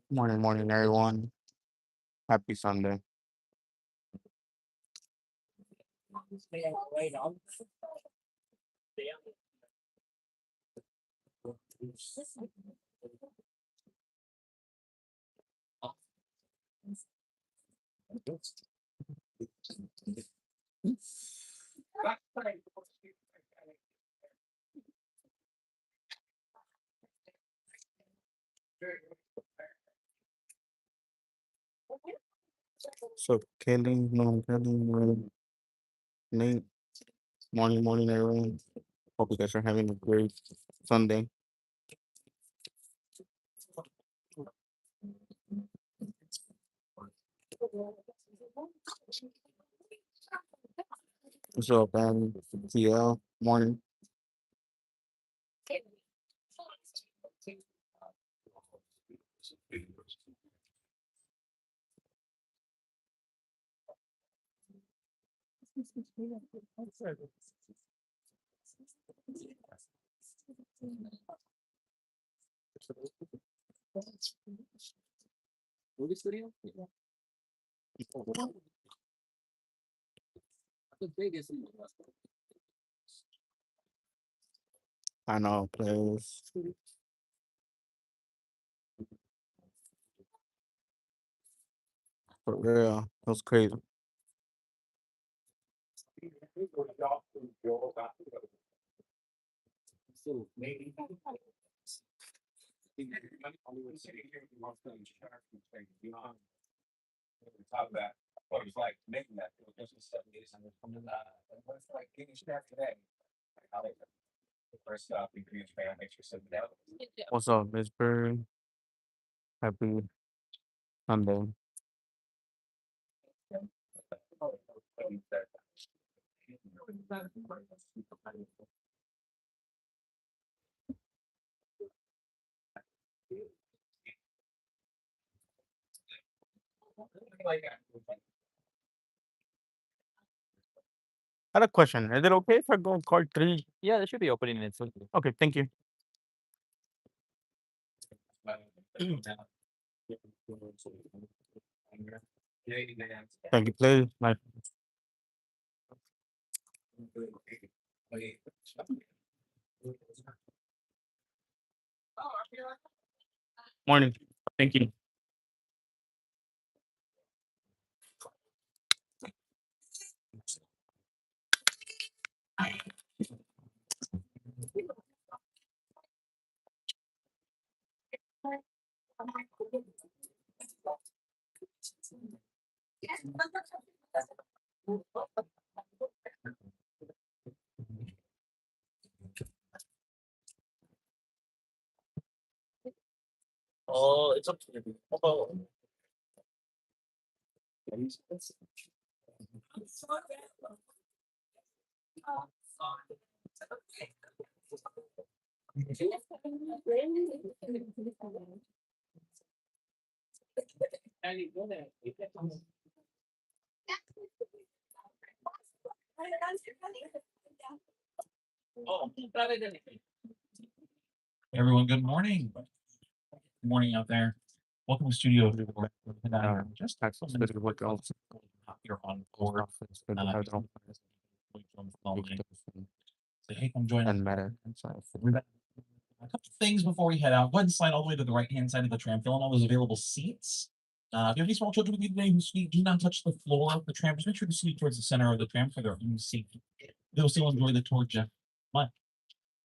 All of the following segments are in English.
Morning, morning, everyone. Happy Sunday. So, Kelly, no, Kelly, Nate. Morning, morning, everyone. Hope you guys are having a great Sunday. What's up, man? TL, morning. I know, players. For real, that was crazy. What's up, Miss Bird? Happy Sunday. I had a question. Is it okay if I go card 3? Yeah, they should be opening it soon. Okay, thank you. Thank you, play. My morning. Thank you. Oh, it's up to you. Oh. Everyone, good morning. Good morning out there. Welcome to Studio 4. Just That's some good work else. here on board. Good to have them. Say, hey, come join us. And matter. A couple things before we head out. Go ahead and slide all the way to the right-hand side of the tram. Fill in all those available seats. If you have any small children with you today who speak, do not touch the floor of the tram. Just make sure to seat towards the center of the tram for their own safety. They'll still enjoy the tour just fine.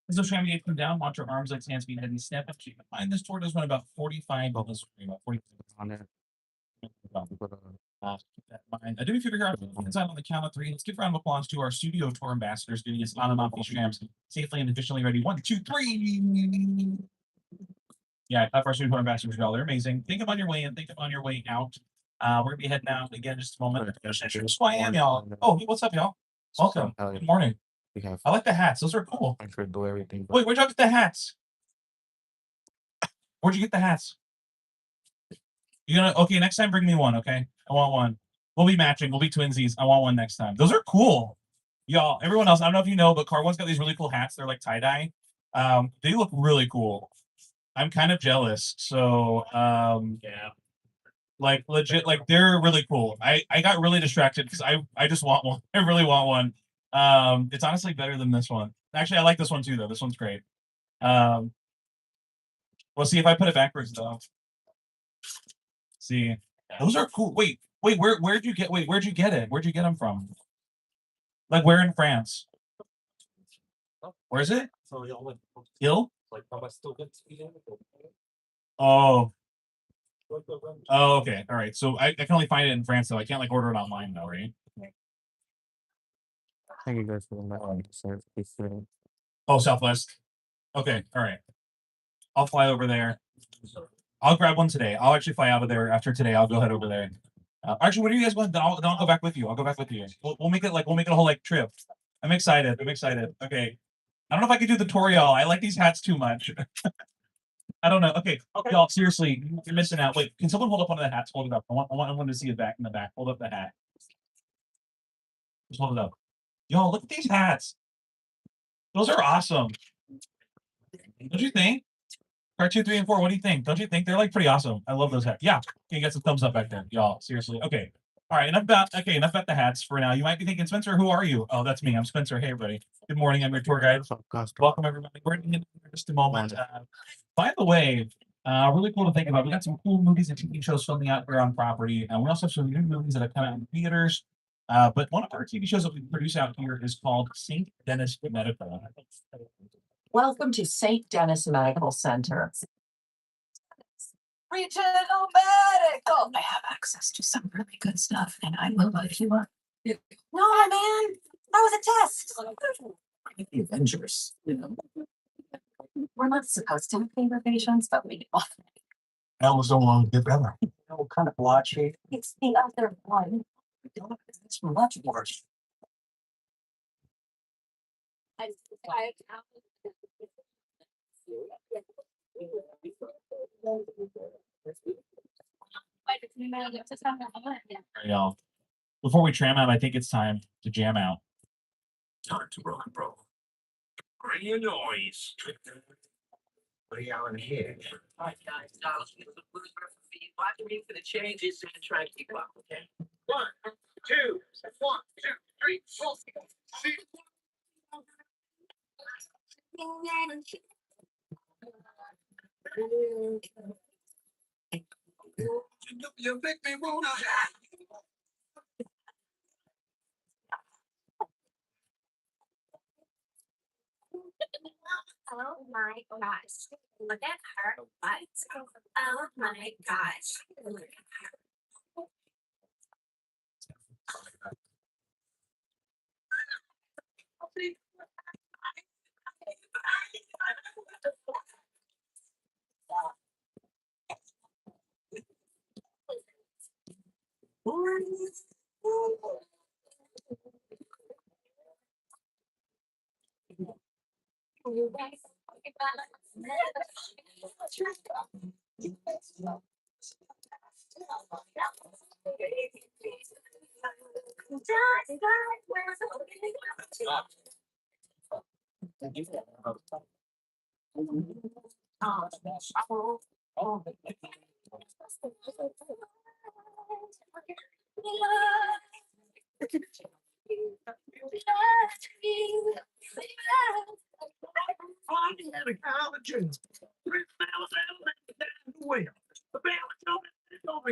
As the tram gates come down, watch your arms, legs, hands, feet, head, and step. Keep in mind this tour does run about 45 minutes. About 40 On it. keep that in mind. I do if you're here inside on the count of 3. Let's give a round of applause to our studio tour ambassadors getting us on and off these trams safely and efficiently ready. 1, 2, 3. Yeah, top our student ambassadors, y'all. They're amazing. Think them on your way in. Think them on your way out. We're gonna be heading out again in just a moment. That's who I am, y'all. Oh, hey, what's up, y'all? Welcome. Good morning. We have I like the hats. Those are cool. I could do everything. Wait, where'd y'all get the hats? Where'd you get the hats? You gonna okay? Next time, bring me one. Okay, I want one. We'll be matching. We'll be twinsies. I want one next time. Those are cool, y'all. Everyone else, I don't know if you know, but Carwin's got these really cool hats. They're like tie dye. They look really cool. I'm kind of jealous. So yeah, like legit, like they're really cool. I got really distracted because I just want one. I really want one. It's honestly better than this one. Actually, I like this one too, though. This one's great. Um, we'll see if I put it backwards though. See, those are cool. Wait, where'd you get? Wait, where'd you get it? Where'd you get them from? Like where in France? Where is it? Hill? Oh. Oh, okay. All right. So I can only find it in France though. I can't like order it online though, right? Thank you guys for the message. Oh, Southwest. Okay. All right. I'll fly over there. I'll grab one today. I'll actually fly out of there after today. I'll go head over there. Actually, what are you guys going? Then I'll go back with you. I'll go back with you. We'll make it like we'll make it a whole like trip. I'm excited. I'm excited. Okay. I don't know if I can do the tutorial. I like these hats too much. I don't know. Okay, y'all. Seriously, you're missing out. Wait, can someone hold up one of the hats? Hold it up. I want everyone to see it back in the back. Hold up the hat. Just hold it up. Y'all, look at these hats. Those are awesome. Don't you think? Part 2, 3, and 4. What do you think? Don't you think they're like pretty awesome? I love those hats. Yeah. Okay, you got some thumbs up back there, y'all. Seriously. Okay. All right. Enough about the hats for now. You might be thinking, Spencer, who are you? Oh, that's me. I'm Spencer. Hey, everybody. Good morning. I'm your tour guide. Welcome, everybody. We're in just a moment. By the way, really cool to think about. We got some cool movies and TV shows filming out here on property, and we also have some new movies that have come out in theaters. But one of our TV shows that we produce out here is called St. Denis Medical. Welcome to St. Denis Medical Center. Regional Medical. I have access to some really good stuff, and I will if you want. No, man, that was a test. The Avengers, you know. We're not supposed to have favorite patients, but we do. That was so long, get better. What kind of blotchy? It's the other one. It's much worse. Y'all. Before we tram out, I think it's time to jam out. Time to rock and roll. Bring your noise. Way out in here. All right, guys. Now let's get the blues for feet. Watch me for the changes and try to keep up. Okay. 1, 2, 1, 2, 3, 4. You make me wanna. Oh my gosh. Look at her butt. Oh my gosh. Look at her. You guys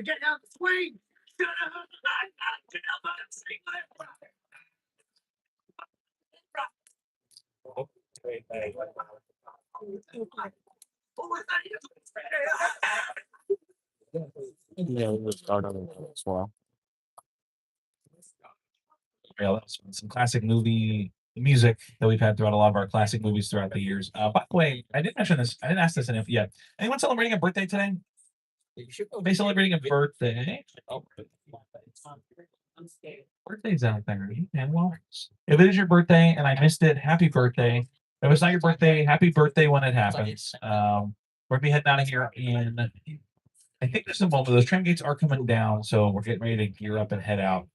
Get out the swing. Yeah, we'll start on it as well. Yeah, that's some classic movie music that we've had throughout a lot of our classic movies throughout the years. By the way, I didn't mention this. I didn't ask this enough yet. Anyone celebrating a birthday today? They celebrating a birthday? Birthdays out there. And well, if it is your birthday and I missed it, happy birthday. If it's not your birthday, happy birthday when it happens. We're gonna be heading out of here in I think there's a moment. Those tram gates are coming down, so we're getting ready to gear up and head out.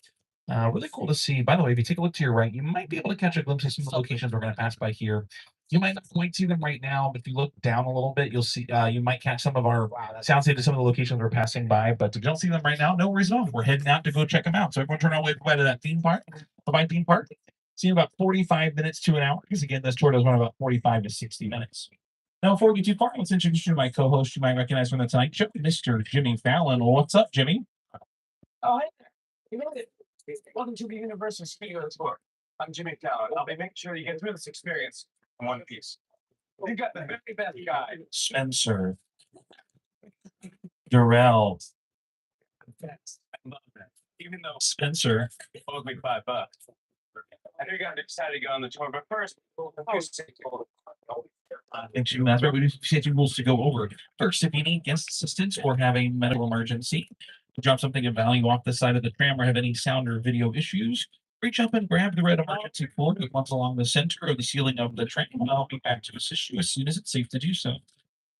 Really cool to see. By the way, if you take a look to your right, you might be able to catch a glimpse of some of the locations we're going to pass by here. You might not quite see them right now, but if you look down a little bit, you'll see. You might catch some of our sound stage to some of the locations we're passing by. But if you don't see them right now, no worries at all. We're heading out to go check them out. So everyone, turn our way by to that theme park, by theme park. See you in about 45 minutes to an hour. Because again, this tour does run about 45 to 60 minutes. Now, before we get too far, let's introduce you to my co-host you might recognize from the Tonight Show, Mr. Jimmy Fallon. What's up, Jimmy? Oh, hi there. You made it. Welcome to the Universal Studios tour. I'm Jimmy Fallon. I'll be making sure you get through this experience in one piece. We got the very best guide. Spencer. Darrell. I love that. Even though Spencer. it owes me $5. I know you got excited to go on the tour, but first, Thanks, you. That's right. We have safety rules to go over. First, if you need guest assistance or have a medical emergency, drop something of value off the side of the tram or have any sound or video issues, reach up and grab the red emergency cord that runs along the center of the ceiling of the tram, and I'll be back to assist you as soon as it's safe to do so.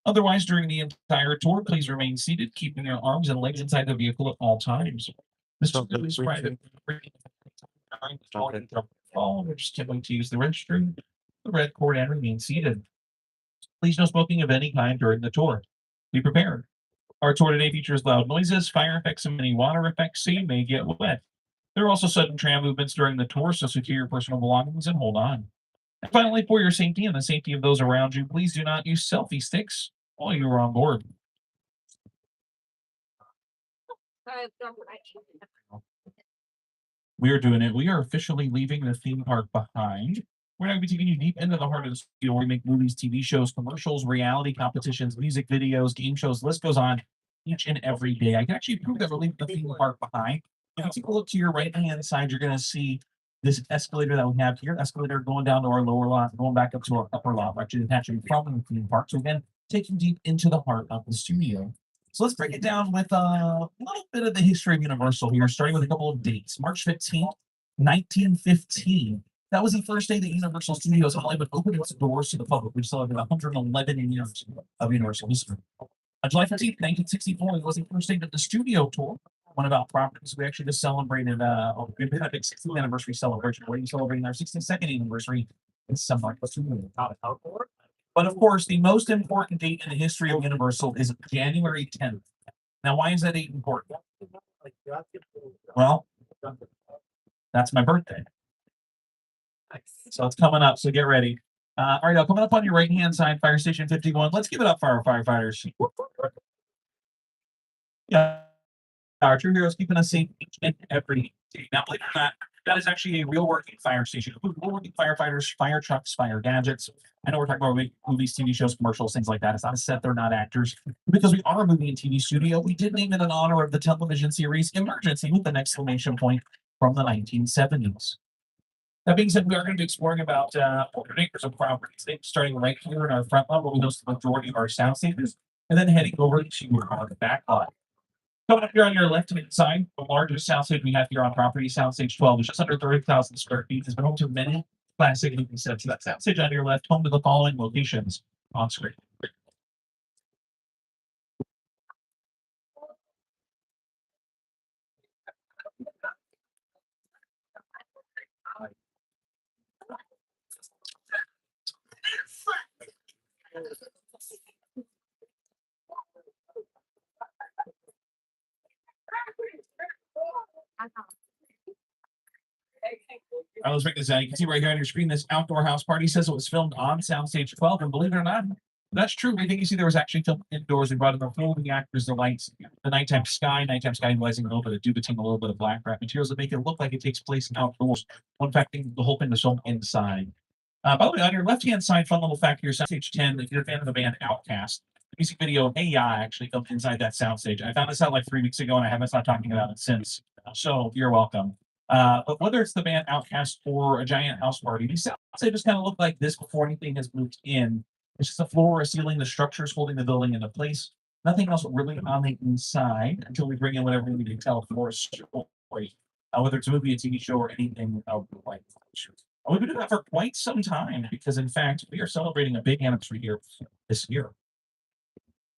Otherwise, during the entire tour, please remain seated, keeping your arms and legs inside the vehicle at all times. This tour is private. We're just attempting to use the restroom, the red cord, and remain seated. Please no smoking of any kind during the tour. Be prepared. Our tour today features loud noises, fire effects, and many water effects, so you may get wet. There are also sudden tram movements during the tour, so secure your personal belongings and hold on. And finally, for your safety and the safety of those around you, please do not use selfie sticks while you are on board. We are doing it. We are officially leaving the theme park behind. We're not going to be taking you deep into the heart of the studio where we make movies, TV shows, commercials, reality competitions, music videos, game shows, the list goes on each and every day. I can actually prove that we're leaving the theme park behind. If you take a look to your right-hand side, you're going to see this escalator that we have here, escalator going down to our lower lot, going back up to our upper lot. We're actually attaching from the theme park. So again, taking deep into the heart of the studio. So let's break it down with a little bit of the history of Universal here, starting with a couple of dates. March 15th, 1915. That was the first day that Universal Studios Hollywood opened its doors to the public, which celebrated 111 years of Universal history. On July 15th, 1964, it was the first day that the studio tour went about properties. We actually just celebrated we've had a big 60th anniversary celebration. We're celebrating our 62nd anniversary in summer. But of course, the most important date in the history of Universal is January 10th. Now, why is that date important? Well, that's my birthday. So it's coming up, so get ready. All right, now coming up on your right-hand side, Fire Station 51. Let's give it up for our firefighters. Yeah, our true heroes keeping us safe each and every day. Now, believe it or not, that is actually a real working fire station. Real working firefighters, fire trucks, fire gadgets. I know we're talking about movies, TV shows, commercials, things like that. It's not a set, they're not actors. Because we are a movie and TV studio, we did name it in honor of the television series Emergency with an exclamation point from the 1970s. That being said, we are going to be exploring about 400 acres of properties, starting right here in our front lot, where we host the majority of our sound stages, and then heading over to our back lot. Coming up here on your left-hand side, the largest sound stage we have here on property, Soundstage 12, is just under 30,000 square feet. It's been home to many classic movie sets. So that sound stage on your left, home to the following locations on screen. All right, let's break this down. You can see right here on your screen, this outdoor house party says it was filmed on Soundstage 12, and believe it or not, that's true. Everything you see there was actually filmed indoors. We brought in the folding actors, the lights, the nighttime sky utilizing a little bit of duvetting, a little bit of black wrap materials that make it look like it takes place outdoors. One fact, the whole thing was filmed inside. By the way, on your left-hand side, fun little fact here, Soundstage 10, if you're a fan of the band Outkast, the music video Hey Ya actually filmed inside that soundstage. I found this out like 3 weeks ago, and I haven't stopped talking about it since. So you're welcome. But whether it's the band Outcast or a giant house party, these sound stages kind of look like this before anything has moved in. It's just a floor, a ceiling, the structures holding the building into place. Nothing else really on the inside until we bring in whatever we need to tell for a story, whether it's a movie, a TV show, or anything like that. We've been doing that for quite some time because, in fact, we are celebrating a big anniversary here this year.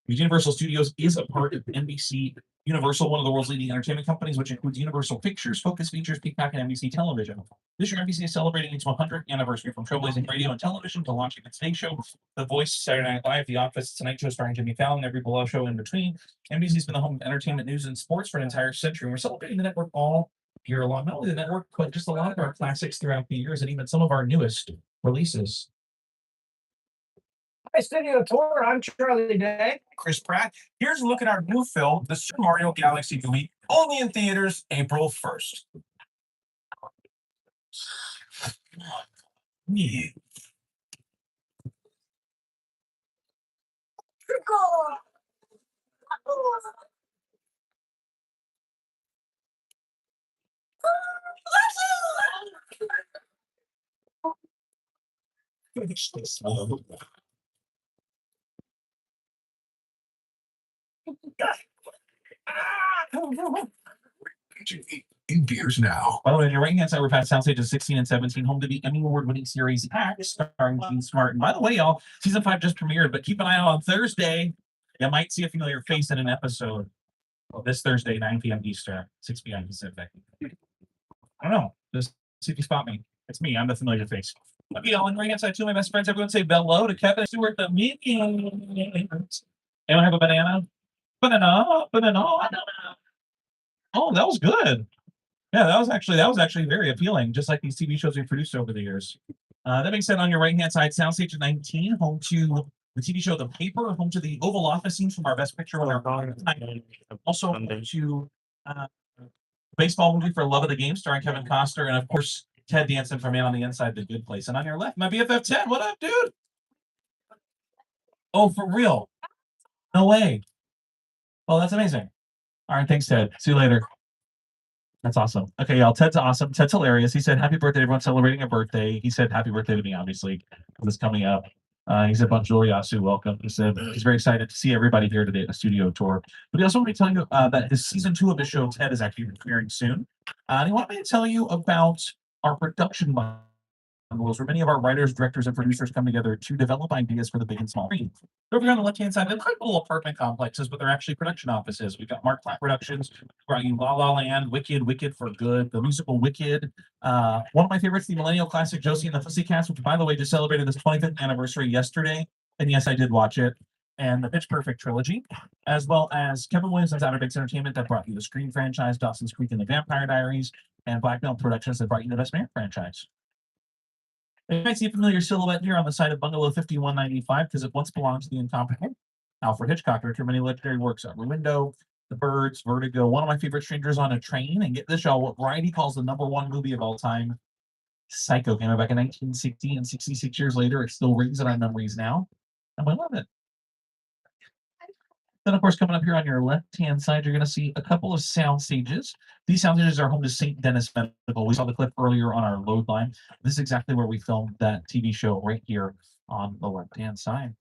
Universal Studios is a part of NBC Universal, one of the world's leading entertainment companies, which includes Universal Pictures, Focus Features, Peacock, and NBC Television. This year, NBC is celebrating its 100th anniversary, from trailblazing radio and television to launching the Today Show, The Voice, Saturday Night Live, The Office, Tonight Show starring Jimmy Fallon, and every below show in between. NBC's been the home of entertainment, news, and sports for an entire century. And we're celebrating the network all year long. Not only the network, but just a lot of our classics throughout the years, and even some of our newest releases. Hi, Studio Tour. I'm Charlie Day. Chris Pratt. Here's a look at our new film, The Super Mario Galaxy Movie, only in theaters April 1st. Yeah. Finish this one. In gears now. By the way, on your right hand side, we're past sound stages 16 and 17, home to the Emmy Award winning series Act, starring Gene Smart. And by the way, y'all, season 5 just premiered, but keep an eye out on Thursday. You might see a familiar face in an episode. This Thursday, 9 p.m. Eastern, 6 p.m. Pacific. I don't know. Just see if you spot me. It's me. I'm the familiar face. Look at y'all on the right hand side, two of my best friends. Everyone say hello to Kevin Stewart, the minions. Anyone have a banana? Banana. Oh, that was good. Yeah, that was actually very appealing, just like these TV shows we've produced over the years. That being said, on your right-hand side, Soundstage 19, home to the TV show The Paper, home to the Oval Office scenes from our Best Picture winner. Also home to baseball movie for Love of the Game, starring Kevin Costner, and of course, Ted Danson from Man on the Inside, The Good Place. And on your left, my BFF Ted. What up, dude? Oh, for real? No way. Oh, that's amazing. All right, thanks, Ted. See you later. That's awesome. Okay, y'all. Ted's awesome. Ted's hilarious. He said, "Happy birthday, everyone celebrating a birthday." He said, "Happy birthday to me," obviously, this coming up. He said, "Bonjour, Yasu, welcome." He said he's very excited to see everybody here today at the studio tour. But he also wanted to tell you that his season 2 of his show, Ted, is actually premiering soon. And he wanted me to tell you about our production bundles, where many of our writers, directors, and producers come together to develop ideas for the big and small screen. Over here on the left-hand side, they're quite little apartment complexes, but they're actually production offices. We've got Mark Platt Productions, brought you La La Land, Wicked for Good, the musical Wicked. One of my favorites, the millennial classic Josie and the Pussycats, which, by the way, just celebrated this 25th anniversary yesterday. And yes, I did watch it. And the Pitch Perfect trilogy, as well as Kevin Williamson's Outer Banks Entertainment that brought you the Scream franchise, Dawson's Creek and the Vampire Diaries, and Black Belt Productions that brought you the Best Man franchise. You might see a familiar silhouette here on the side of Bungalow 5195 because it once belonged to the incomparable Alfred Hitchcock, director of many legendary works: Every Window, The Birds, Vertigo, one of my favorite, Strangers on a Train, and get this, y'all, what Variety calls the #1 movie of all time, Psycho. Came out back in 1960, and 66 years later, it still rings in our memories now, and I love it. Then, of course, coming up here on your left-hand side, you're going to see a couple of sound stages. These sound stages are home to St. Denis Medical. We saw the clip earlier on our load line. This is exactly where we filmed that TV show right here on the left-hand side.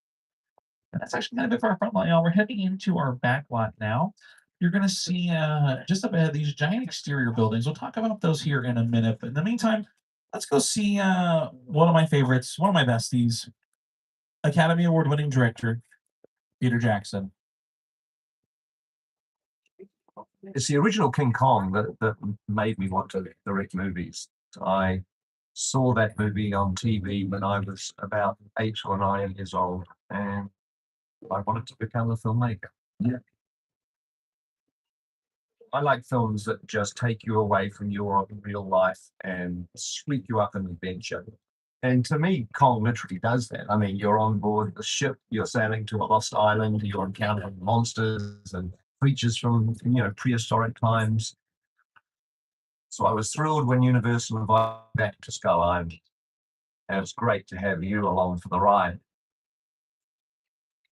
And that's actually kind of it for our front line, y'all. We're heading into our back lot now. You're going to see just up ahead these giant exterior buildings. We'll talk about those here in a minute. But in the meantime, let's go see one of my favorites, one of my besties, Academy Award-winning director, Peter Jackson. It's the original King Kong that made me want to direct movies. I saw that movie on TV when I was about 8 or 9 years old, and I wanted to become a filmmaker. Yeah. I like films that just take you away from your real life and sweep you up an adventure. And to me, Kong literally does that. I mean, you're on board the ship, you're sailing to a lost island, you're encountering monsters and creatures from, prehistoric times. So I was thrilled when Universal invited me back to Skull Island. And it's great to have you along for the ride.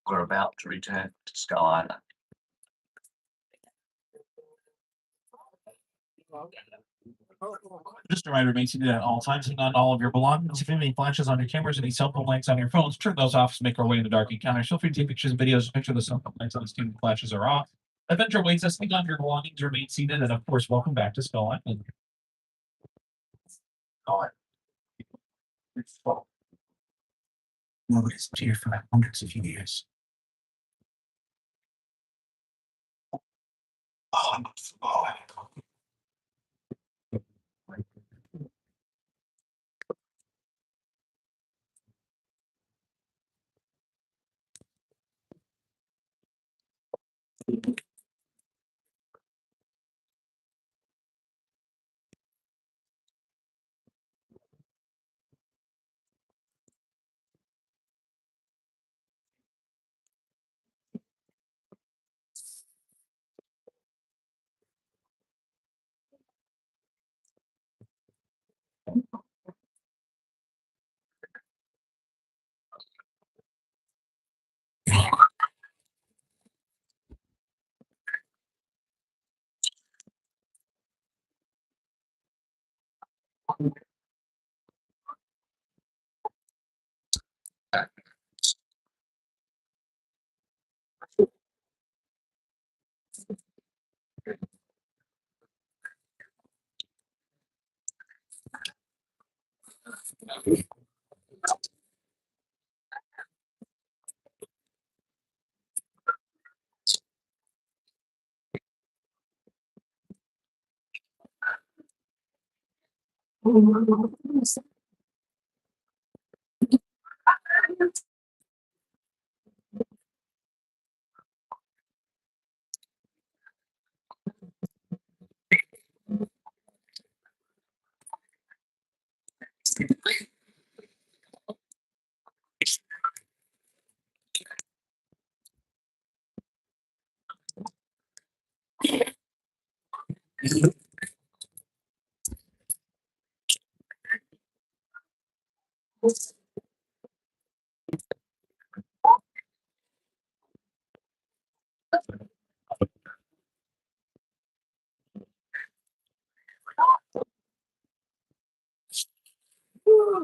We're about to return to Skull Island. Just a reminder, make sure you do that at all times and on all of your belongings. If you have any flashes on your cameras or any cell phone lights on your phones, turn those off to make our way into dark encounters. Feel free to take pictures and videos. Make sure the cell phone lights on the student flashes are off. Adventure waits us. Leave on your belongings, remain seated, and of course, welcome back to Skull Island. Well, it's here for hundreds of years. Oh.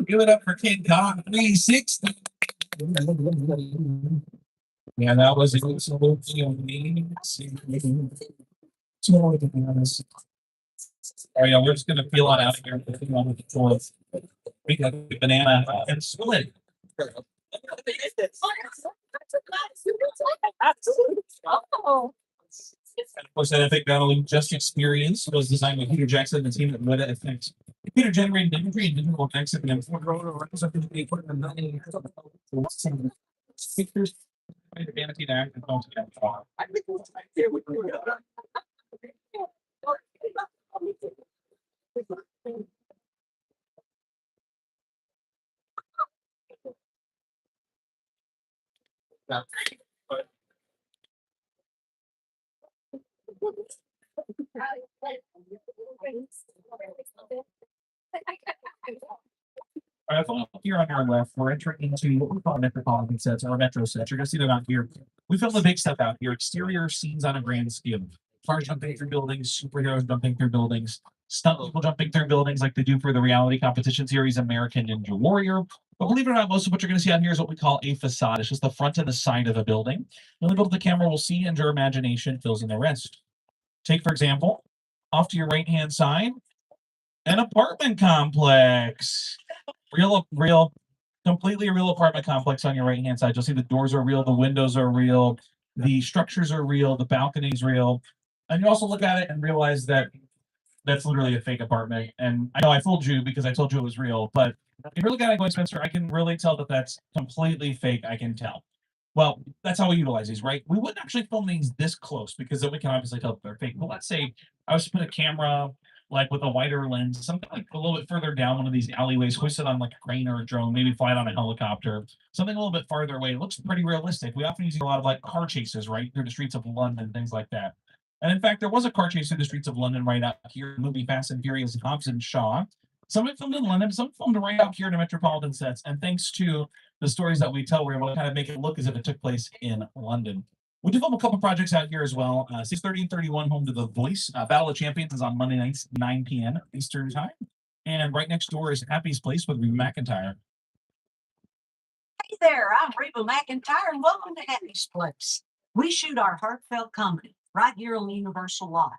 Give it up for 𝐾𝐲 360. Yeah, that was absolutely amazing. So, to be honest. Oh yeah, we're just gonna peel on out of here. On the floor. We got the banana and split. Oh. And of course, I think not only just experience was designed by Peter Jackson and the team at Meta Effects. Computer generated imagery and digital effects have been speakers, vanity to act and phone to capture. All right, up here on our left, we're entering into what we call metropolitan sets or metro sets. You're gonna see them out here. We filmed the big stuff out here. Exterior scenes on a grand scale. Cars jumping through buildings, superheroes jumping through buildings, stunt people jumping through buildings like they do for the reality competition series American Ninja Warrior. But believe it or not, most of what you're going to see out here is what we call a facade. It's just the front and the side of a building. The only build the camera will see and your imagination fills in the rest. Take, for example, off to your right-hand side, an apartment complex. Completely real apartment complex on your right-hand side. You'll see the doors are real, the windows are real, the structures are real, the balcony's real. And you also look at it and realize that that's literally a fake apartment. And I know I fooled you because I told you it was real, but if you're looking at it going, Spencer, I can really tell that that's completely fake. I can tell. Well, that's how we utilize these, right? We wouldn't actually film these this close because then we can obviously tell that they're fake. But let's say I was to put a camera like with a wider lens, something like a little bit further down one of these alleyways, hoisted on like a crane or a drone, maybe fly it on a helicopter, something a little bit farther away. It looks pretty realistic. We often use a lot of like car chases, right, through the streets of London, things like that. And in fact, there was a car chase through the streets of London right out here, the movie Fast and Furious, Hobbs and Shaw. Some of it filmed in London, some filmed right out here in the Metropolitan sets. And thanks to the stories that we tell, we're able to kind of make it look as if it took place in London. We do film a couple projects out here as well. 6:30 and 31, home to The Voice. Battle of Champions is on Monday nights, 9 p.m. Eastern Time. And right next door is Happy's Place with Reba McEntire. Hey there, I'm Reba McEntire, and welcome to Happy's Place. We shoot our heartfelt comedy right here on the Universal Lot.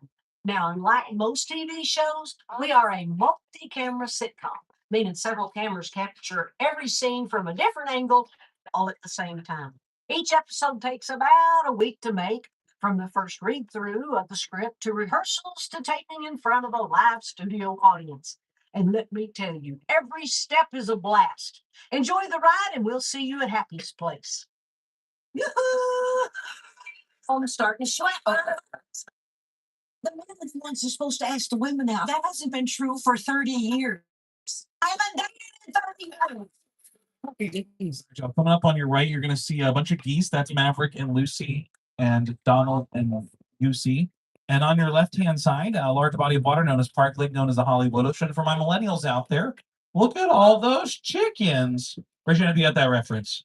Now, unlike most TV shows, we are a multi-camera sitcom, meaning several cameras capture every scene from a different angle all at the same time. Each episode takes about a week to make, from the first read-through of the script to rehearsals to taping in front of a live studio audience. And let me tell you, every step is a blast. Enjoy the ride, and we'll see you at Happy's Place. Yoo-hoo! I'm starting to sweat. The men with ones are supposed to ask the women out. That hasn't been true for 30 years. I haven't done it in 30 years. Coming up on your right, you're going to see a bunch of geese. That's Maverick and Lucy and Donald and Lucy. And on your left-hand side, a large body of water known as Park Lake, known as the Hollywood Ocean. For my millennials out there, look at all those chickens. Raise your hand if you got that reference.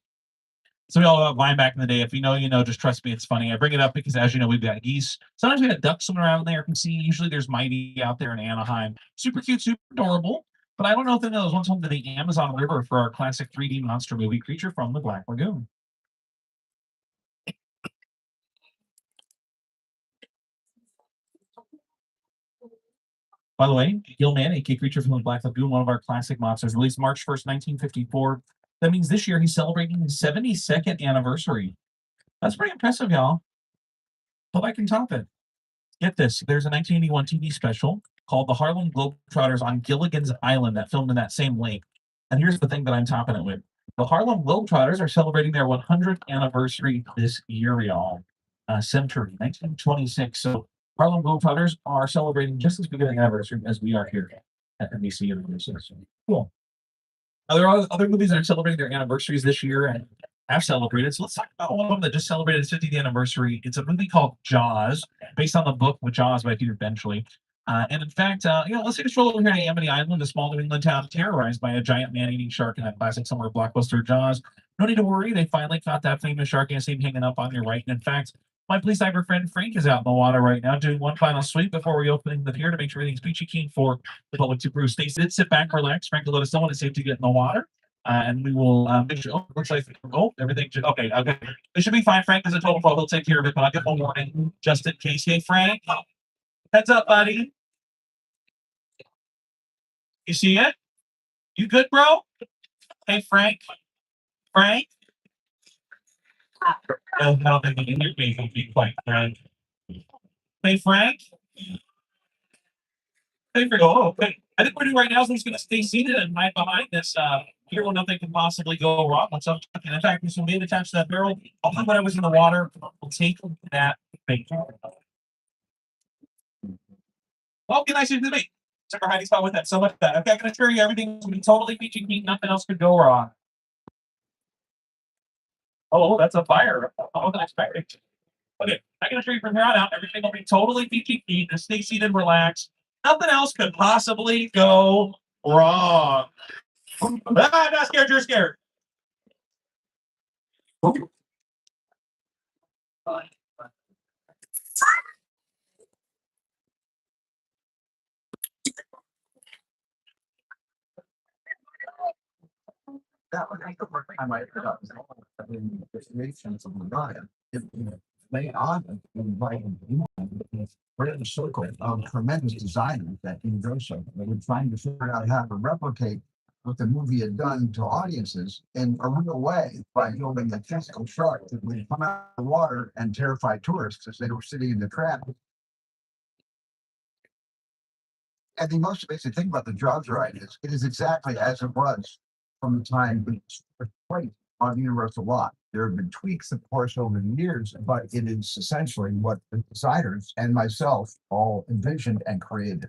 So we all about Vine back in the day. If you know, you know, just trust me, it's funny. I bring it up because, as you know, we've got geese. Sometimes we got ducks swimming around there. You can see, usually there's Mighty out there in Anaheim. Super cute, super adorable. But I don't know if any of those ones home to the Amazon River for our classic 3D monster movie creature from the Black Lagoon. By the way, Gillman, aka Creature from the Black Lagoon, one of our classic monsters, released March 1st, 1954. That means this year he's celebrating his 72nd anniversary. That's pretty impressive, y'all. Hope I can top it. Get this. There's a 1981 TV special called The Harlem Globetrotters on Gilligan's Island that filmed in that same lake. And here's the thing that I'm topping it with. The Harlem Globetrotters are celebrating their 100th anniversary this year, y'all. Century, 1926. So Harlem Globetrotters are celebrating just as big of an anniversary as we are here at NBC Universal. Cool. There are other movies that are celebrating their anniversaries this year and have celebrated. So let's talk about one of them that just celebrated its 50th anniversary. It's a movie called 𝐥𝐤𝐤, based on the book with Jaws by Peter Benchley. And in fact, let's take a stroll over here to Amity Island, a small New England town terrorized by a giant man-eating shark in that classic summer blockbuster 𝐥𝐤𝐤. No need to worry, they finally caught that famous shark and seen hanging up on your right. And in fact, my police cyber friend Frank is out in the water right now doing one final sweep before we open the pier to make sure everything's peachy keen for the public to cruise. Stay sit back, relax. Frank will let us know when it's safe to get in the water. And we will make sure. Oh, looks like everything. Okay. It should be fine. Frank is a total pro. He'll take care of it, but I'll get one warning just in case. Hey, Frank, heads up, buddy. You see it? You good, bro? Hey, Frank. Frank. I don't think he can hear me. He'll be quite Frank. Hey, Frank. Hey, Frank. Oh, okay. I think what we're doing right now is he's going to stay seated and hide behind this. Here where nothing can possibly go wrong. What's up? And in fact, this will be attached to that barrel. I'll put when I was in the water. We'll take that bait. Well, be nice to me. Super hiding spot with that. So much that. Okay, I can assure you everything will be totally peachy keen. Nothing else could go wrong. Oh, that's a fire. I wasn't expecting. Okay, I can assure you from here on out, everything will be totally peachy keen. Just stay seated and relax. Nothing else could possibly go wrong. I'm not scared, you're scared. That was the first time I heard of the destinations of the Ryan. They often invited the circle of tremendous designers at Universal. They were trying to figure out how to replicate what the movie had done to audiences in a real way by building a physical shark that would come out of the water and terrify tourists as they were sitting in the trap. And the most basic thing about the 𝐥𝐤𝐤 ride is it is exactly as it was from the time it was placed on Universal Lot. There have been tweaks, of course, over the years, but it is essentially what the designers and myself all envisioned and created.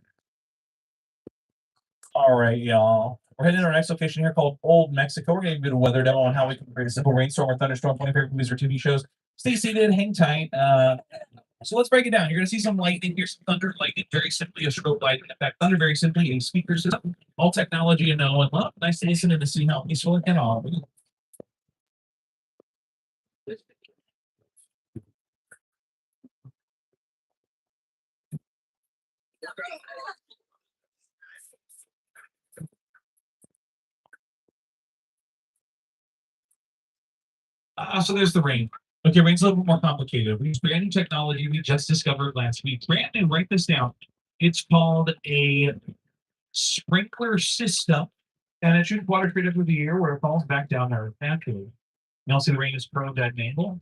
All right, y'all. We're heading to our next location here called Old Mexico. We're going to do a weather demo on how we can create a simple rainstorm or thunderstorm, 20 favorite movies or TV shows. Stay seated, hang tight. So let's break it down. You're going to see some lightning, here's some thunder, lightning, very simply a strobe light. In fact, thunder, very simply a speaker system. All technology and know and love. Nice to listen and to see how peaceful it can all be. So there's the rain. Okay, rain's a little bit more complicated. We use brand new technology we just discovered last week. Brand new, write this down. It's called a sprinkler system, and it shoots water straight up through the air where it falls back down there naturally. You also see the rain is curved at an angle.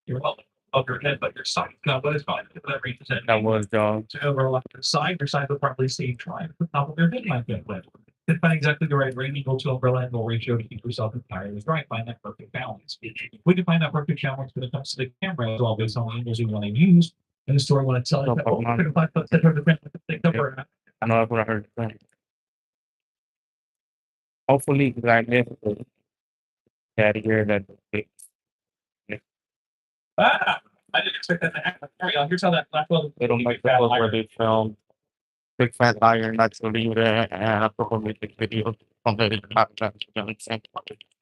You're up above your head, but your side. What is called that rain is at an That angle. was To overlap your side will probably stay trying to put top of your head like that. But to find exactly the right rain equal to umbrella angle ratio to keep yourself entirely dry. Find that perfect balance. We can find that perfect balance when it comes to the camera as well, based on the angles you want to use. And the story want to tell you that, oh, we're going to take over. I know that's what I heard. Hopefully, because I missed that year that Ah, I didn't expect that to happen. Here's how that last one. they don't like the book where they film Big Fat Liar, Not to Leave It, and a couple of music videos from the podcast. You know what I'm saying?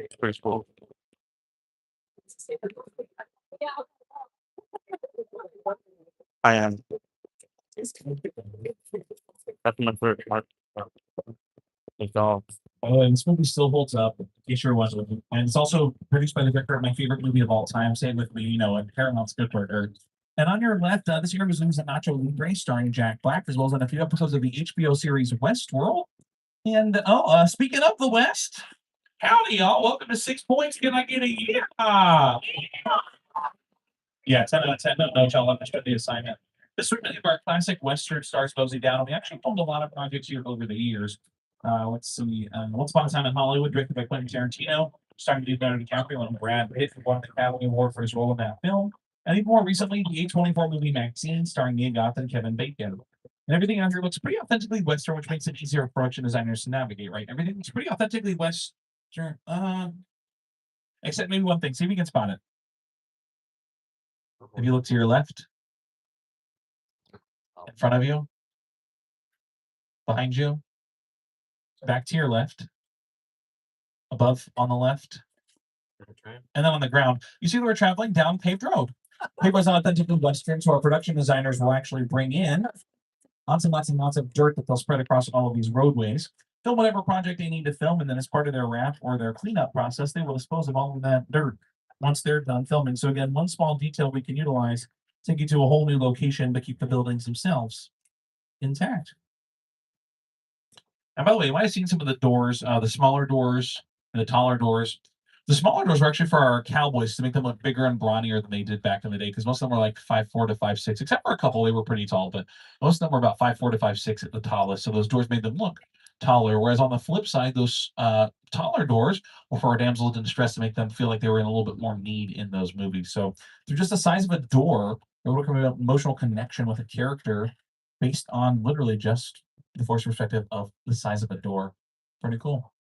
It's pretty cool. I am. That's my favorite part. It's all. Oh, and this movie still holds up. In case you're wondering, and it's also produced by the director of my favorite movie of all time. Say it with me, and Paramount's Good Burger. And on your left, this year was news at Nacho Libre, starring Jack Black, as well as on a few episodes of the HBO series Westworld. And speaking of the West, howdy y'all! Welcome to 6 Points. Can I get a yeah? Yeah, 10 out of 10. No, y'all understood the assignment. This is many of our classic Western stars mosey down. We actually filmed a lot of projects here over the years. Let's see. Once Upon a Time in Hollywood, directed by Quentin Tarantino, starring Leonardo DiCaprio and Brad Pitt, who won the Academy Award for his role in that film. And even more recently, the A24 movie Maxine, starring 𝐤𝐤𝐤 and Kevin Bacon. And everything out here looks pretty authentically Western, which makes it easier for production designers to navigate, right? Everything looks pretty authentically Western. Except maybe one thing. See if you can spot it. If you look to your left, in front of you, behind you, back to your left, above on the left, and then on the ground, you see that we're traveling down paved road. Paved was authentically Western, so our production designers will actually bring in lots and lots and lots of dirt that they'll spread across all of these roadways, film whatever project they need to film, and then as part of their wrap or their cleanup process, they will dispose of all of that dirt once they're done filming. So again, one small detail we can utilize, take you to a whole new location, but keep the buildings themselves intact. And by the way, you might have seen some of the doors, the smaller doors and the taller doors. The smaller doors were actually for our cowboys to make them look bigger and brawnier than they did back in the day, because most of them were like 5'4" to 5'6", except for a couple, they were pretty tall, but most of them were about 5'4" to 5'6" at the tallest. So those doors made them look taller. Whereas on the flip side, those taller doors were for our damsels in distress to make them feel like they were in a little bit more need in those movies. So through just the size of a door, they were looking at an emotional connection with a character based on literally just the force perspective of the size of a door. Pretty cool.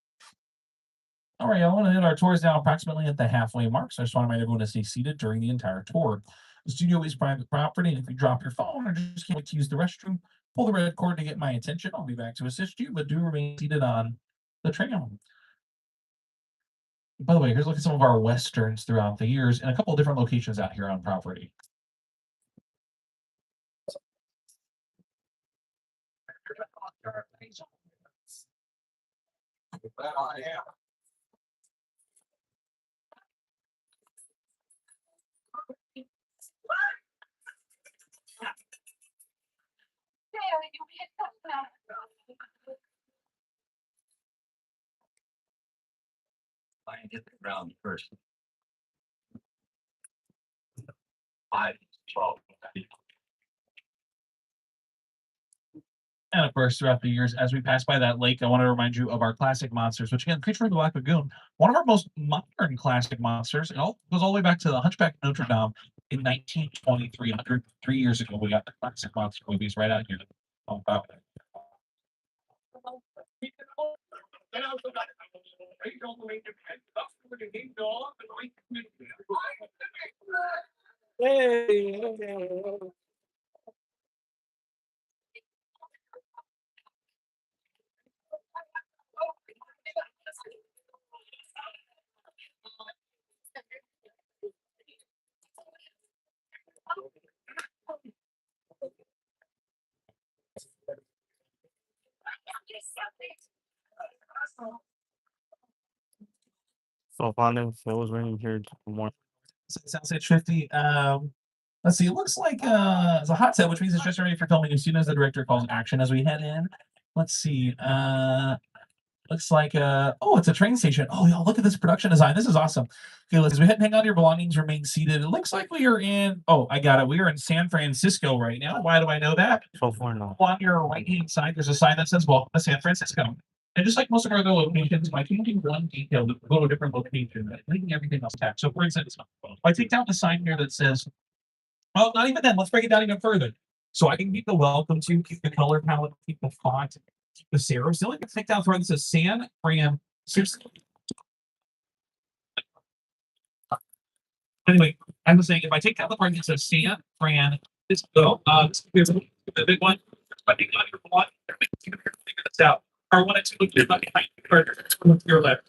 All right, I want to hit our tours now approximately at the halfway mark, so I just want to remind everyone to stay seated during the entire tour. The studio is private property, and if you drop your phone or just can't wait to use the restroom, pull the red cord to get my attention. I'll be back to assist you, but do remain seated on the trail. By the way, here's a look at some of our westerns throughout the years in a couple of different locations out here on property. I hit the ground first. 5, 12. And of course, throughout the years, as we pass by that lake, I want to remind you of our classic monsters, which again, featuring the Black Lagoon, one of our most modern classic monsters. It all goes all the way back to the Hunchback of Notre Dame in 1923, 103 years ago. We got the classic monster movies right out here. Oh, wow. Hey. So finding if it was raining here more. Soundstage 50. Let's see. It looks like it's a hot set, which means it's just ready for filming as soon as the director calls action. As we head in, let's see. Looks like oh, it's a train station. Oh, y'all, look at this production design. This is awesome. Okay, let's go ahead and hang on to your belongings, remain seated. It looks like we are in. Oh, I got it. We are in San Francisco right now. Why do I know that? So far no. On your right-hand side, there's a sign that says "Welcome to San Francisco." And just like most of our other locations, by changing one detail to go to a different location, making everything else tax. So, for instance, if I take down the sign here that says, well, not even then. Let's break it down even further. So I can keep the welcome to, keep the color palette, keep the font, keep the serif. Still, I can take down through that says San Francisco. Anyway, I was saying if I take down the part that says San Francisco, here's the big one. I think on your block, figure this out. Or one and two look behind you, or to your left.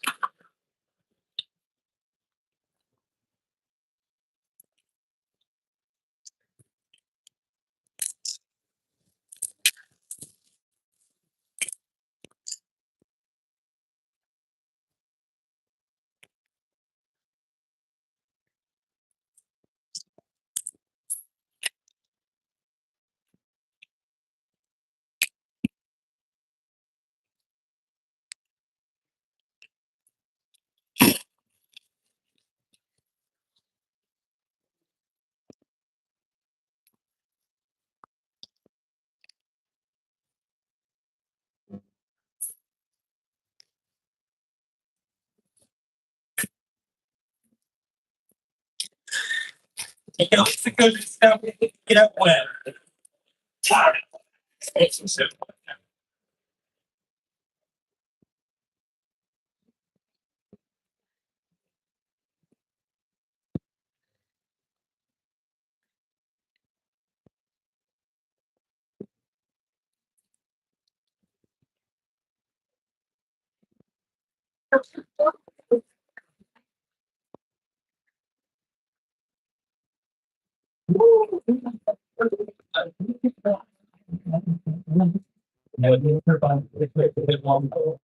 Get out wet.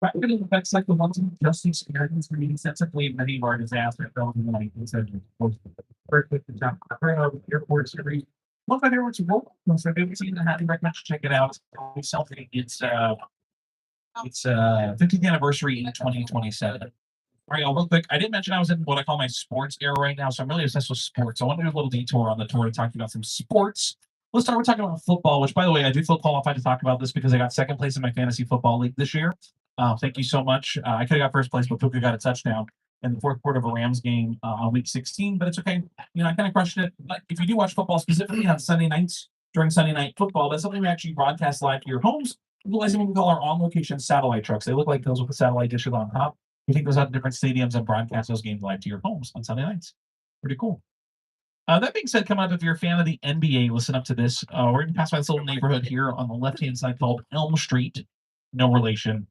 Practical effects like the ones in just experience for meeting sensibly many of our disaster films in the 19th century. Perfect example. Airport series. One of my favorites of all. Most of you seen, I highly recommend you check it out. It's something. It's 50th anniversary in 2027. All right, y'all, real quick. I didn't mention I was in what I call my sports era right now, so I'm really obsessed with sports. So I want to do a little detour on the tour to talk about some sports. Let's start with talking about football, which, by the way, I do feel qualified to talk about this because I got second place in my fantasy football league this year. Thank you so much. I could have got first place, but Puka got a touchdown in the fourth quarter of a Rams game on week 16, but it's okay. You know, I kind of crushed it. But if you do watch football specifically on Sunday nights during Sunday night football, that's something we actually broadcast live to your homes, utilizing what we call our on-location satellite trucks. They look like those with the satellite dishes on top. We take those out to different stadiums and broadcast those games live to your homes on Sunday nights. Pretty cool. That being said, come up if you're a fan of the NBA, listen up to this. We're going to pass by this little neighborhood here on the left-hand side called Elm Street. No relation.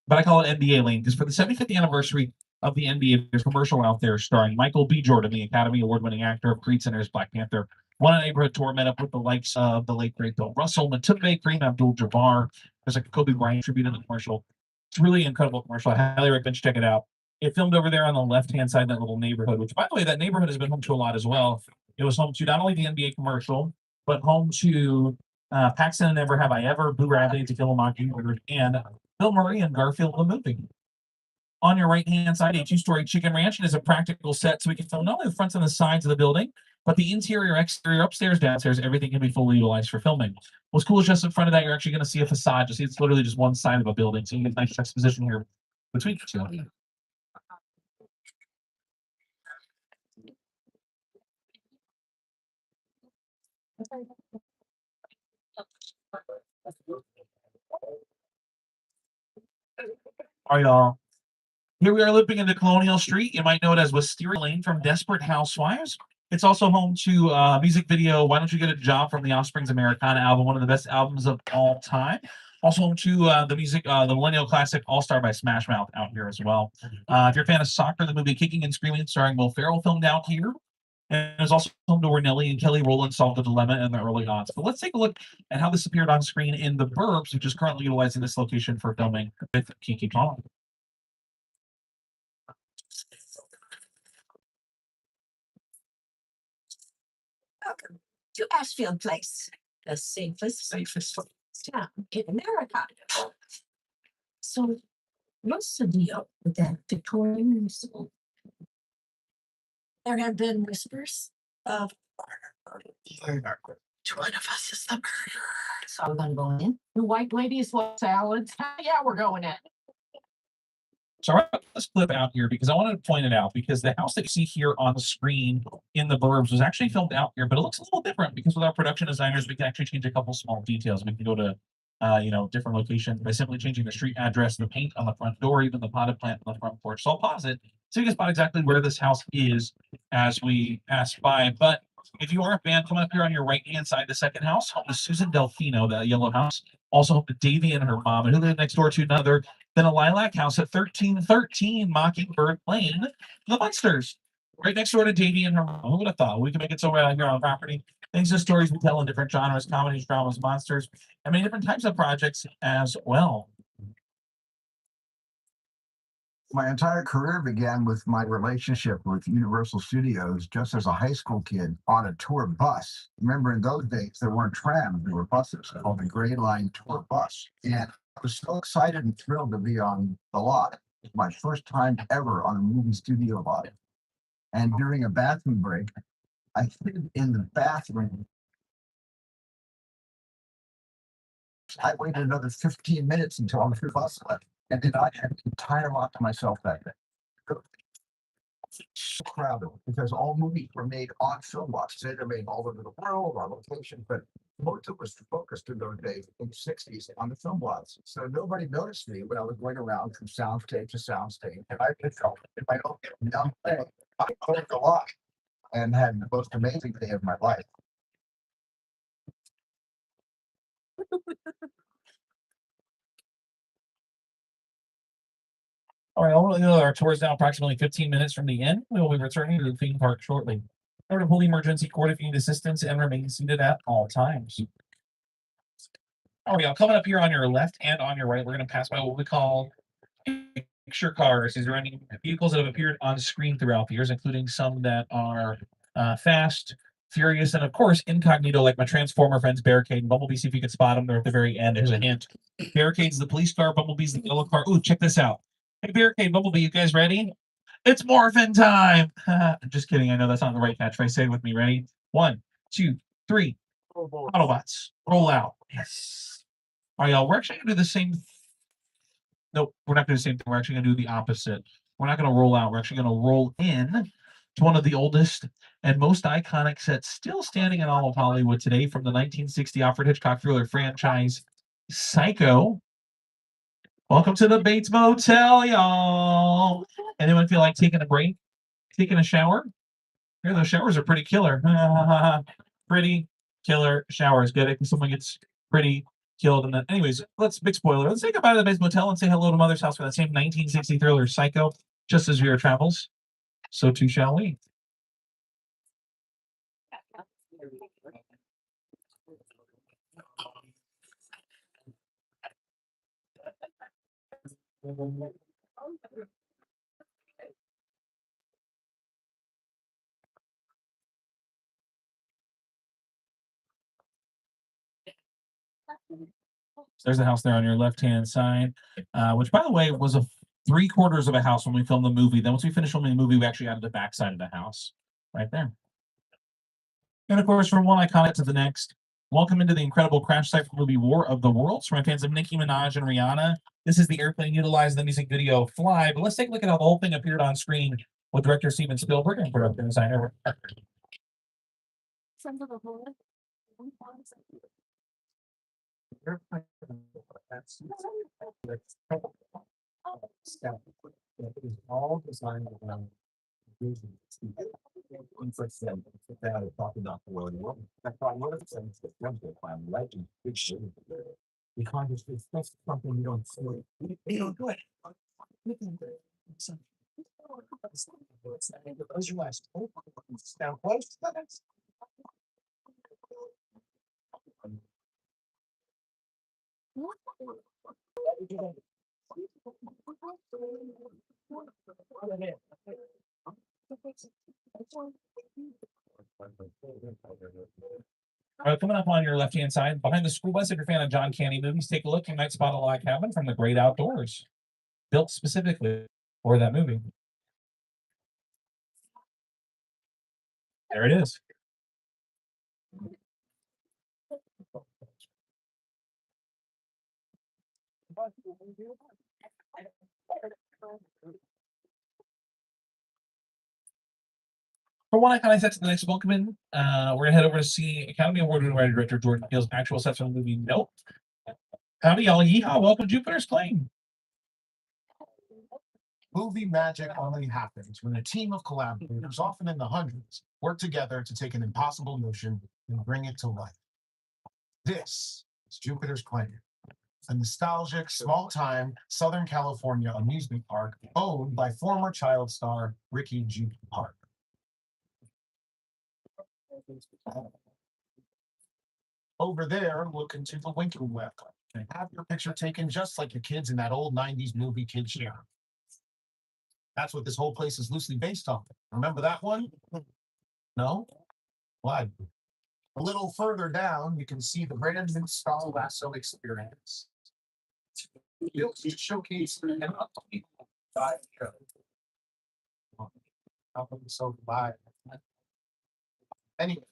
But I call it NBA Lane because for the 75th anniversary of the NBA, there's a commercial out there starring Michael B. Jordan, the Academy Award-winning actor of Creed Center's Black Panther. Won a neighborhood tour, met up with the likes of the late great Bill Russell, Matumbe, Kareem Abdul-Jabbar. There's like a Kobe Bryant tribute in the commercial. It's a really incredible commercial. I highly recommend you check it out. It filmed over there on the left-hand side of that little neighborhood, which, by the way, that neighborhood has been home to a lot as well. It was home to not only the NBA commercial, but home to Paxton and Never Have I Ever, Blue Rabbit, To Kill a Mockingbird, and Bill Murray and Garfield the Movie. On your right-hand side, a two-story chicken ranch. It is a practical set, so we can film not only the fronts and the sides of the building, but the interior, exterior, upstairs, downstairs, everything can be fully utilized for filming. What's cool is just in front of that, you're actually going to see a facade. You see, it's literally just one side of a building, so you get a nice juxtaposition here between the two. All right, y'all. Here we are living into Colonial Street. You might know it as Wisteria Lane from Desperate Housewives. It's also home to music video, Why Don't You Get a Job from the Offspring's Americana album, one of the best albums of all time. Also home to the music, the millennial classic All-Star by Smash Mouth out here as well. If you're a fan of soccer, the movie Kicking and Screaming starring Will Ferrell filmed out here. And it was also home to where Nellie and Kelly Rowland solved a dilemma in the early aughts. But let's take a look at how this appeared on screen in The Burbs, which is currently utilizing this location for filming with 𝐾𝐨𝐬. Welcome to Ashfield Place, the safest town in America. So, what's the deal with that Victorian municipal? There have been whispers of murder. One of us is the murderer. So I'm gonna go in. The white ladies want salads. Yeah, we're going in. So I brought this clip out here because I wanted to point it out, because the house that you see here on the screen in The Burbs was actually filmed out here, but it looks a little different because with our production designers, we can actually change a couple small details. We can go to different locations by simply changing the street address, the paint on the front door, even the potted plant on the front porch. So I'll pause it so you can spot exactly where this house is as we pass by. But if you are a fan, come up here on your right-hand side, the second house, home to Susan Delfino, the yellow house. Also home to Davy and her mom, and who lived next door to another than a lilac house at 1313 Mockingbird Lane, the Munsters. Right next door to Davy and her mom. Who would have thought? We can make it so right here on property. Things and stories we tell in different genres, comedies, dramas, monsters, and many different types of projects as well. My entire career began with my relationship with Universal Studios just as a high school kid on a tour bus. Remember, in those days, there weren't trams, there were buses called the Gray Line Tour Bus. And I was so excited and thrilled to be on the lot. It was my first time ever on a movie studio lot. And during a bathroom break, I hid in the bathroom. I waited another 15 minutes until the bus left. And then I had the entire lot to myself that day. So crowded because all movies were made on film lots. They're made all over the world, on location, but most of it was focused in those days in the 60s on the film lots. So nobody noticed me when I was going around from soundstage to soundstage. And I just felt in my own young thing, I owned a lot and had the most amazing day of my life. All right, our tour is now approximately 15 minutes from the end. We will be returning to the theme park shortly. Remember to pull the emergency cord if you need assistance and remain seated at all times. All right, coming up here on your left and on your right, we're going to pass by what we call picture cars. These are any vehicles that have appeared on screen throughout the years, including some that are fast, furious, and of course incognito, like my Transformer friends Barricade and Bumblebee. See if you can spot them. They're at the very end. There's a hint. Barricade's the police car, Bumblebee's the yellow car. Ooh, check this out. Hey, Barricade, Bumblebee, you guys ready? It's morphin' time. Just kidding. I know that's not the right catchphrase. Say it with me. Ready? 1, 2, 3. Autobots, roll out. Yes. All right, y'all. We're actually gonna do the same. Nope, we're not gonna do the same thing. We're actually gonna do the opposite. We're not gonna roll out. We're actually gonna roll in to one of the oldest and most iconic sets still standing in all of Hollywood today, from the 1960 Alfred Hitchcock thriller franchise, Psycho. Welcome to the Bates Motel, y'all. Anyone feel like taking a break? Taking a shower? Here, those showers are pretty killer. Pretty killer showers. Get it? Because someone gets pretty killed. And then, anyways, big spoiler. Let's say goodbye to the Bates Motel and say hello to Mother's House for that same 1960 thriller, Psycho. Just as Vera travels, so too shall we. There's the house there on your left-hand side, which, by the way, was a 3/4 of a house when we filmed the movie. Then once we finished filming the movie, we actually added the back side of the house right there. And of course, from one iconic to the next, welcome into the incredible crash site for the movie War of the Worlds. For my fans of Nicki Minaj and Rihanna, this is the airplane utilized in the music video Fly. But let's take a look at how the whole thing appeared on screen with director Steven Spielberg and production designer. All designed around talking about the world. I thought one of the things that comes with plan legend because it's just something you don't see. You don't do it. Close your eyes. Down close. All right, coming up on your left-hand side, behind the school bus, if you're a fan of John Candy movies, take a look. You might spot a log cabin from the great outdoors, built specifically for that movie. There it is. For one iconic set to the next welcome, we're gonna head over to see Academy Award-winning writer director Jordan Peele's actual sets from the movie Nope. Howdy, y'all. Yeehaw. Welcome to Jupiter's Claim. Movie magic only happens when a team of collaborators, often in the hundreds, work together to take an impossible notion and bring it to life. This is Jupiter's Claim, a nostalgic, small-time Southern California amusement park owned by former child star Ricky G. Park. Over there, look into the winking web and have your picture taken just like your kids in that old 90s movie Kids Show. That's what this whole place is loosely based on. Remember that one? No? Why? A little further down, you can see the brand new Star Lasso experience. Built to showcase an upbeat vibe show. So live. Anyway,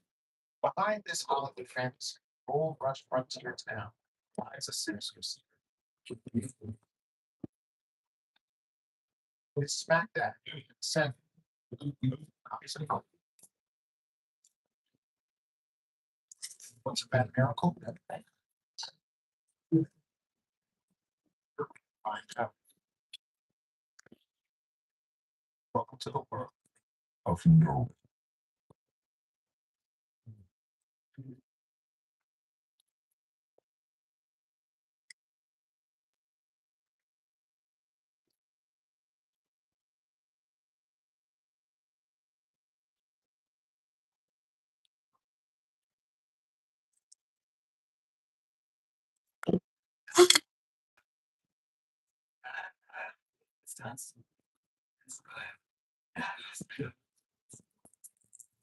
behind this Hollywood fantasy, Gold Rush Frontier Town lies a sinister secret. It's smack that center. What's a bad miracle? Find out. Welcome to the world of no.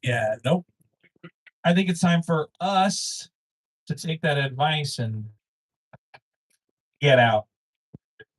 Yeah, nope. I think it's time for us to take that advice and get out.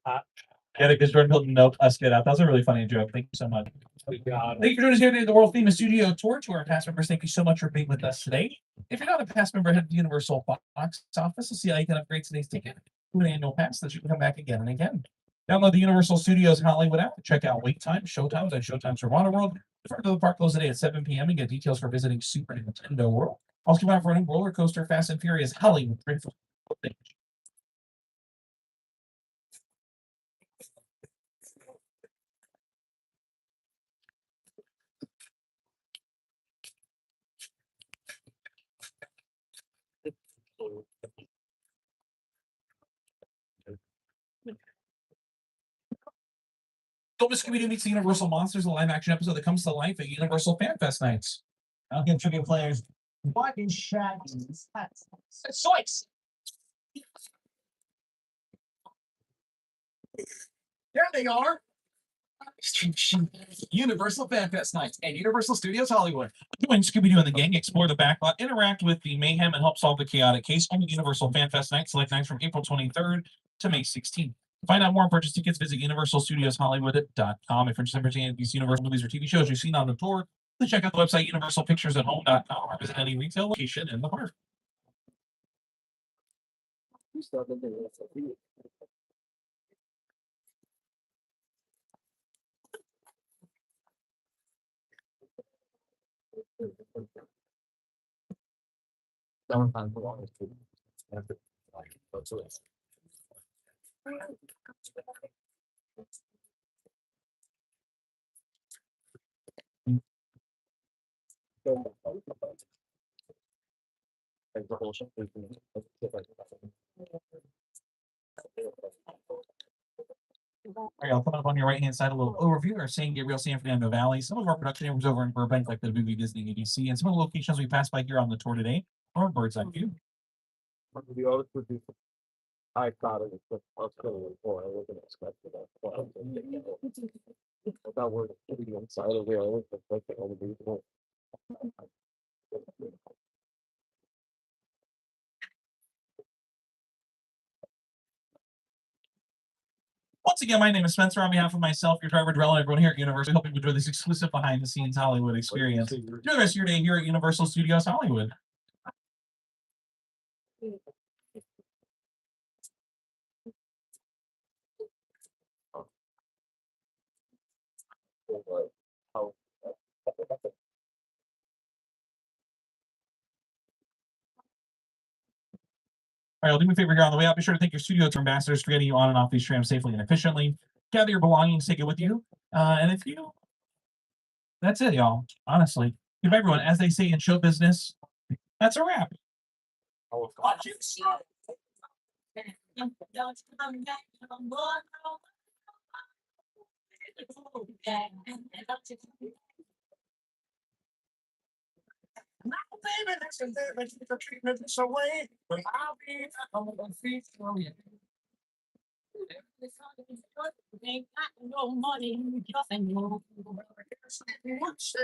Yeah, because Jordan Hilton, nope, us get out. That was a really funny joke. Thank you so much. Thank you for joining us here today at the World Famous Studio Tour. To our cast members, thank you so much for being with us today. If you're not a cast member, head to the Universal box office to see how you can upgrade today's ticket to an annual pass so that you can come back again and again. Download the Universal Studios Hollywood app to check out wait times, showtimes, and showtimes for Wonder World. Defer to the park close today at 7 p.m. and get details for visiting Super Nintendo World. Also, come out for a new roller coaster, Fast and Furious Hollywood. Don't miss Scooby-Doo Meets the Universal Monsters, a live-action episode that comes to life at Universal Fan Fest nights. I'll give trivia players. What is Shaggy's hat? Soiks! There they are. Universal Fan Fest nights and Universal Studios Hollywood. Join Scooby-Doo and the gang, explore the backlot, interact with the mayhem, and help solve the chaotic case on the Universal Fan Fest nights, select nights from April 23rd to May 16th. To find out more and purchase tickets, visit universalstudioshollywood.com. If you're interested in purchasing these Universal movies or TV shows you've seen on the tour, please check out the website universalpicturesathome.com or visit any retail location in the park. All right, I'll put up on your right hand side a little overview. Our San Gabriel, San Fernando Valley. Some of our production areas over in Burbank, like the movie Disney ABC, and some of the locations we passed by here on the tour today are a bird's eye view. To be honest with you, I thought it was just Australian before. I wasn't expecting that. I thought we're sitting inside of there. I was expecting all the people. Once again, my name is Spencer. On behalf of myself, your driver, Drell, and everyone here at Universal, we hope you enjoy this exclusive behind-the-scenes Hollywood experience. Enjoy the rest of your day here at Universal Studios Hollywood. All right, I'll do me a favor here on the way out. Be sure to thank your studio ambassadors for getting you on and off these trams safely and efficiently. Gather your belongings, take it with you. And if you, that's it, y'all. Honestly, goodbye, everyone. As they say in show business, that's a wrap. Baby, listen, baby, keep the treatment this away. But I'll be on the feet from you. Ain't got no money, nothing more.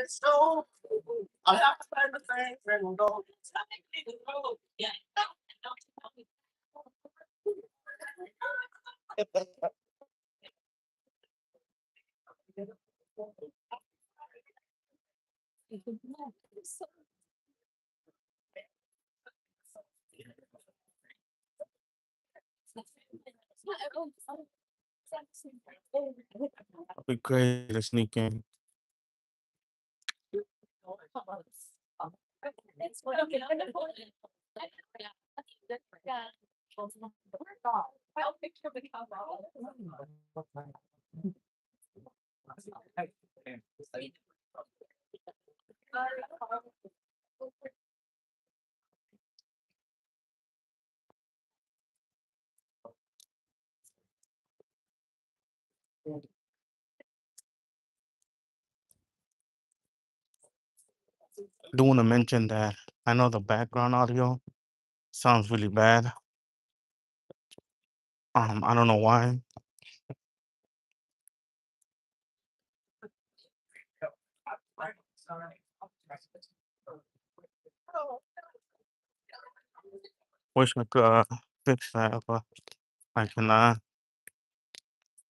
So I have to find the things and go. Yeah. It'd be great to sneak in. I'll picture the cover. I do want to mention that I know the background audio sounds really bad. I don't know why. Wish I could fix that, but I cannot.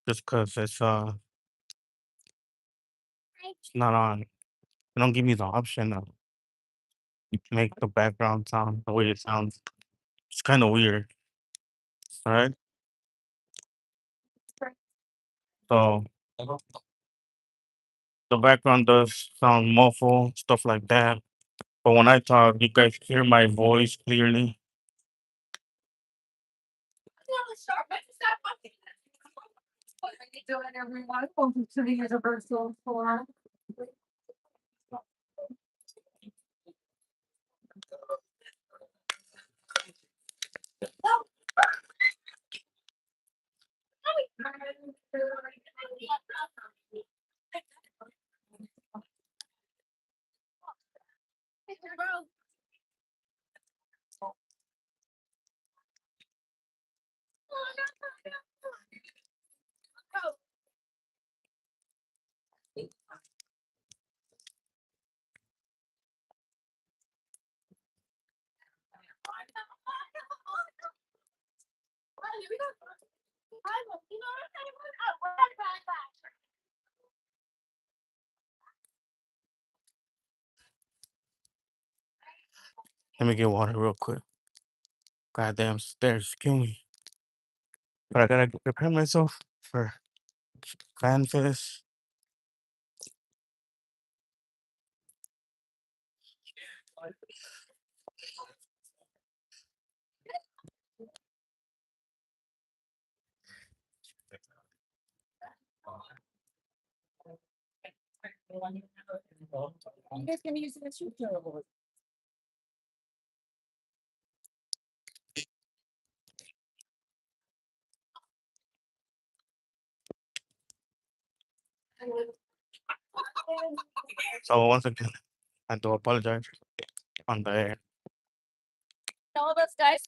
Just because it's not on. They don't give me the option to make the background sound the way it sounds. It's kind of weird, right? So the background does sound muffled, stuff like that. But when I talk, you guys hear my voice clearly. What are you doing, everyone? Welcome to the Universal Tour. Let me get water real quick. Goddamn stairs kill me. But I gotta prepare myself for fan fest. You guys can use this. So once again, I do apologize on the All of us guys,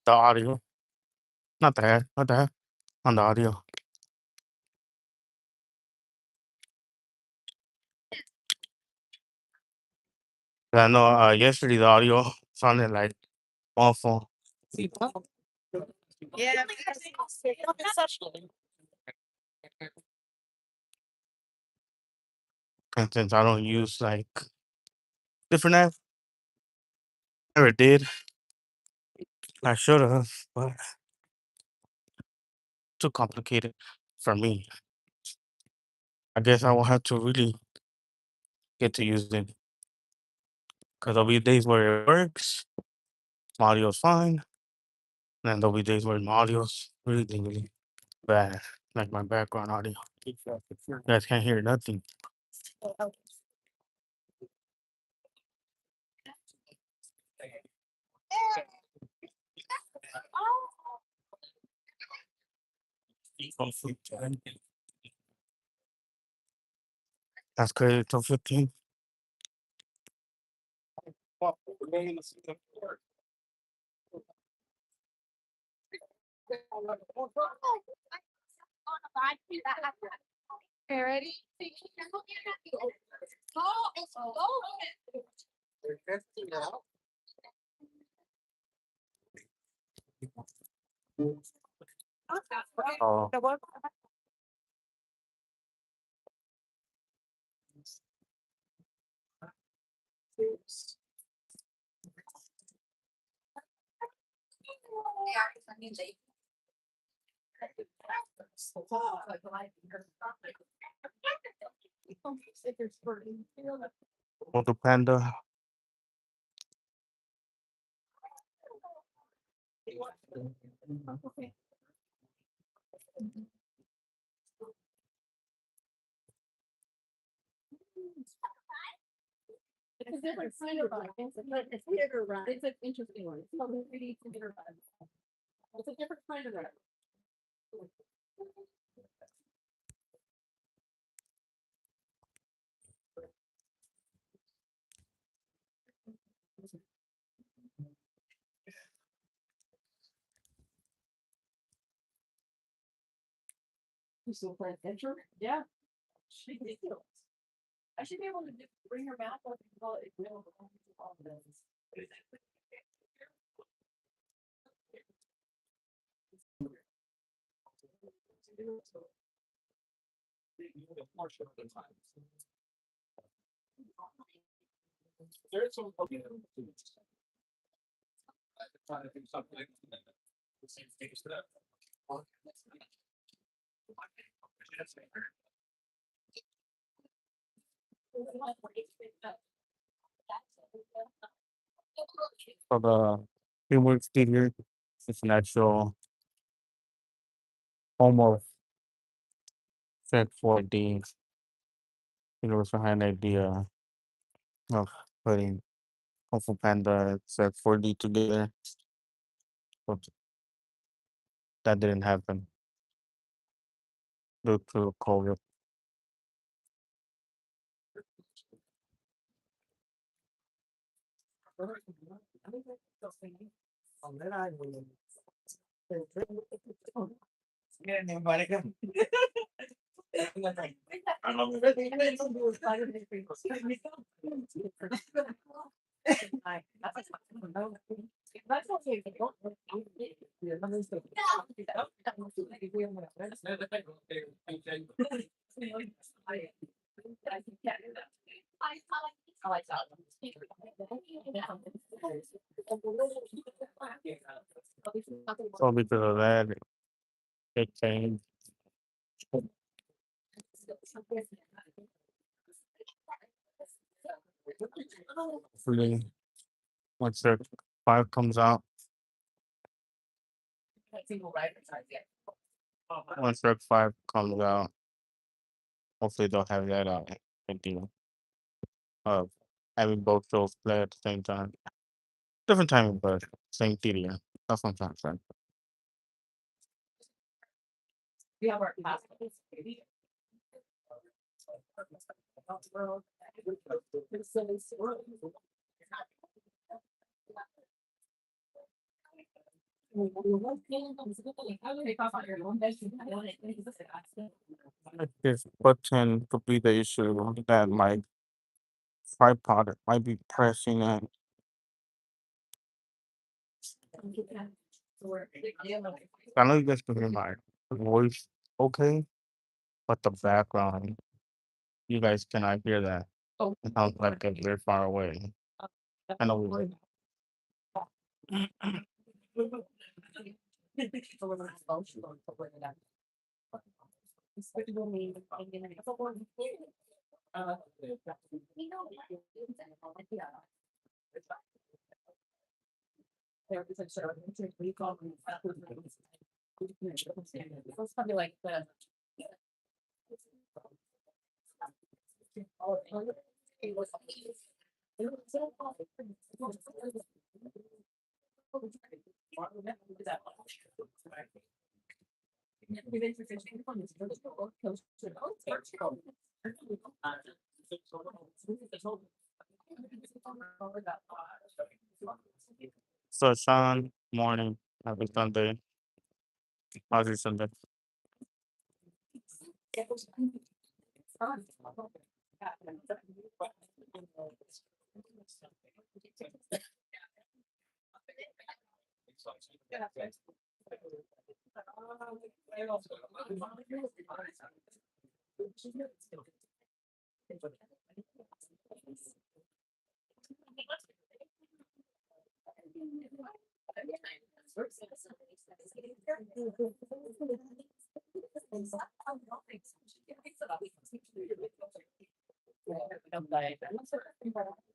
audio. Not the hair, on the audio. I know yesterday the audio sounded like awful. Yeah. And since I don't use like different apps, never did. I should have, but too complicated for me. I guess I will have to really get to use it. Because there'll be days where it works, my audio's fine. And then there'll be days where my audio's really bad. Like my background audio. You guys can't hear nothing. That's crazy. Till 15. ready? Oh, Moto Panda. It's a different kind of ride. It's a bigger ride. It's an interesting one. It's called a 3D computer ride. It's a different kind of ride. You still play adventure? Yeah. She ridiculous. I should be able to bring her back up and call it all of this. There's some. Trying to do something. For the framework studio, it's an actual home of set for the universal behind the idea of putting Kung Fu Panda set 4D together. But that didn't happen due to COVID. So because of that, it changed. Hopefully, once Circ 5 comes out, once Circ 5 comes out, hopefully they'll have that out and deal of having both shows play at the same time. Different timing, but same theater. That's what I'm trying to say. We have our class. This button could be the issue that my tripod might be pressing and I know you guys can hear my voice okay, but the background, you guys cannot hear that. It sounds like it's very far away. I know we It's probably like the. So Sean, morning, happy Sunday. How's your Sunday?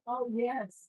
Oh, yes.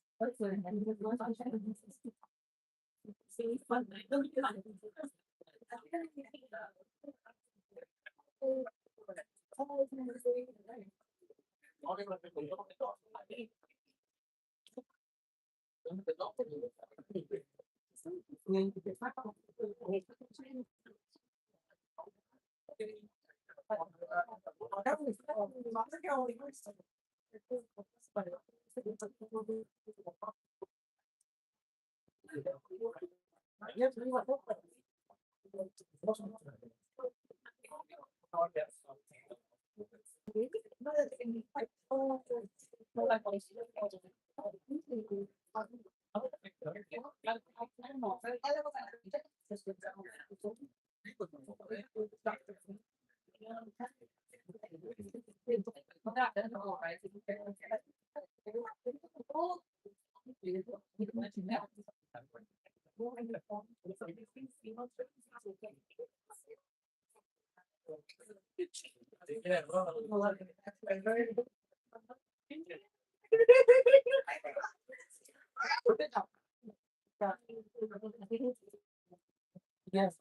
Yes,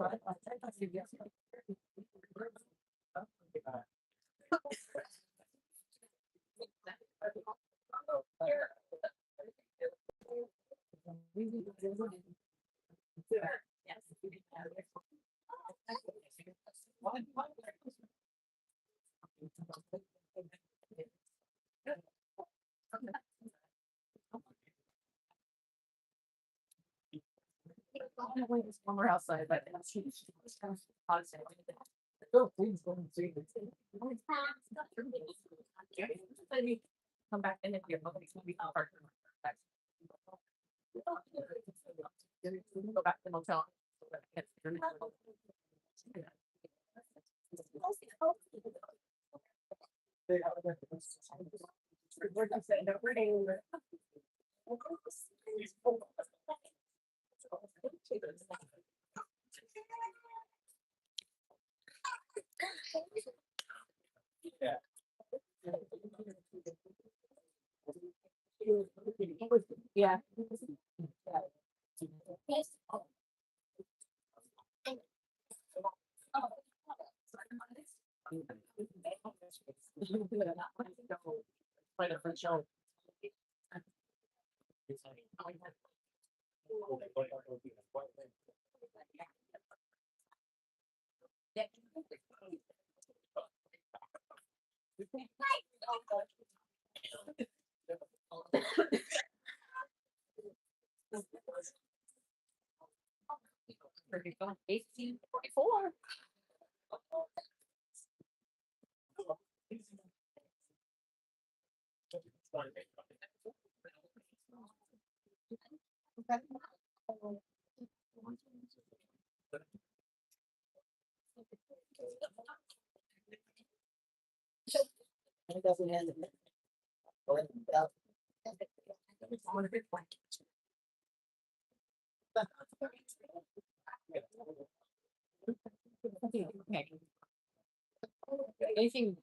It's warmer outside, but it's kind of hot. Oh, please go and see. Come back in if you're going to be out. Go back to the motel. Yeah. Right up front show. 1844. It doesn't end. Anything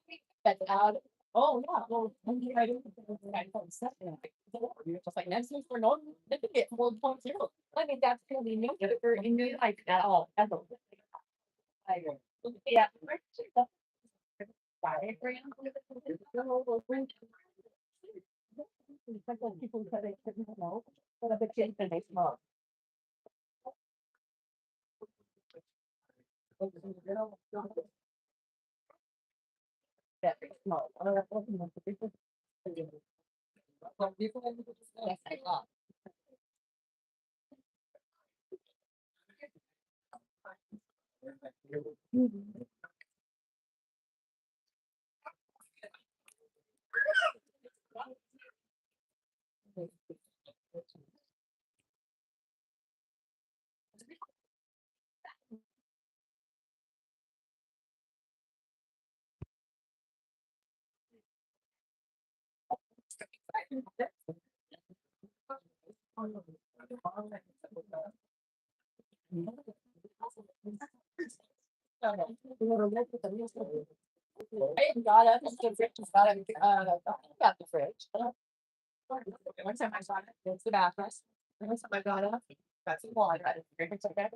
that's out. Oh, yeah, well, maybe I didn't. Just like next week for no, they could get 1.0. I mean, that's gonna be new for in New like at all. That's all. I agree. Yeah. Diagram. It's like when people say they couldn't know, but if it's in they smoke. Very small. Yes, I love. I got up and the fridge got the fridge. One time I saw it, it's the bathroom. One time I got up, that's the wall, I got it. It's like that.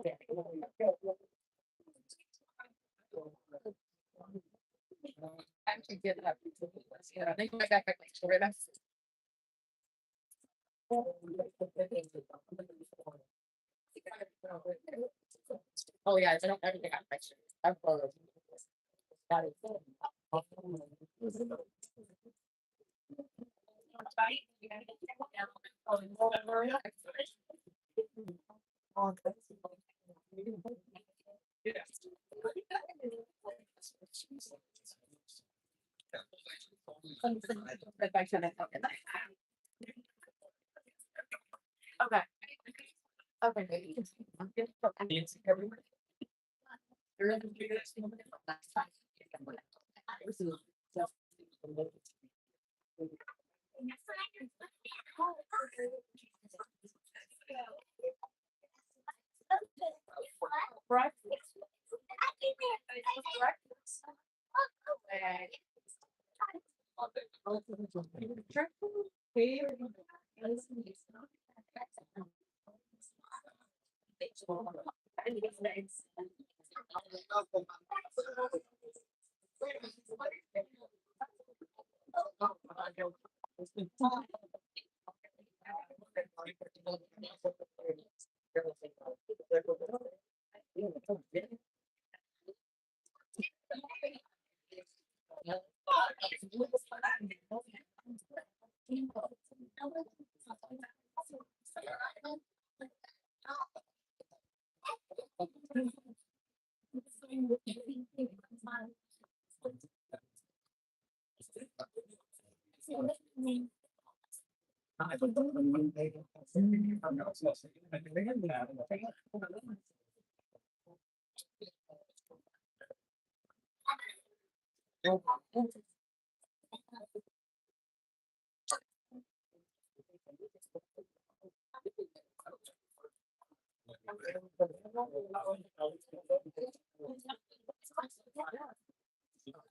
I actually get it up. Yeah, I think my backpack like so right back. Oh yeah, I don't everything got pictures. I've photos. That is okay. Okay, maybe. Everywhere.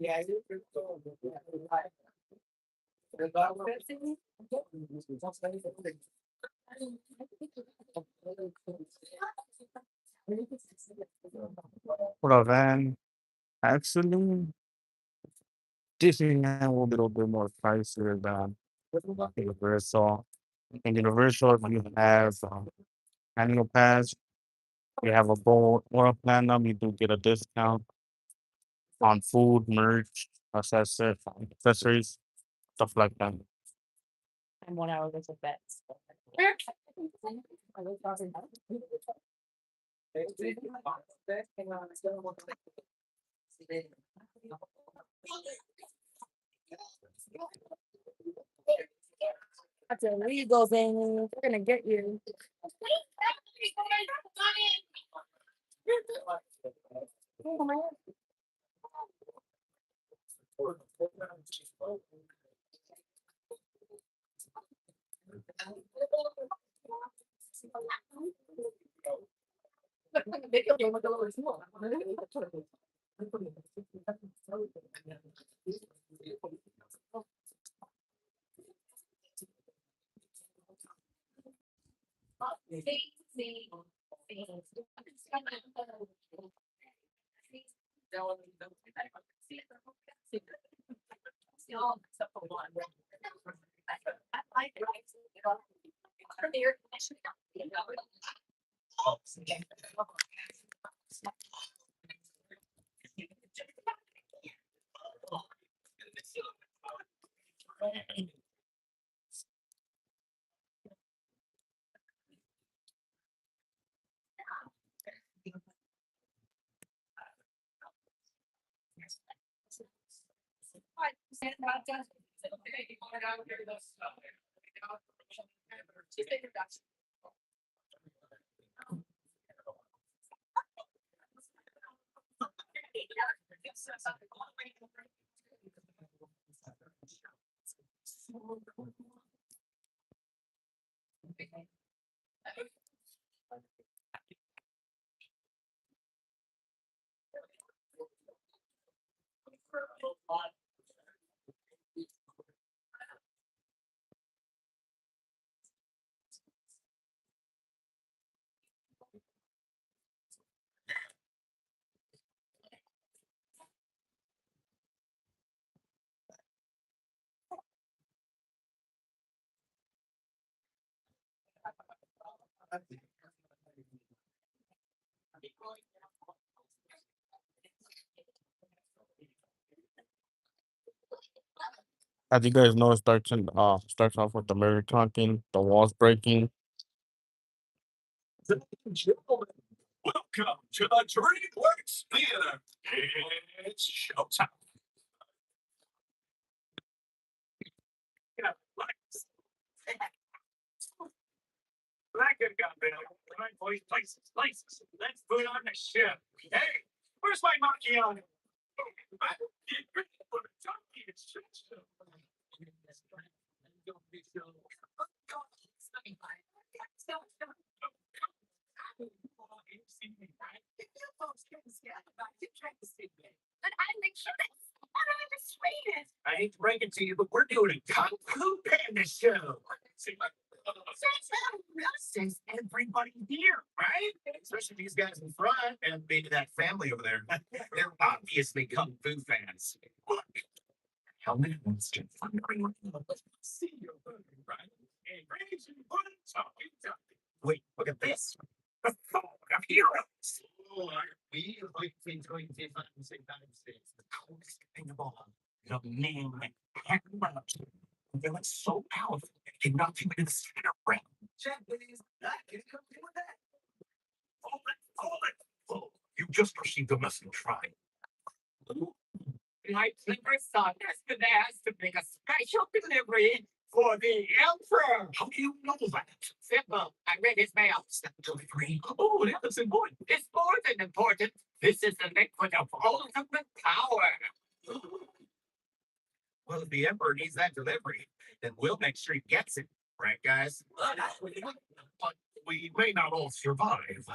Yeah, What up, Van? Actually, Disneyland will be a little bit more pricier than Universal. In Universal, you have annual pass. You have a gold or a platinum. You do get a discount on food, merch, accessories, stuff like that. And 1 hour goes of bets. That's illegal, thing. They're gonna get you. As you guys know, it starts off with the mirror talking, the walls breaking. Gentlemen, welcome to the DreamWorks Theater. It's showtime. Yeah, like a goddamn right boys, places. Let's put on the ship. Hey, where's my macchiato? I hate to break it to you, but we're doing a Kung Fu Panda show. Since everybody here, right? Especially these guys in front and maybe that family over there. They're obviously Kung Fu fans. Look, Helmet wants to see you, right? Hey, raise your buttons up. Wait, look at this. The thought of heroes. Oh, we like things going to the same time. The coolest thing of all. The man that they're like so powerful, they can knock you into the center realm. Check, please. Can you come in with that? Hold it. Oh, you just received a message, right? My Clipper son has been asked to make a special delivery for the Emperor. How do you know that? Simple. I read his mail. Step delivery. Oh, that's important. It's more than important. This is the liquid of ultimate power. Well, if the Emperor needs that delivery, then we'll make sure he gets it. Right, guys? But we may not all survive.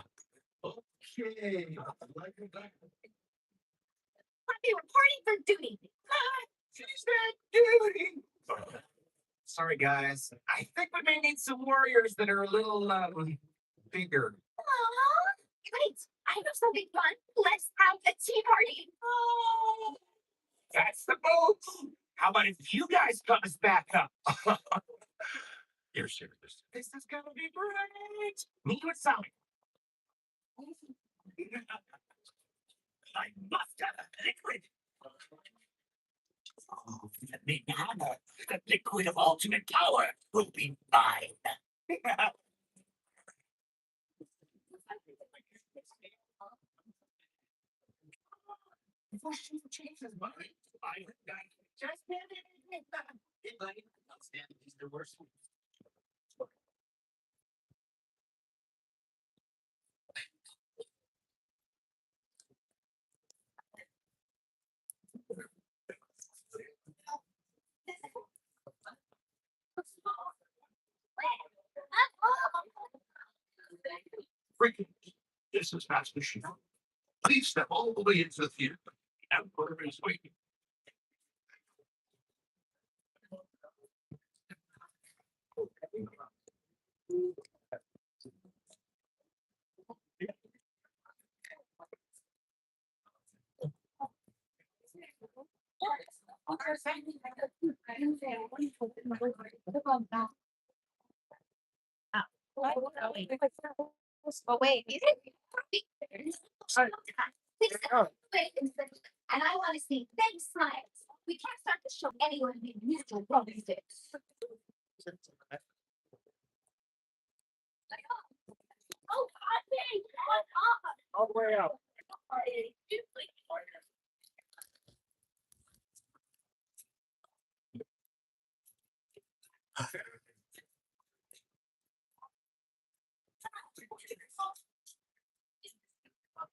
Okay. I'll be reporting for duty. She's not duty. Sorry, guys. I think we may need some warriors that are a little bigger. Aww. Wait, I know something fun. Let's have a tea party. Oh, that's the move. How about if you guys come us back up? You're serious. This is gonna be great. Me with Sally. I must have a liquid. Oh, the banana, the liquid of ultimate power, will be mine. Before she changes his mind, I would die. Just outstanding. He's the worst. Freaking, this is Master Chief. Please step all the way into the theater. The Emperor is waiting. Oh, wait. And I want to see big smiles. We can't start the show anywhere near musical rumsticks. Oh, God, All the way out.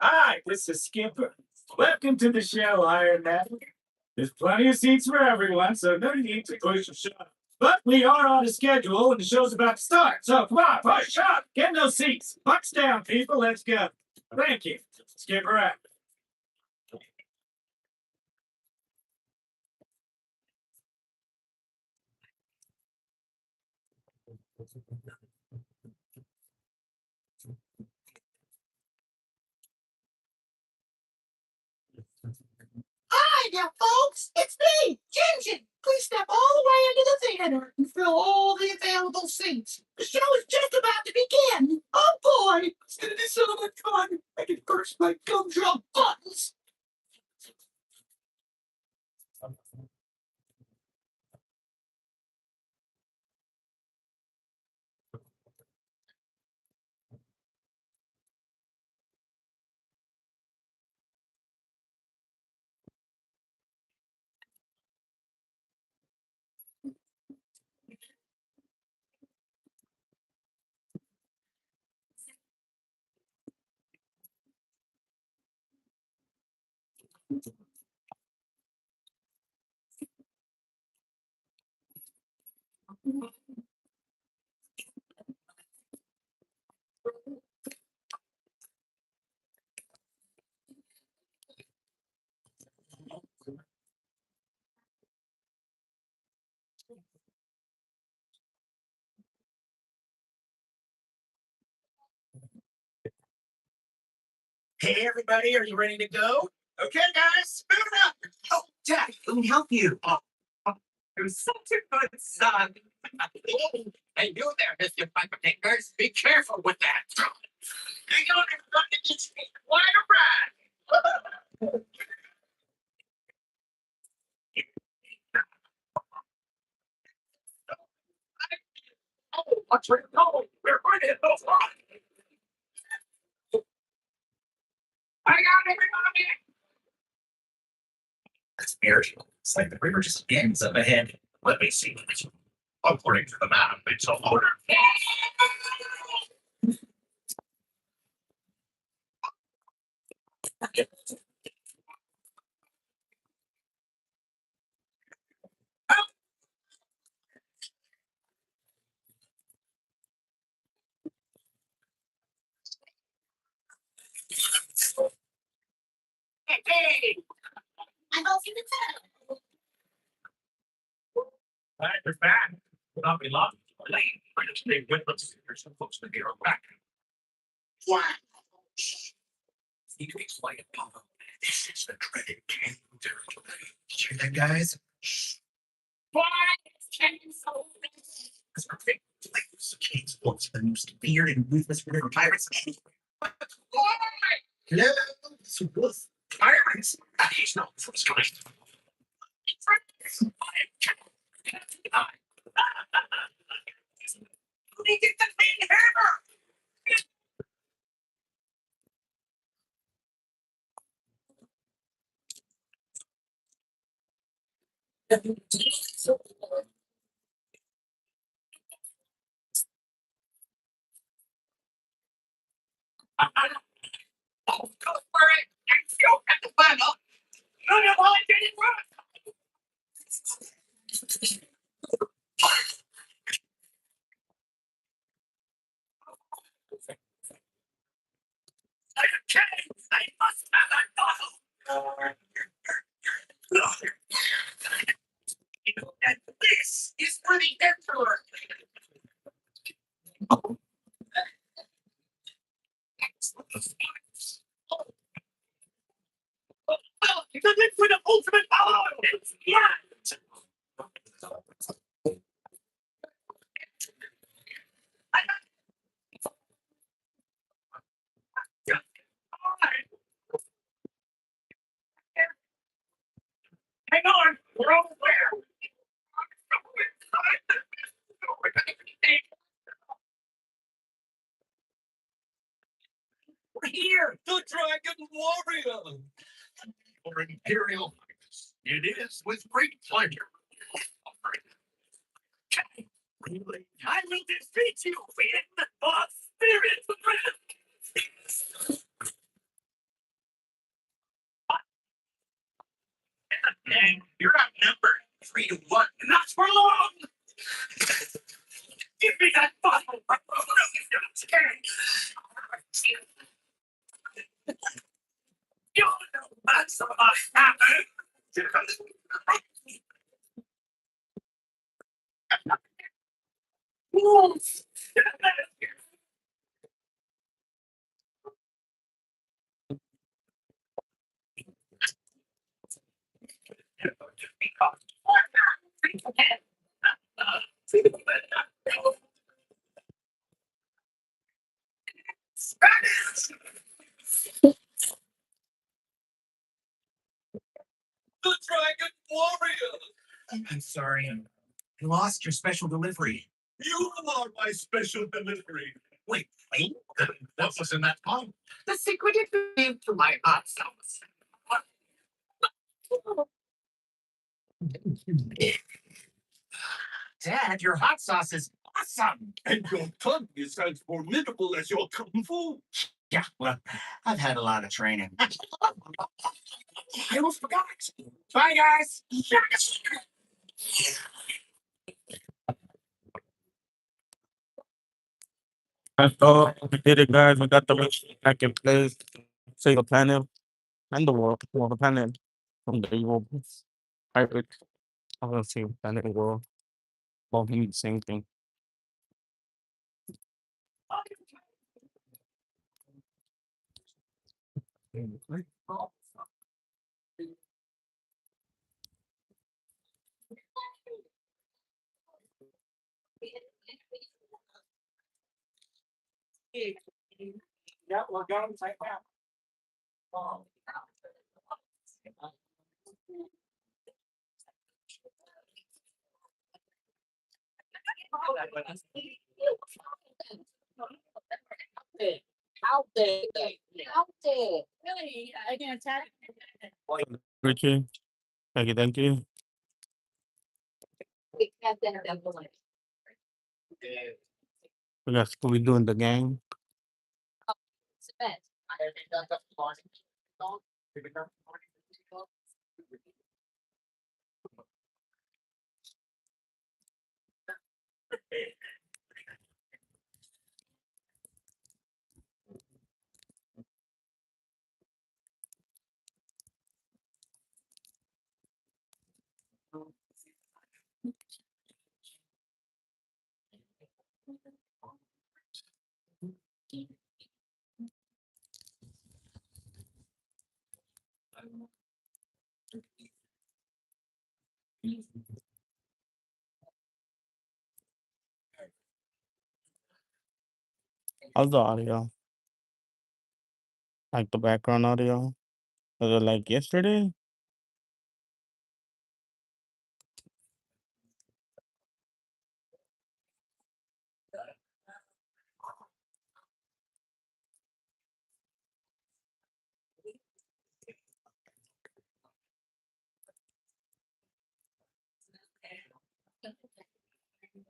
Hi, this is Skipper. Welcome to the show, Iron Man. There's plenty of seats for everyone, so no need to push or shove. But we are on a schedule and the show's about to start. So come on, push up, get in those seats. Bucks down, people, let's go. Thank you. Skipper out. Hi there, folks. It's me, Ginger. Please step all the way into the theater and fill all the available seats. The show is just about to begin. Oh boy, it's gonna be so much fun. I can burst my gumdrop buttons. Hey, everybody, are you ready to go? Okay, guys, move it up. Oh, Jack, let me help you. You're such a good son. Hey, you there, Mr. Piper Fingers. Be careful with that. Hang on, everybody. Just be quiet around. Oh, watch where you're going. We're going to hit those lines. Hang on, everybody. It's spiritual. It's like the river just ends up ahead. Let me see. According to the map, it's a order. Hey! I'm all in the town. Back, you're back. Will not be long. Lane, we're just stay with us. There's some folks that get our back. Wow. You can be quiet, Papa. This is the dreaded king territory. Did you hear that, guys? Why is King so big? Because our favorite players, King's voice, the most feared and ruthless river pirates. Why? Hello? So both pirates? And he's not for his kind. Get the thing hammer! I must have that bottle. And this is for the emperor. The liquid of ultimate power. It's blood. Hang on, we're over there. We're here. The Dragon Warrior. Your Imperial Highness. It is with great pleasure. Really? I will defeat you in the spirit. Dang, you're outnumbered 3-1. Not for long. Give me that bottle. You know that's what happened. The Dragon Warrior. I'm sorry, I lost your special delivery. You are my special delivery. Wait, what was in that pump? The secret ingredient to my hot sauce. Dad, your hot sauce is awesome. And your tongue is as formidable as your kung fu. Yeah, well, I've had a lot of training. I almost forgot. Bye, guys. That's all. We did it, guys. We got the mission back in place. Save the planet and the world. Well, the planet from the evil pirate. I want to say planet and world. Both mean the same thing. Yeah, we're going right now. Really, I can attack. Richie, thank you, thank you. We got Scooby Doo in the gang. How's the audio? Like the background audio? Was it like yesterday?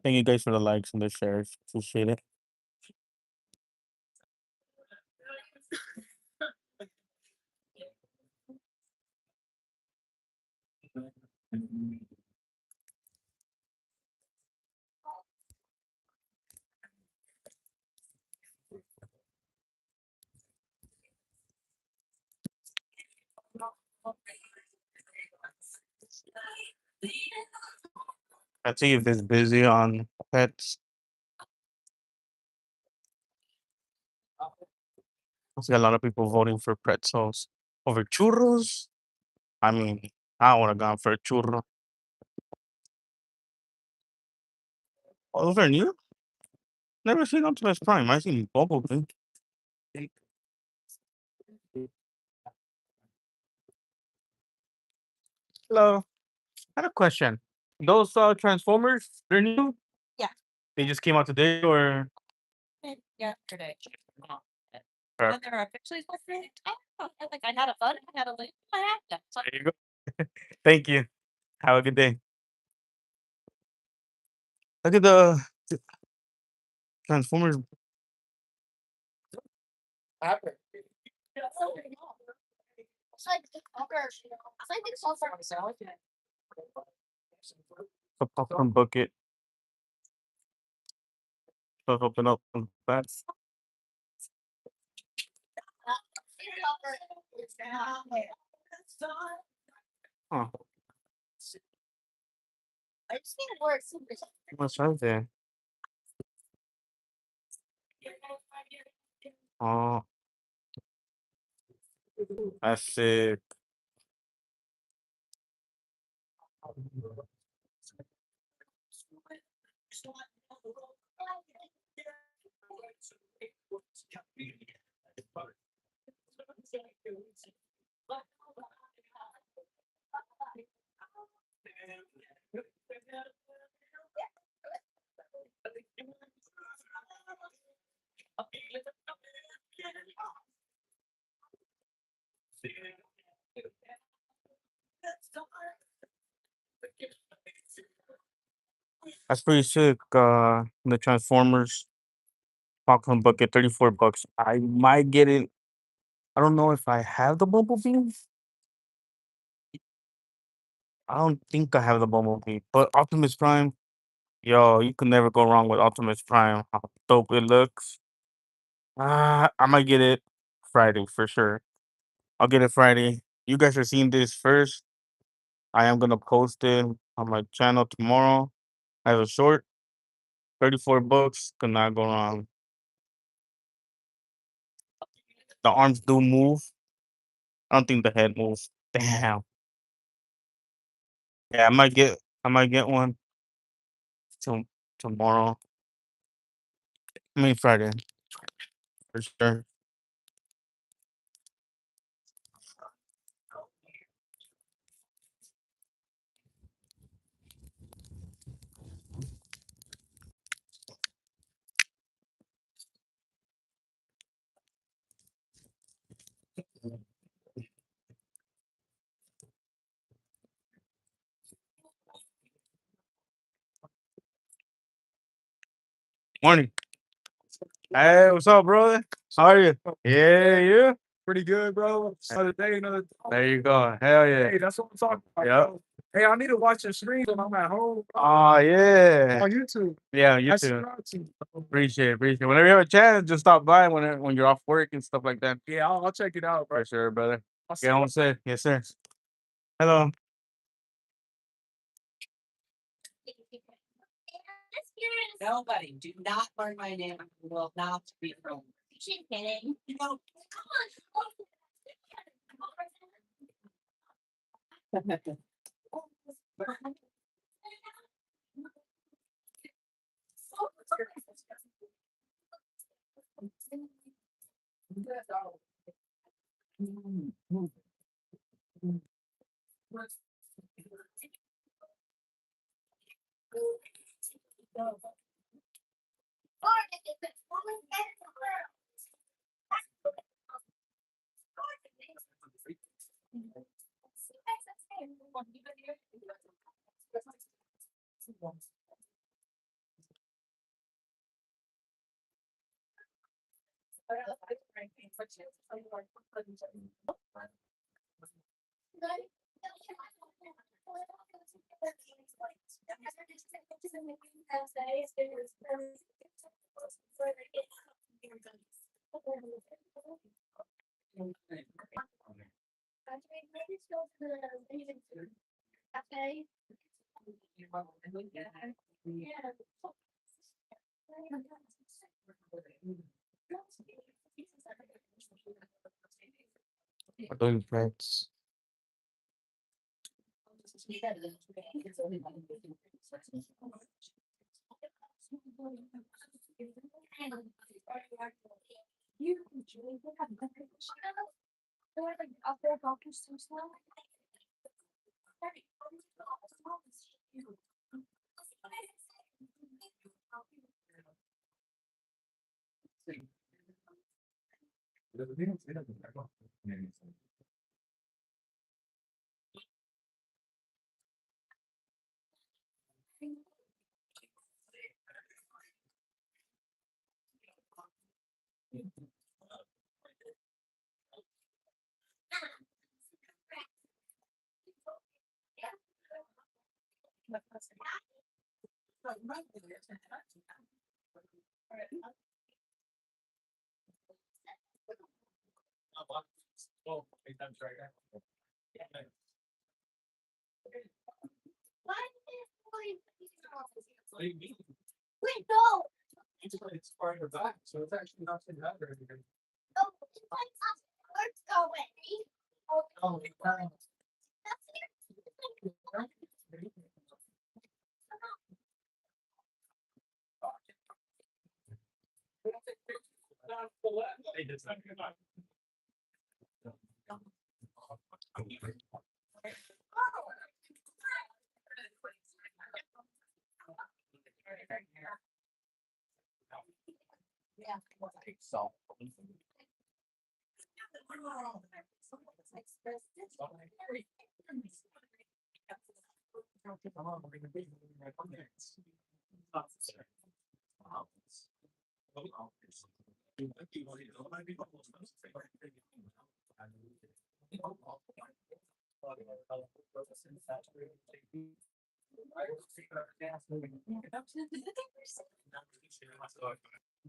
Thank you guys for the likes and the shares. Appreciate it. I see if it's busy on pets. I see a lot of people voting for pretzels over churros. I mean, I would have gone for a churro. Oh, those are new? Never seen Optimus Prime. I seen Bumblebee. Hello. I had a question. Those Transformers, they're new? Yeah. They just came out today or Yesterday. Sure. And they're officially listed. I think I had a phone. I had a link. I had that. So there you go. Thank you. Have a good day. Look at the Transformers. A popcorn bucket. Let's open up some bats. Huh. What's right there? Oh, that's sick. That's pretty sick. The Transformers popcorn bucket, $34. I might get it. I don't know if I have the Bumblebee. I don't think I have the Bumblebee, but Optimus Prime, yo, you can never go wrong with Optimus Prime. How dope it looks. I might get it Friday for sure. I'll get it Friday. You guys are seeing this first. I am gonna post it on my channel tomorrow as a short. $34 cannot go wrong. The arms do move. I don't think the head moves. Damn. Yeah, I might get one tomorrow. I mean Friday for sure. Morning. Hey, what's up, brother? How are you? Yeah, you? Pretty good, bro. Another day, another. There you go. Hell yeah. Hey, that's what I'm talking about. Yep. Bro. Hey, I need to watch your streams when I'm at home. Oh yeah. On YouTube. Yeah, you I too. subscribe to you. Appreciate it. Whenever you have a chance, just stop by when you're off work and stuff like that. Yeah, I'll check it out, bro. For sure, brother. I'll see Get home safe. Yes, sir. Hello. Nobody, do not learn my name. I will not be from. She's kidding. No, come on. We're doing friends. Wait, no. It's part of her back, so it's actually not too bad. No, let's go away.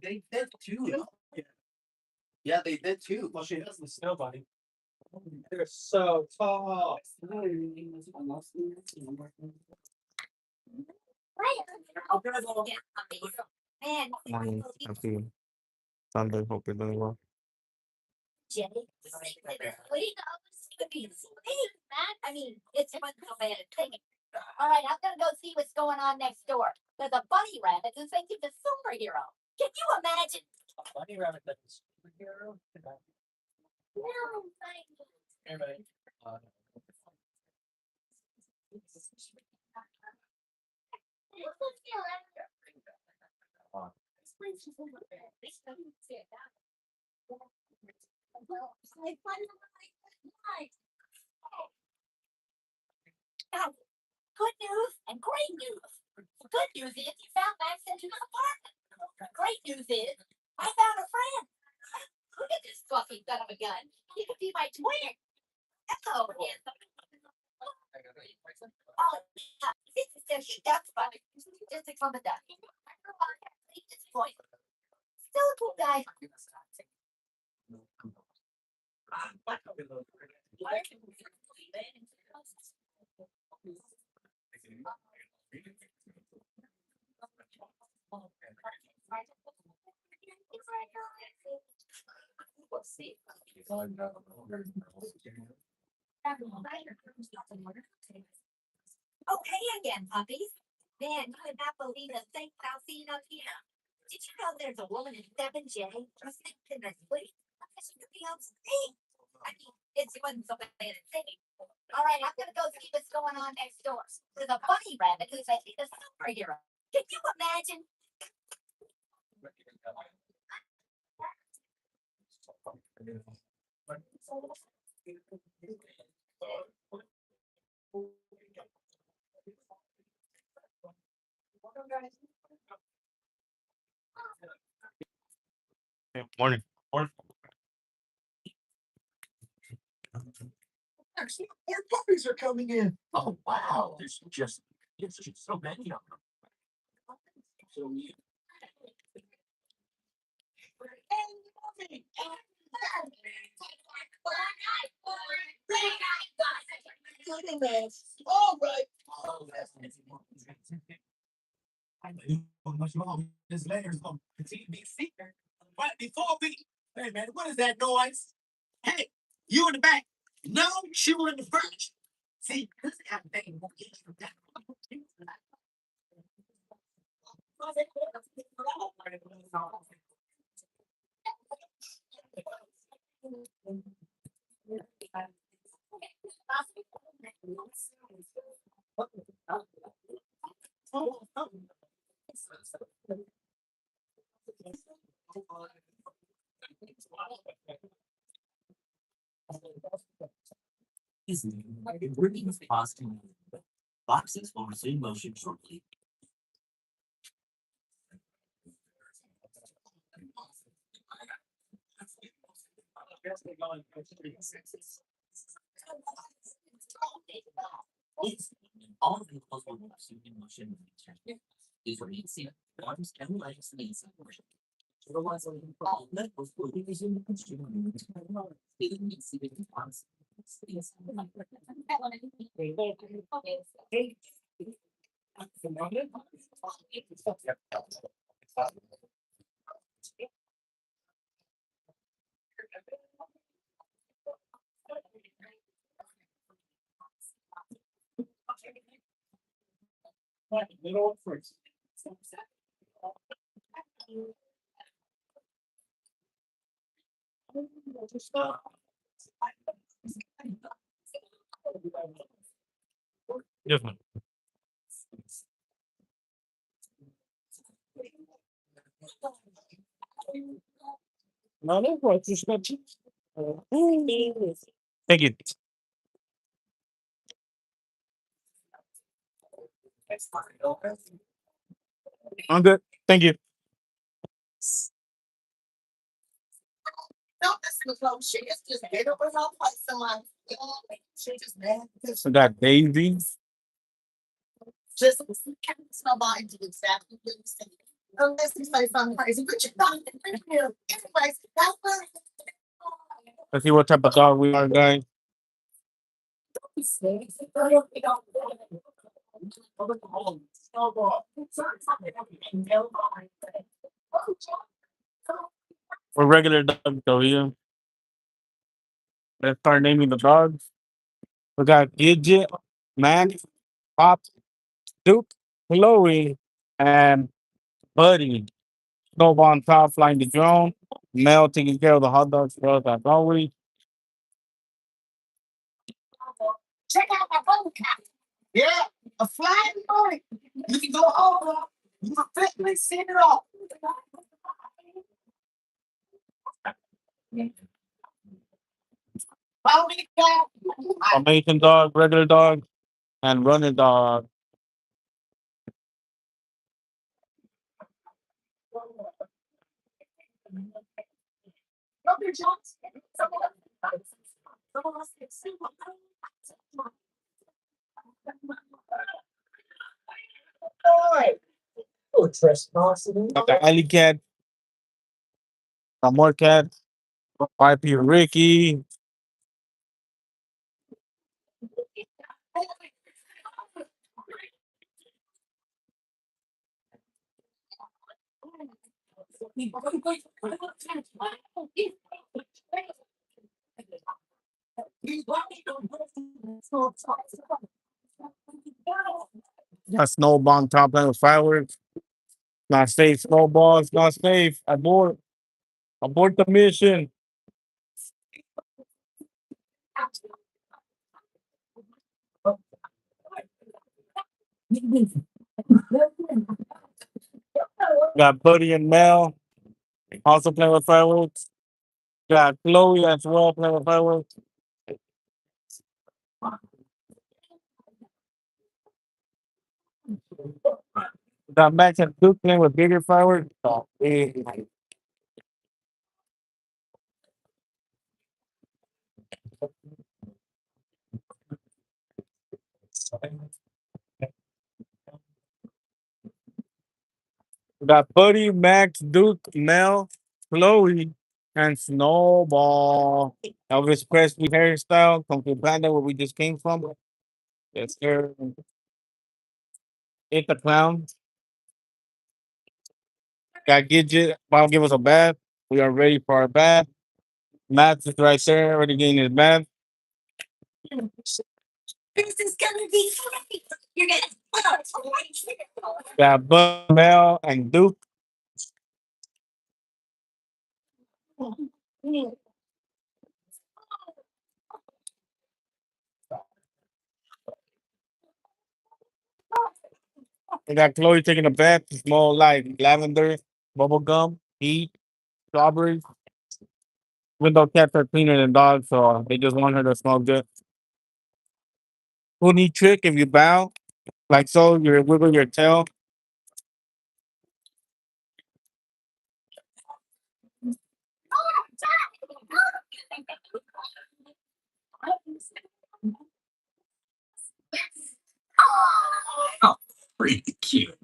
They did too. Yeah, they did too. Well, she has the snow bunny. They're so tall. Man, Morning. Happy Sunday. Hope you're doing well. Jenny, wait, I mean, it's fun so bad at thing. All right, I'm gonna go see what's going on next door. There's a bunny rabbit who thinks he's a superhero. Can you imagine? Bunny rabbit that's a superhero. No, thank you. Everybody. Good news and great news. The good news is you found Max into his apartment. The great news is I found a friend. Look at this fluffy son of a gun. He could be my twin. Echo is. Oh, yeah. This is just that's funny. Just a comment that. Still a cool guy. We'll see. Okay again, puppies. Man, you would not believe the things I've seen up here. Did you know there's a woman in 7J who's thinking her sleep? She could be upstate. I mean, it's one so bad at thinking. All right, I'm gonna go see what's going on next door. There's a bunny rabbit who's a superhero. Can you imagine? Morning. Morning. Actually, more puppies are coming in. Oh wow, there's just so many of them. So you. All right. Oh, I know much more. His layers of TBC. But before we, hey man, what is that noise? Hey, you in the back? No, she was in the front. See, this guy thing won't get you that. Bringing positive boxes will resume motion shortly. All of the vehicles will resume in motion. These are easy. Arms and legs needs. Otherwise, all vehicles will resume the consumer. Little first. Yes, man. No, that's what you said. Thank you. I'm good. Thank you. No, this was no. She is just get over her place in life. She just mad because We got Daisy. just nobody do exactly what you said. Unless you say something crazy, but you're not. Anyways, that's what Let's see what type of dog we are, guys. We're regular dogs, though, yeah. Let's start naming the dogs. We got Gidget, Max, Pop, Duke, Chloe, and Buddy. Snowball on top, flying the drone. Mel taking care of the hot dogs for us as always. check out my phone cap. Yeah, a flying bird. You can go over. You can quickly send it off. Follow me, cat. Dalmatian dog, regular dog, and running dog. Got the alley cat, the more cat, YP Ricky. Got Snowball on top playing with fireworks. Not safe, Snowball. It's not safe. Abort. Abort the mission. Got Buddy and Mel also playing with fireworks. Got Chloe as well playing with fireworks. Got Max and Duke playing with bigger fireworks. Oh, yeah. We got Buddy, Max, Duke, Mel, Chloe, and Snowball. Elvis Presley hairstyle, Kung Fu Panda, where we just came from. Yes, sir. It the clown. Got Gidget, about to give us a bath. We are ready for our bath. Matt is right there, already getting his bath. This is gonna be great. You're gonna. Got Bud, Mel, and Duke. We got Chloe taking a bath. Small like lavender, bubble gum, heat, strawberries. Window cats are cleaner than dogs, so they just want her to smell good. Who need trick if you bow? Like so, you wiggle your tail. Oh, pretty cute.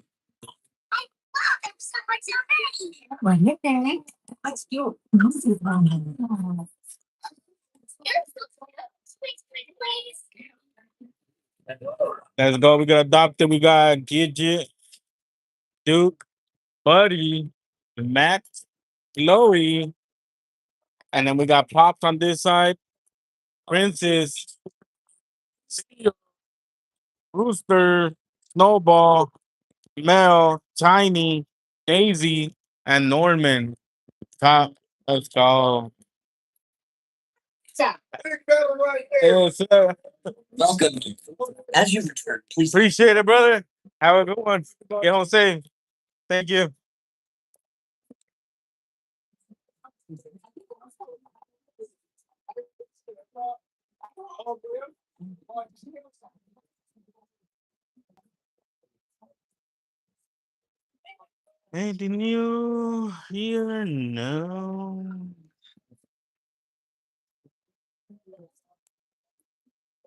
When you're there, what's your Let's go. We got adopted. We got Gidget, Duke, Buddy, Max, Chloe, and then we got Pops on this side. Princess, Seal, Rooster, Snowball, Mel, Tiny, Daisy, and Norman. Top. Let's go. Yes, sir. Welcome. As you return, please. Appreciate it, brother. Have a good one. Get home safe. Thank you. Anything new here? No.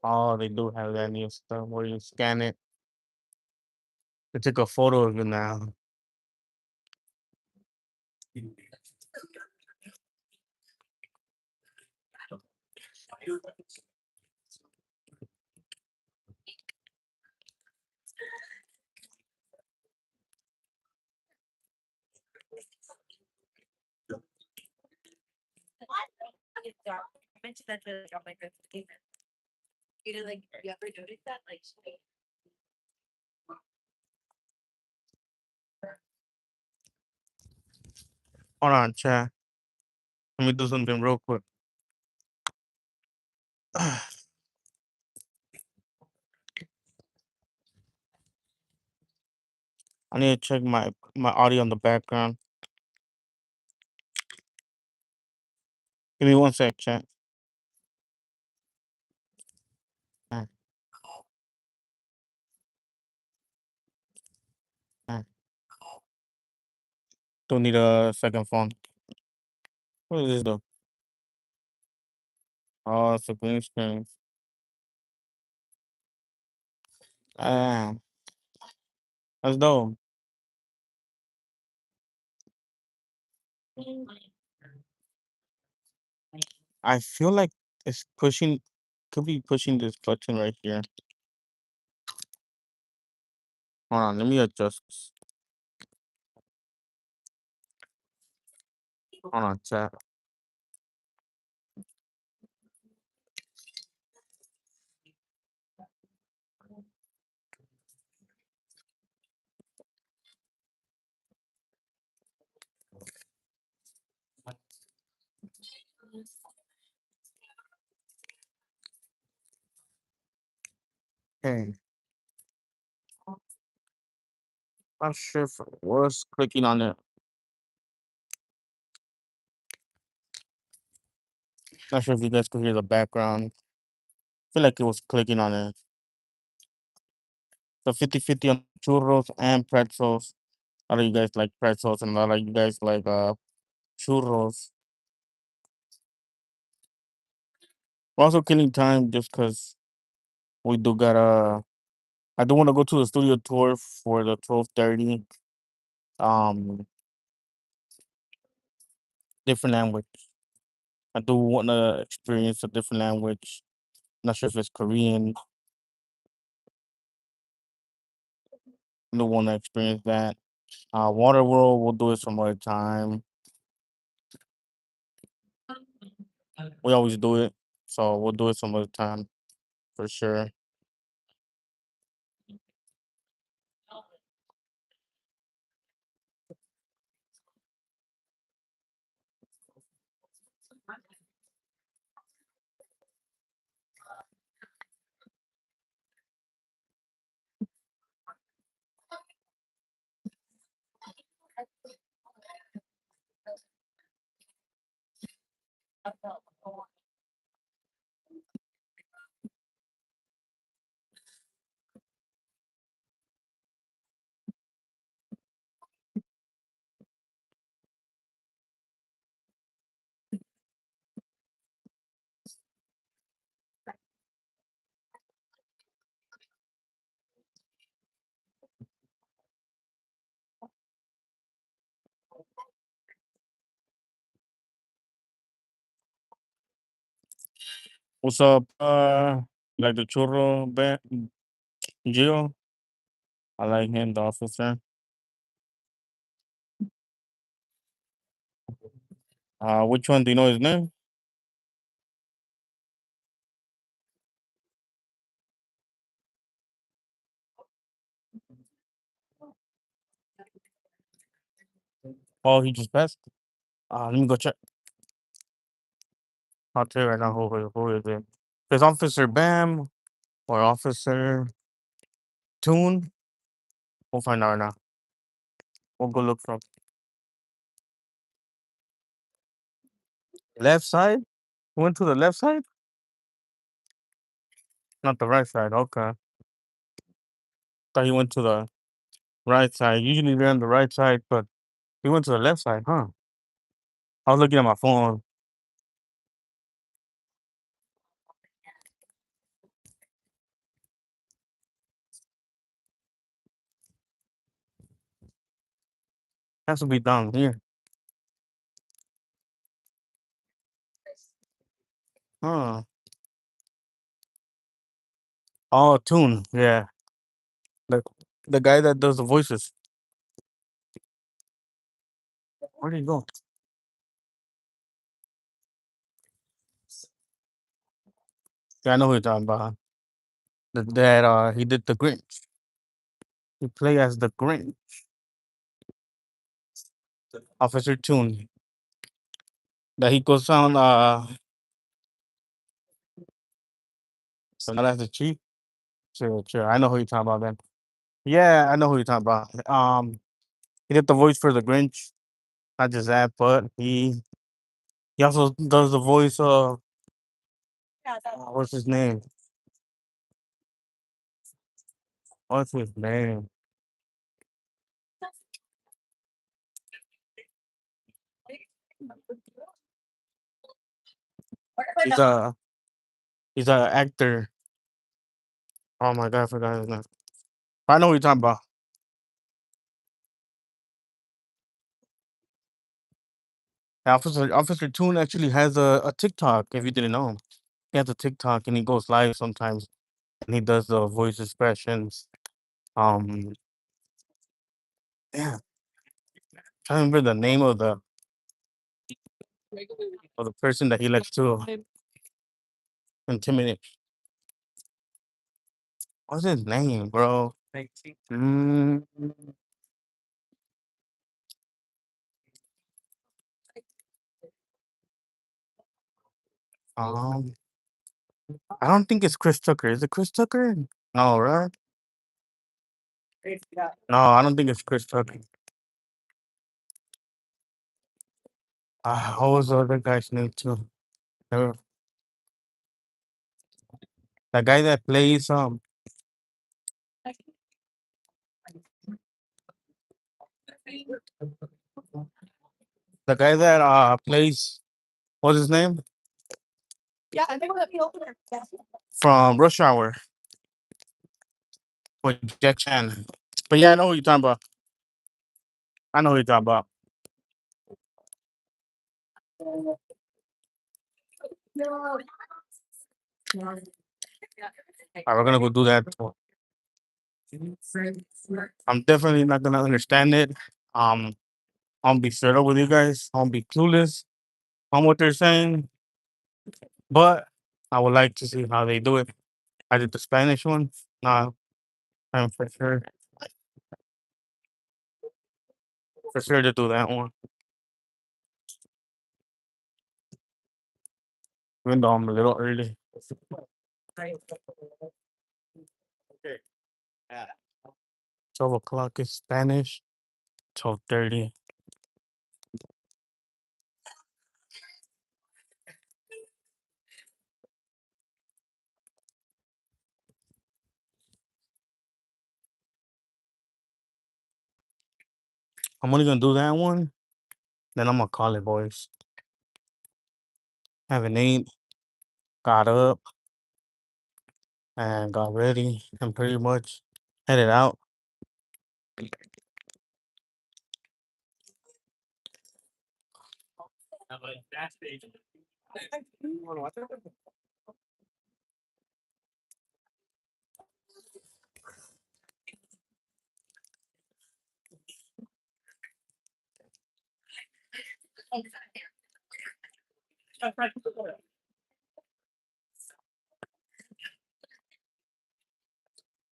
Oh, they do have that new stuff where you scan it. They take a photo of you now. Hold on, chat. Let me do something real quick. I need to check my audio in the background. Give me one sec, chat. Uh, uh. Don't need a second phone. What is this though? Oh, it's a green screen. Ah, that's dope. I feel like it's pushing. Could be pushing this button right here. Hold on, let me adjust this. Hold on, chat. Hey, not sure if it was clicking on it. Not sure if you guys could hear the background. Feel like it was clicking on it. So 50-50 on churros and pretzels. A lot of you guys like pretzels and a lot of you guys like churros. We're also killing time just because we do gotta I do want to go to the studio tour for the 12:30. Um, different language. I do want to experience a different language. Not sure if it's Korean. I do want to experience that. Water World, we'll do it some other time. We always do it, so we'll do it some other time for sure. What's up? Like the churro Gio? I like him, the officer. Which one? Do you know his name? Oh, he just passed. Let me go check. I'll tell you right now who is it. There's Officer Bam or Officer Toon. We'll find out right now. We'll go look from left side. Went to the left side, not the right side. Okay, thought he went to the right side. Usually they're on the right side, but he went to the left side, huh? I was looking at my phone. Has to be down here. Huh. Oh, Toon. Yeah. The the guy that does the voices. Where did he go? Yeah, I know who you're talking about. That he did the Grinch. He played as the Grinch. Officer Toon. That he goes on so not as the chief. Sure, sure. I know who you're talking about then. Yeah, I know who you're talking about. He did the voice for the Grinch. Not just that, but he also does the voice of what's his name? What's his name? He's a he's a actor. Oh my god, I forgot his name. I know what you're talking about. Officer Toon actually has a TikTok. If you didn't know, he has a TikTok and he goes live sometimes and he does the voice expressions. Um, yeah, trying to remember the name of the person that he likes to intimidate. What's his name, bro? Mm, um, I don't think it's Chris Tucker. Is it Chris Tucker? No, right? No, I don't think it's Chris Tucker. What was the other guy's name too? Uh, The guy that plays the guy that plays what's his name Yeah, I think we'll be over there. from Rush Hour. projection. But yeah, I know what you're talking about. I know what you're talking about. Alright, we're gonna go do that. I'm definitely not gonna understand it. I'm gonna be straight up with you guys. I'm gonna be clueless on what they're saying, but I would like to see how they do it. I did the Spanish one. Nah, I'm for sure to do that one. Even though I'm a little early. Okay. 12 o'clock is Spanish. 12:30. I'm only gonna do that one. Then I'm gonna call it, boys. Haven't ate, got up, and got ready, and pretty much headed out.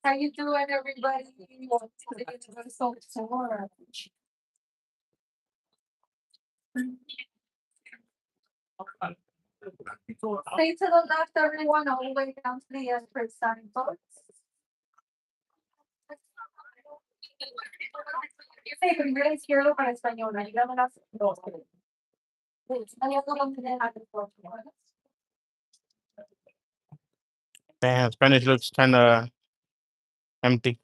How you doing, everybody? Welcome to the Universal Tour. Stay to the left, everyone, all the way down to the entrance signpost. Sí, primero izquierdo para español, ayúdanos. Damn, Spanish looks kind of empty.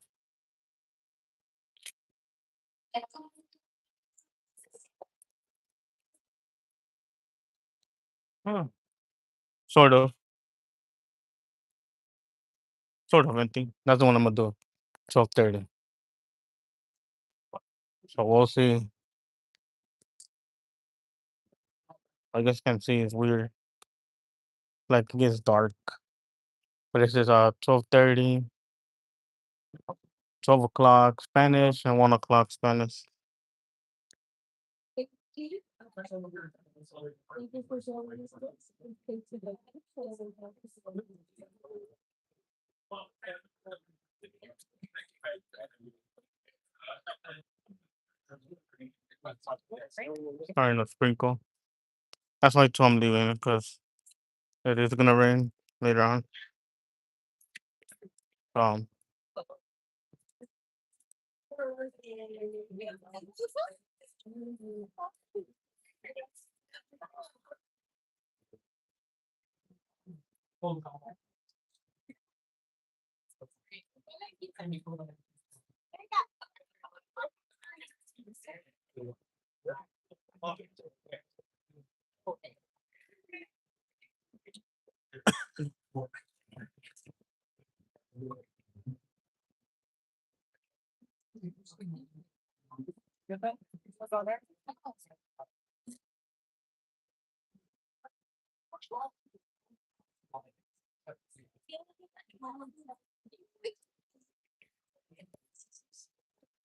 Huh. Sort of. Sort of empty. That's the one I'm gonna do. 12:30. So we'll see. I guess can't see. It's weird. Like it gets dark. But this is 12:30, 12 o'clock Spanish, and 1 o'clock Spanish. Starting to sprinkle. That's why too I'm leaving because it is gonna rain later on. Um,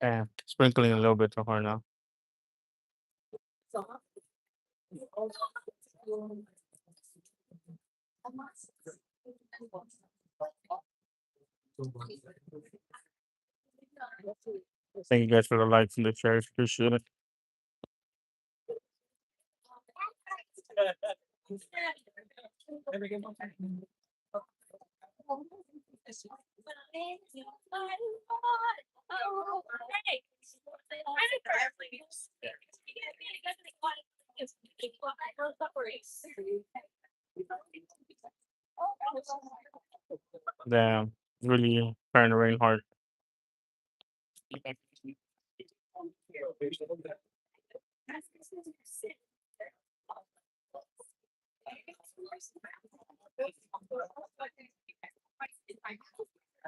and sprinkling a little bit so hard now. Thank you guys for the likes and the shares. Appreciate it. Damn, really starting to rain hard.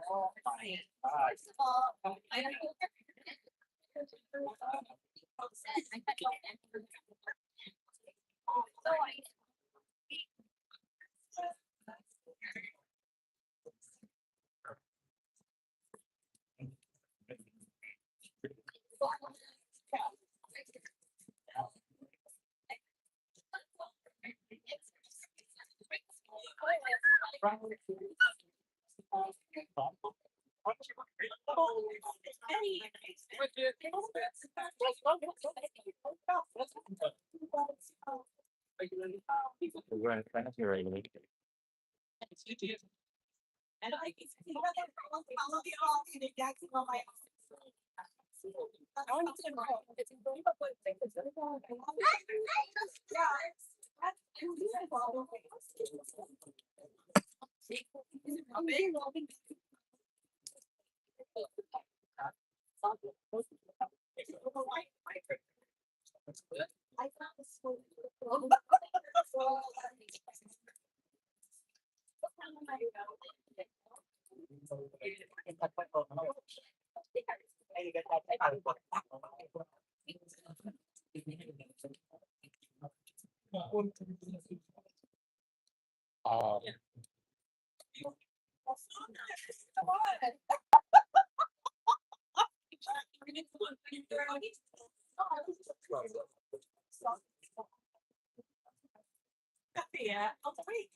First of all, I don't know. And I yeah. Wait,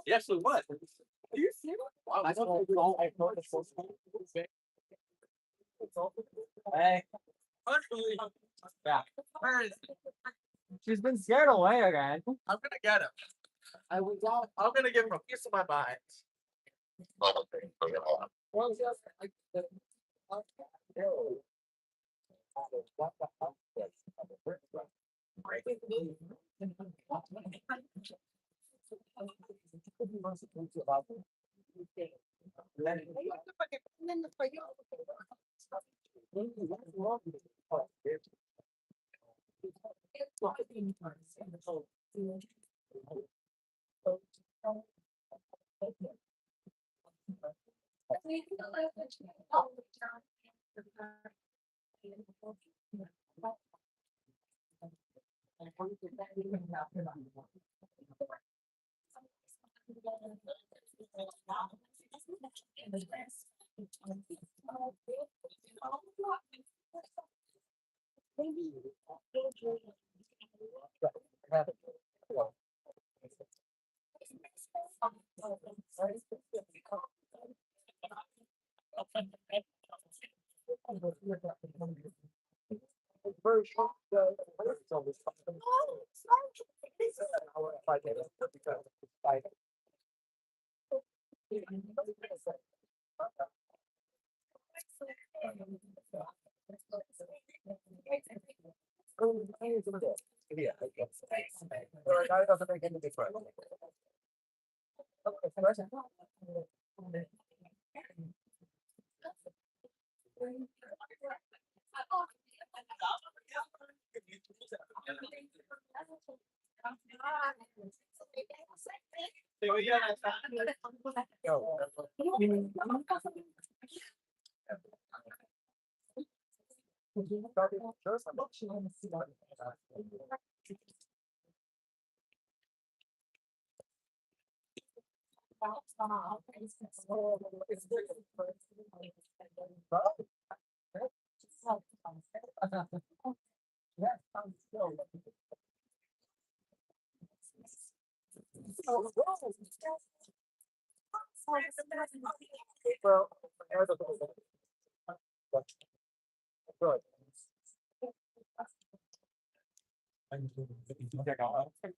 Yes, so what? Wow, I don't know. I know this was Hey. Back. Where is he? She's been scared away again. I'm gonna get him. I'm gonna give him a piece of my mind.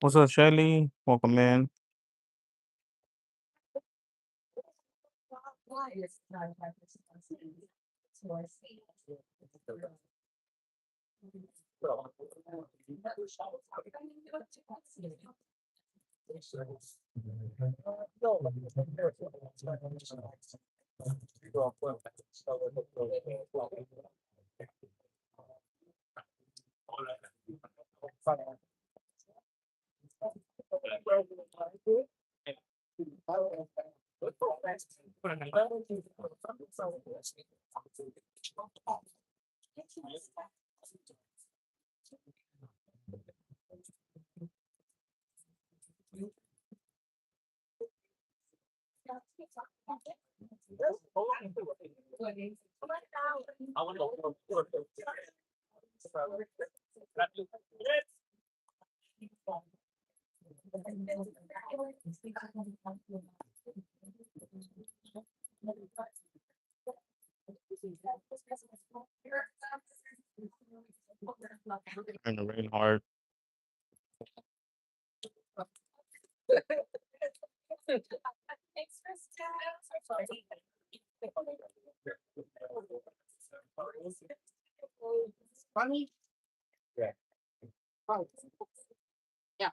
What's up, Shelly? Welcome in. And the rain hard. Funny. Yeah. Oh. Yeah.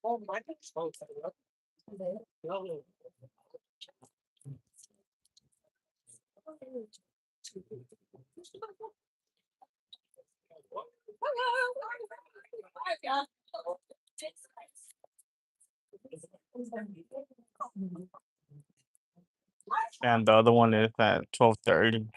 Oh, I think so. No. And the other one is at 12:30.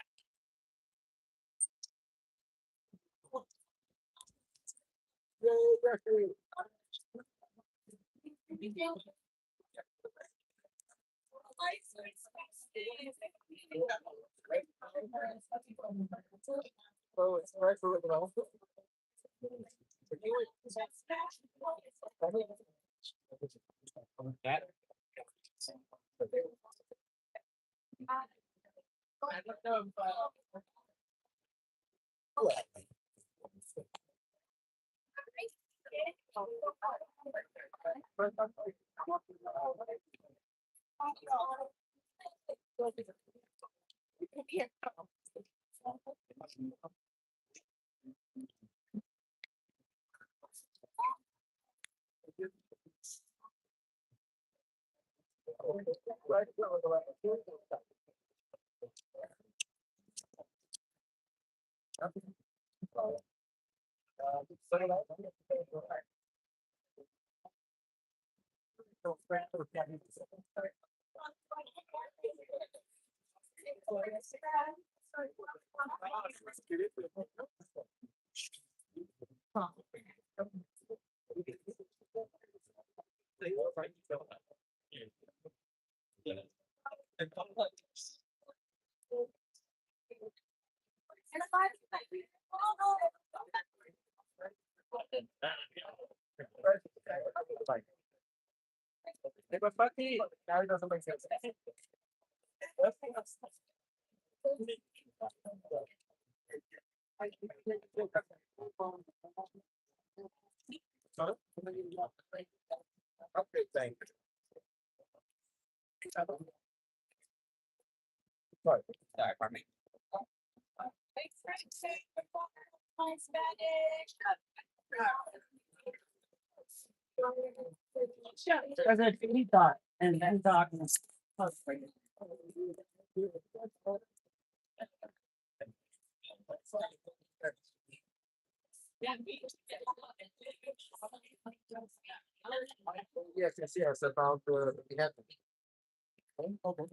And then talking. Yes, about we have. Okay.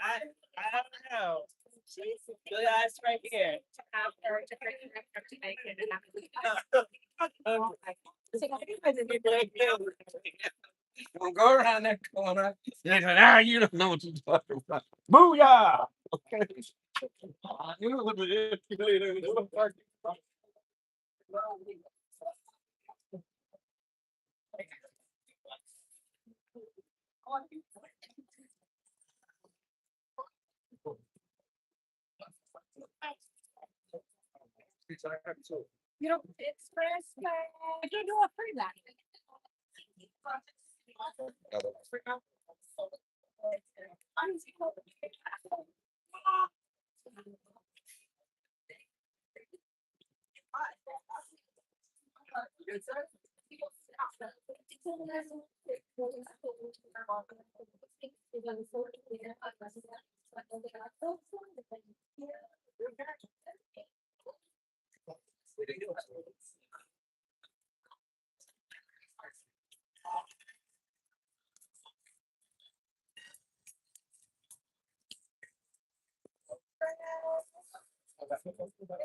I don't know. The guy's right here. Don't go around that corner. Now you don't know what you're talking about. Booyah! Okay. You know what it is. You know, it's Christmas. I can do a free that.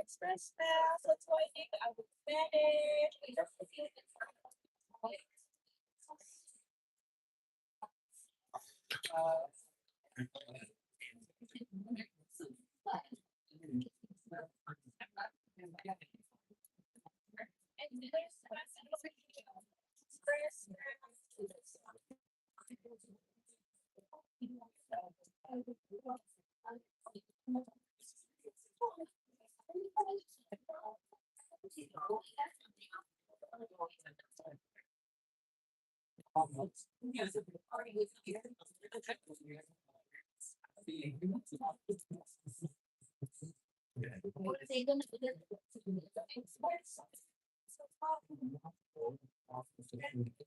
It's Christmas. Let's go eat. I will finish.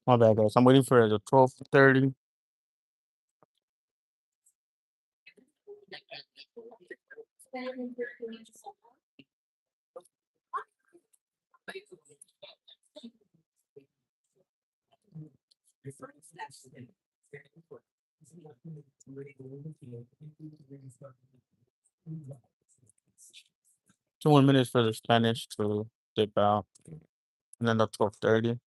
My bad, guys. I'm waiting for the 12:30. Two more minutes for the Spanish to dip out, and then the 12:30.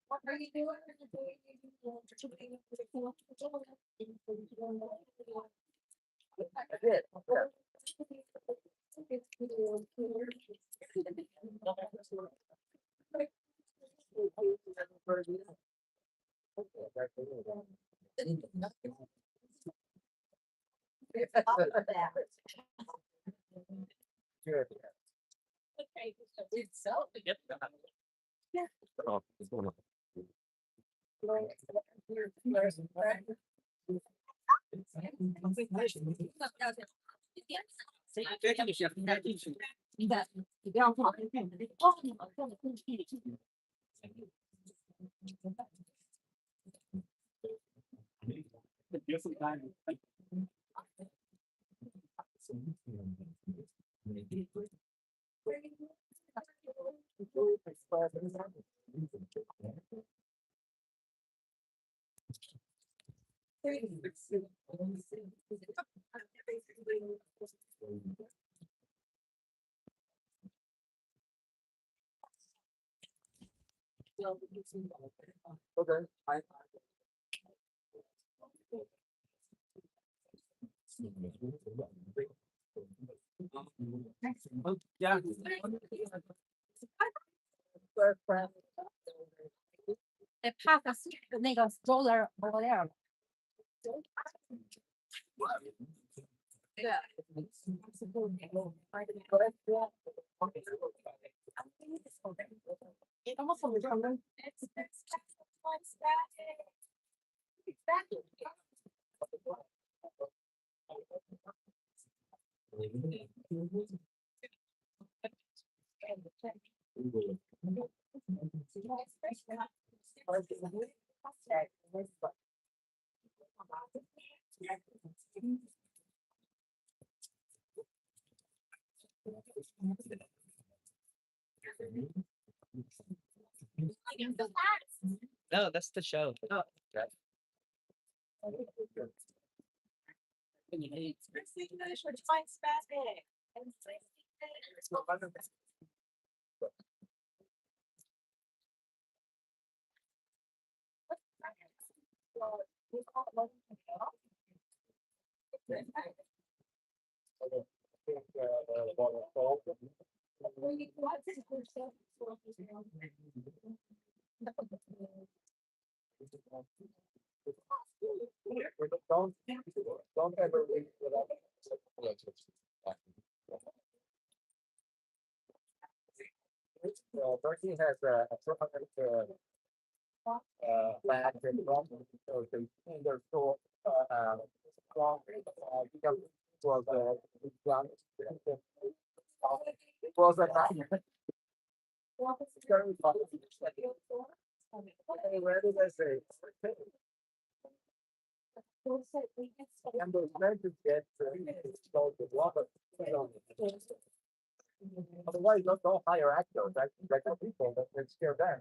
What are you doing? Okay. Yeah. They park a nigga stroller over there. Yeah. No, that's the show. Don't ever leave without. Berkeley has a flag in front, so they in their store, strong, was done. It was a very where did I say? And those legends get exposed with water. Otherwise, don't hire actors. That's the people that can scare them.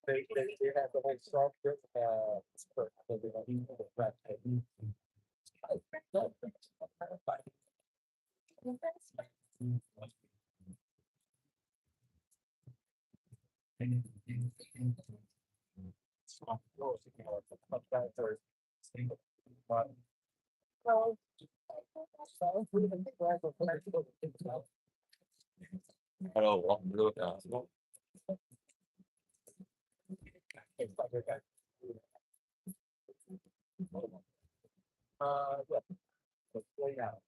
They have the whole software. Hello, look. Yeah. Let's play out.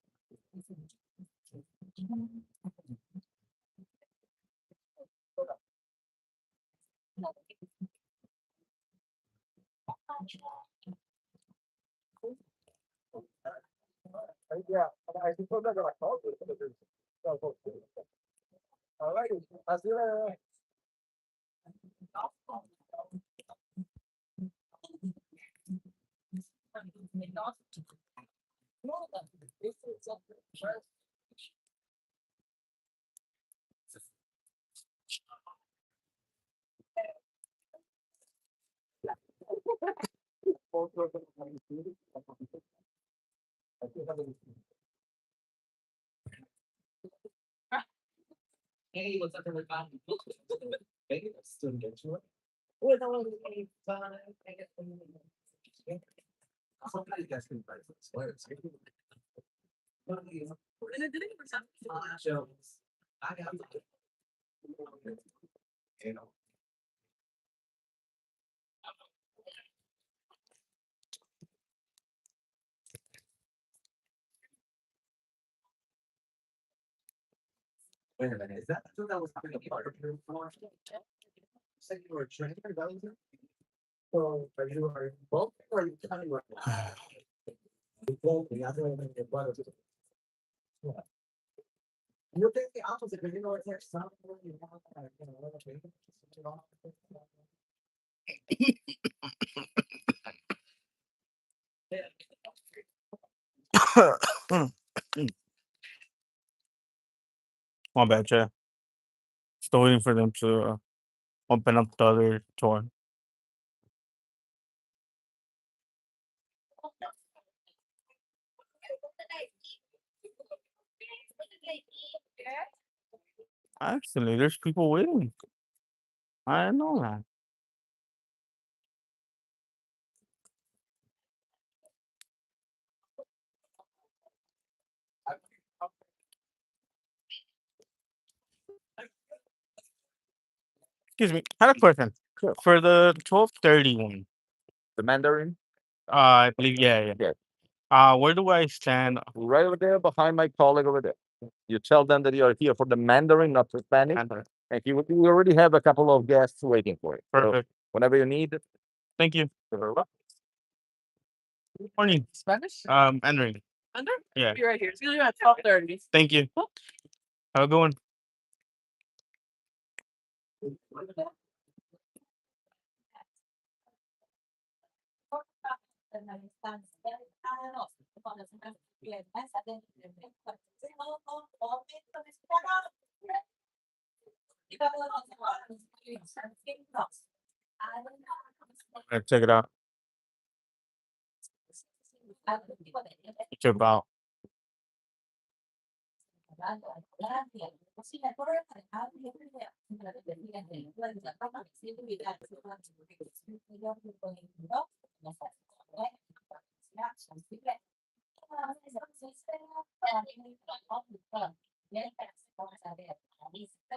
Yeah, I suppose they're gonna call it. All right, I'll see you later. Hey, what's up, everybody? Hey, still get to it. Somebody guys can buy this. I got you know. Wait a minute, is that who that was having a part of your floor? Said you were a trainer, that was it? So, are you both or are you kind of? You told me, I don't think your brother. You think the opposite, but you know, there's something you want, you know, little baby. My bad, Jay. Still waiting for them to open up the other door. Actually, there's people waiting. I didn't know that. Excuse me. I had a question for the 12:30 one. The Mandarin, I believe, yeah. Yeah. Where do I stand? right over there behind my colleague over there. You tell them that you're here for the Mandarin, not for Spanish. Mandarin. And we already have a couple of guests waiting for you. So Perfect. whenever you need it. Thank you. you're welcome. Morning. Spanish? Entering. Under? Yeah. Be right here. See you at 12:30. Thank you. Have a good one. Check it out. It's about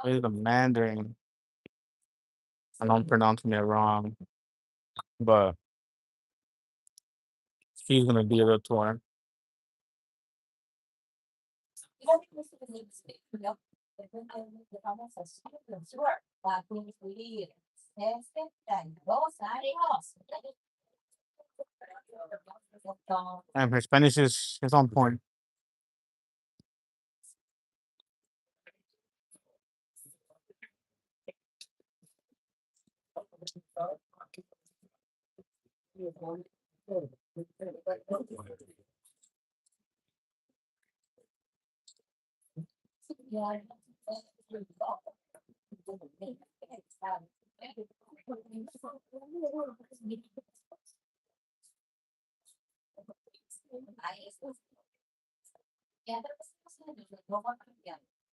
it's the Mandarin. I know I'm pronouncing it wrong, but she's gonna be a little tour. And her Spanish is on point.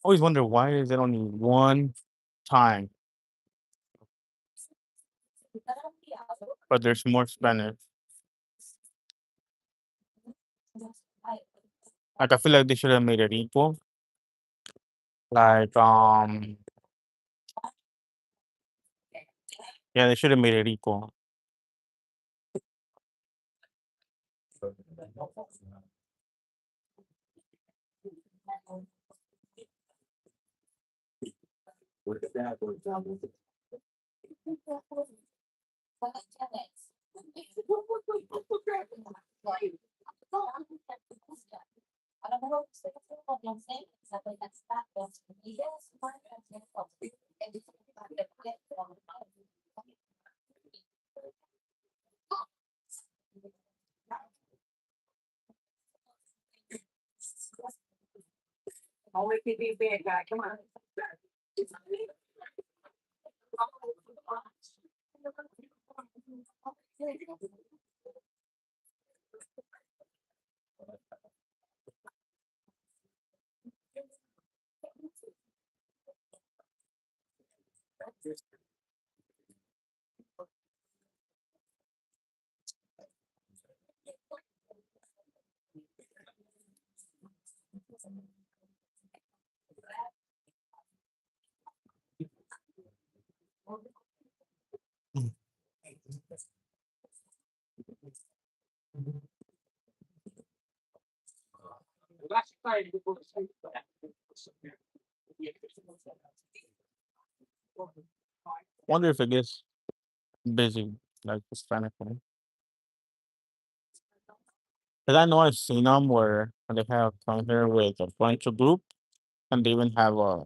Always wonder why is it only one time, but there's more Spanish. Like I feel like they should have made it equal. Like yeah, they should have made it equal. Only TV big guy. Come on. Wonder if it gets busy like the Spanish one. Cause I know I've seen them where they have come here with a bunch of group, and they even have a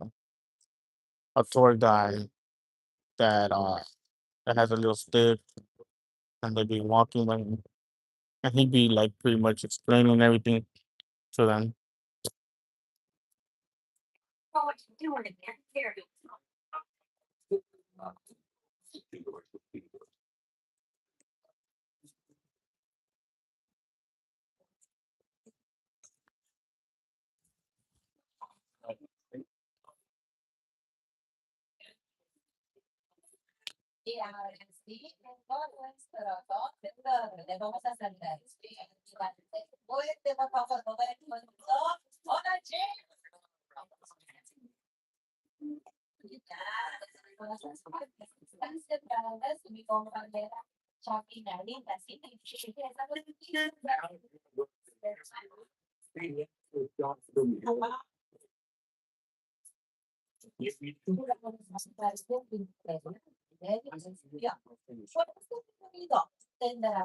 tour guide that that has a little stick, and they be walking and he be like pretty much explaining everything to them. What you doing in there?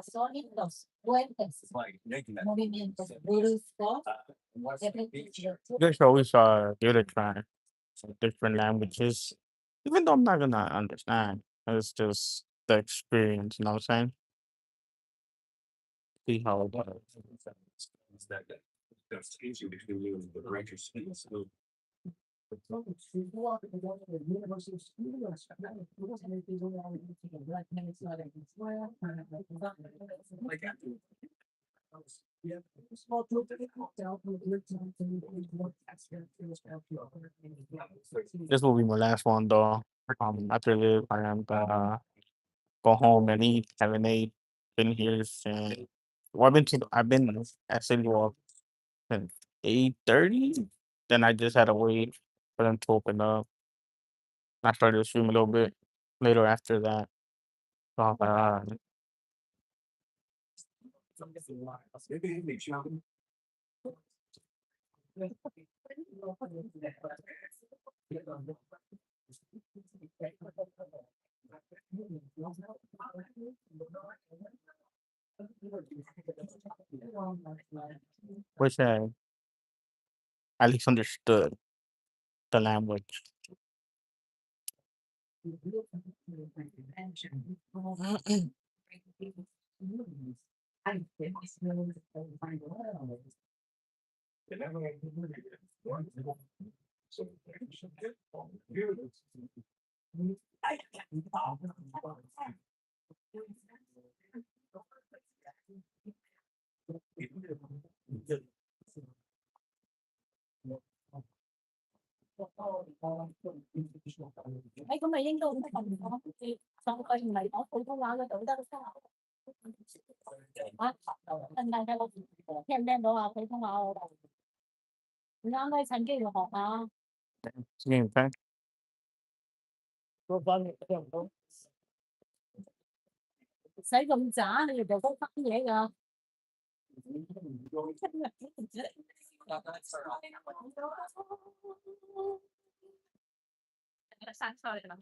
son los puentes, movimientos bruscos. They should always give it a try. Some different languages. Even though I'm not gonna understand. It's just the experience, you know what I'm saying? See how it goes. That's easy between you and the director. Universal Studios. This will be my last one though. After this, I am gonna go home and eat. Haven't ate. Been here since. Well, I've been at City Walk since 8:30. Then I just had to wait for them to open up. I started to stream a little bit later after that. So I was like, alright. Wish I at least understood the language. Mấy cái mày liên tục nó còn có cái xong coi mày có tôi có lao ra tự đó sao? Anh đang theo thêm đen đồ học thì không vào. Nó mới thành cái đồ học mà. Game back.使咁渣你就都翻嘢㗎。Sáng sau để làm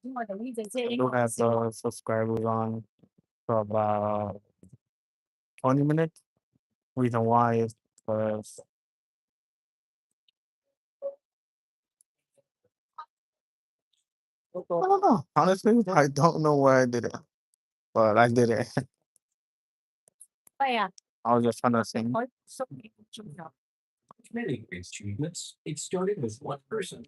Nhưng mà tự nhiên dành I do have the subscribers on for about 20 minutes. Reason why is because I don't know. Honestly, I don't know why I did it, but I did it. Vậy à? I was just trying to sing. Many achievements. It started with one person.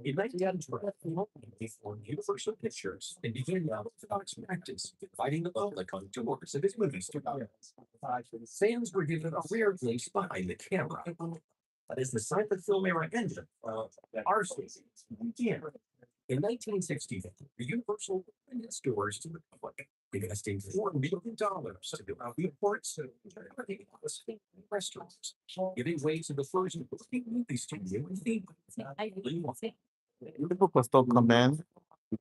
In 1912, he formed Universal Pictures and began the orthodox practice, inviting the public on tours of his movie studio. Fans were given a rare glimpse behind the camera. But as the silent film era ended, 𝐼𝐸 began. In 1964, Universal opened its doors to the public, investing $4 million to build airports, restaurants, giving way to the first movie studio in the People could still come in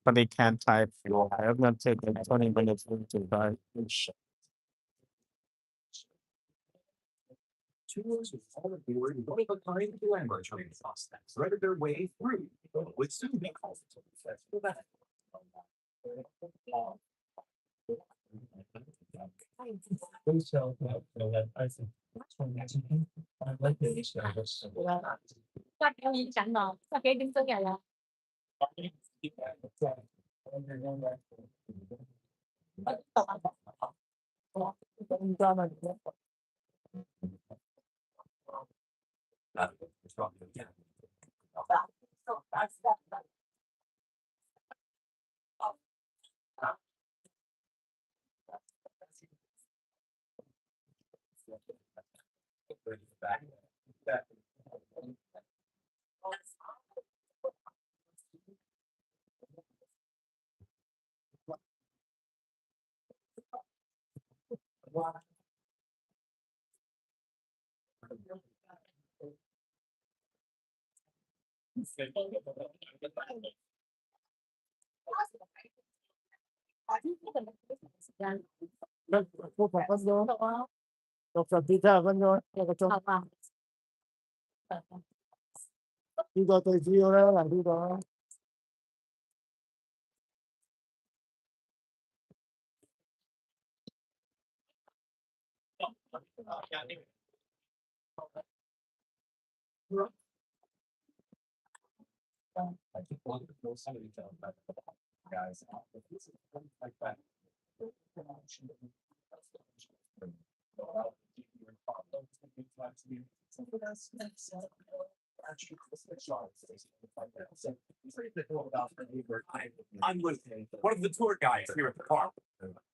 but they can't type. I'm gonna take like 20 minutes to type. Tours with all of your one-of-a-kind glamour trains threaded their way through with soon be called Chắc em nhìn chẳng nào, sao cái đứng tới là đi qua tôi chiêu đó là đi qua I'm Lieutenant, one of the tour guides here at the park.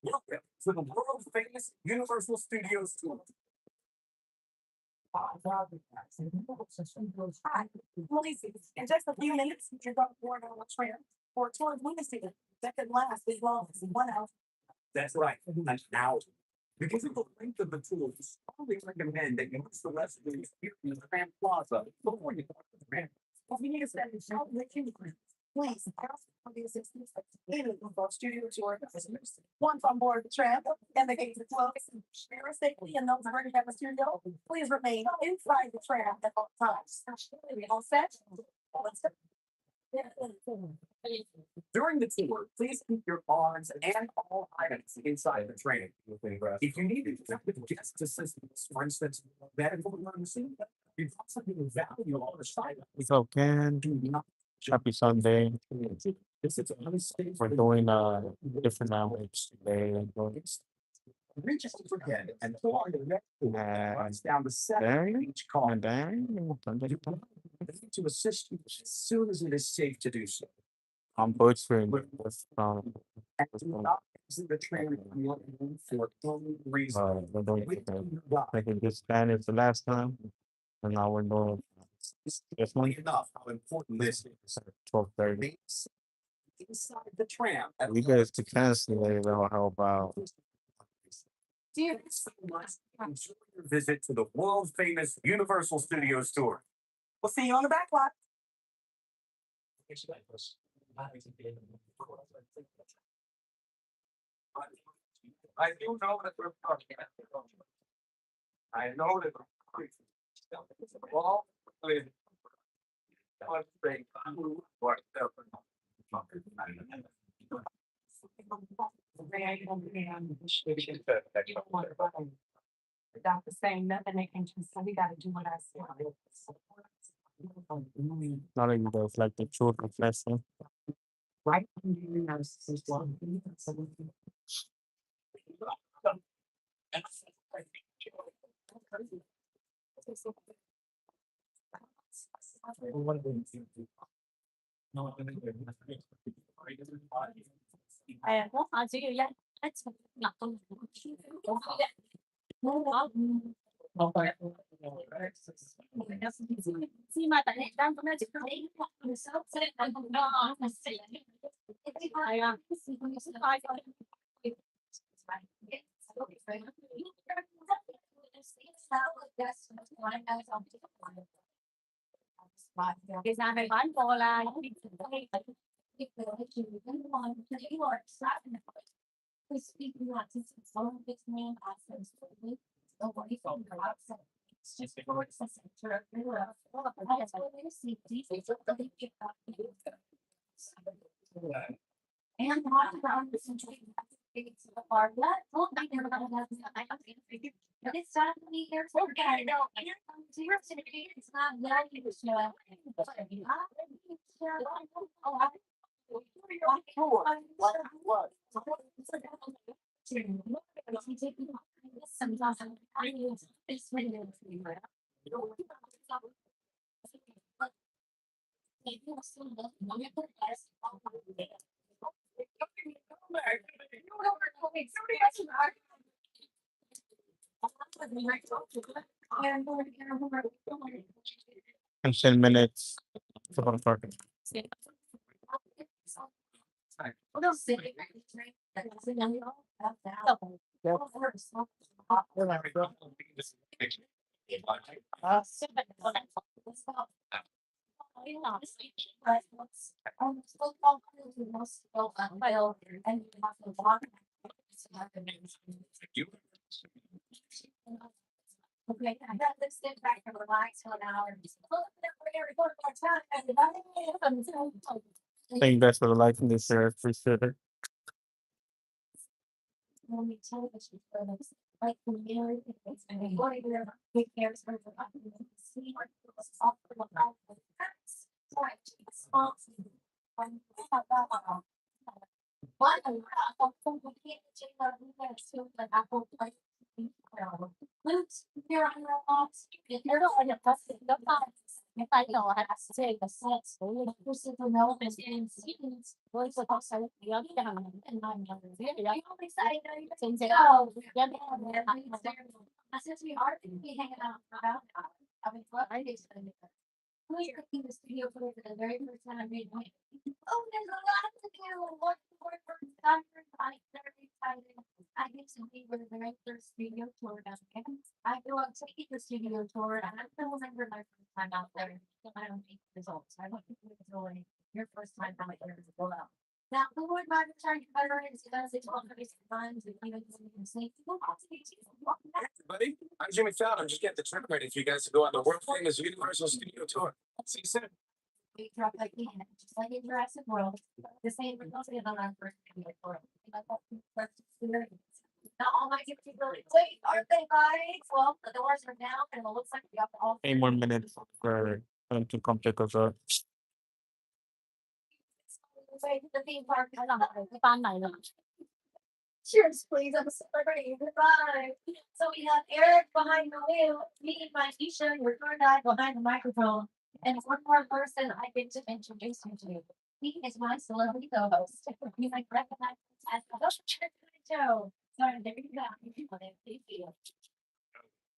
Welcome to the world famous Universal Studios tour. Hi, Lacey. In just a few minutes, you're going to board on a train for a tour of Wednesday that could last as long as 1 hour. That's right, an hour. Because of the length of the tour, we strongly recommend that you miss the rest of the experience in the Grand Plaza before you go to the Grand. If you need to spend a short weekend, please ask for the assistance of any of our studio tour customers. Once on board the tram and the gates are closed, share safely and those already have a studio, please remain inside the tram at all times. Are we all set? Let's go. During the tour, please keep your arms and all items inside the train. If you need guest assistance, for instance, medical emergency, you've also given value on the side. So can Do not happy Sunday. This is unsafe. We're doing different language today. And going Reach overhead and pull on your neck runs down the center there of each car and then to assist you as soon as it is safe to do so. I'm butchering with And do not exit the train for any reason. we're doing making this Spanish the last time, and now we're doing this one. Enough how important this is. 12:30. Inside the tram. We guys to cancel it. How about Dear, Enjoy your visit to the world famous Universal Studios tour. we'll see you on the back lot. I do know that we're talking. I know that all with one thing. Without the same nothing they can just say, we gotta do what I say. not even those like the children's lesson? Right? nó họ chỉ yêu dân ít ngập con khi mà tại này đang có nơi chỉ có đấy sẽ ăn không đó là sẽ ai à cái ra phải bán cô là If the issue is in the one that you are excited about, please speak not to some of this man access to me. Nobody from your outside. It's just for it's a center of your love. That's what you see. These are the things you have to do. And not around the century. It's a part that will be there, but I don't think but it's not to be here for guy. No, to your city, it's not that you show. Sometimes I use this video to you. And 10 minutes for parking. Okay, I got this thing back from the lights for an hour. Thank you guys for the like and this share. Appreciate it. When we television photos, like the mirror, it's a big cares for the see what was off the wall. So I just responsible. What a apple plate. Luke's here on your box. If you're not in a plastic, if I know I have to take a sense, the person who knows is in seasons, voice of also the other down and I'm excited. Oh, I said we are going to be hanging out for about an hour. I mean, what I just I was cooking the studio for the very first time I made my. Oh, there's a lot to do. What for I'm very excited. I get to be with the very first studio tour down there. I go out to the studio tour, and I still remember my first time out there. I don't make results. I want to do it your first time out there as well. Now, the Lord might return to better and does it all for his funds and even sleep. Everybody, I'm Jimmy Fallon. I'm just getting the trip ready for you guys to go on the world famous Universal Studio tour. See you soon. We drop like we had, just like in Jurassic World. The same results we had on our first video tour. Now all my kids really wait, aren't they guys? Well, the doors are down and it looks like we got all 8 more minutes for them to come pick us up. way to the theme park. I don't know. We find my lunch. Cheers, please. I'm a celebrity. Goodbye. So we have Eric behind the wheel, me and my Isha, your tour guide behind the microphone, and one more person I get to introduce you to. He is my celebrity co-host. You might recognize him as the host of the show. So there you go. Thank you.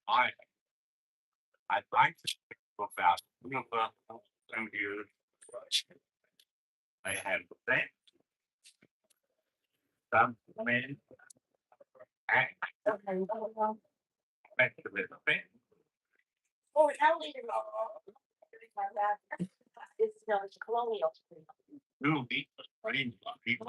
I'd like to go fast. I'm here. I have that. Some men act back to the bed. Oh, how later? It's Colonial Street. Who beat the brain of people?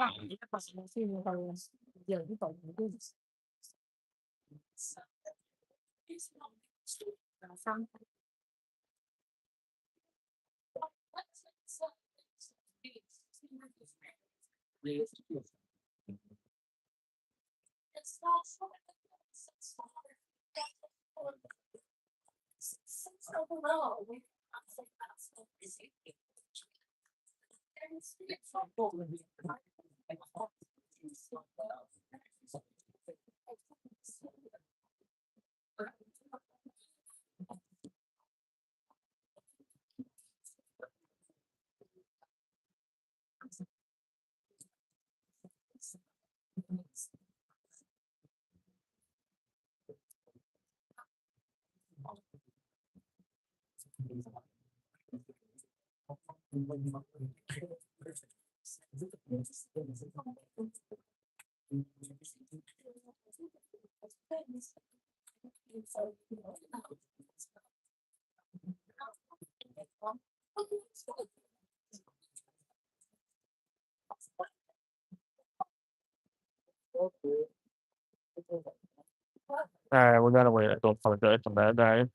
We gotta wait. I don't apologize for that, guys.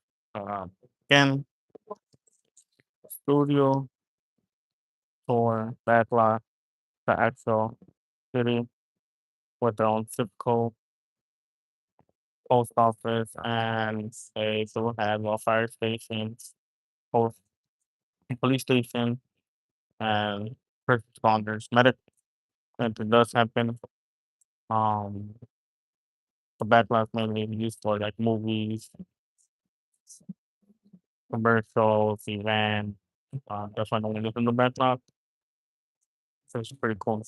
Again, studio tour backlot, the actual city with their own zip code, post office, and they do have a fire station, post police station, and first responders, medic. If it does happen, um, the backlot's mainly used for like movies, commercials, events. That's why no one lives in the backlot. So it's pretty cool.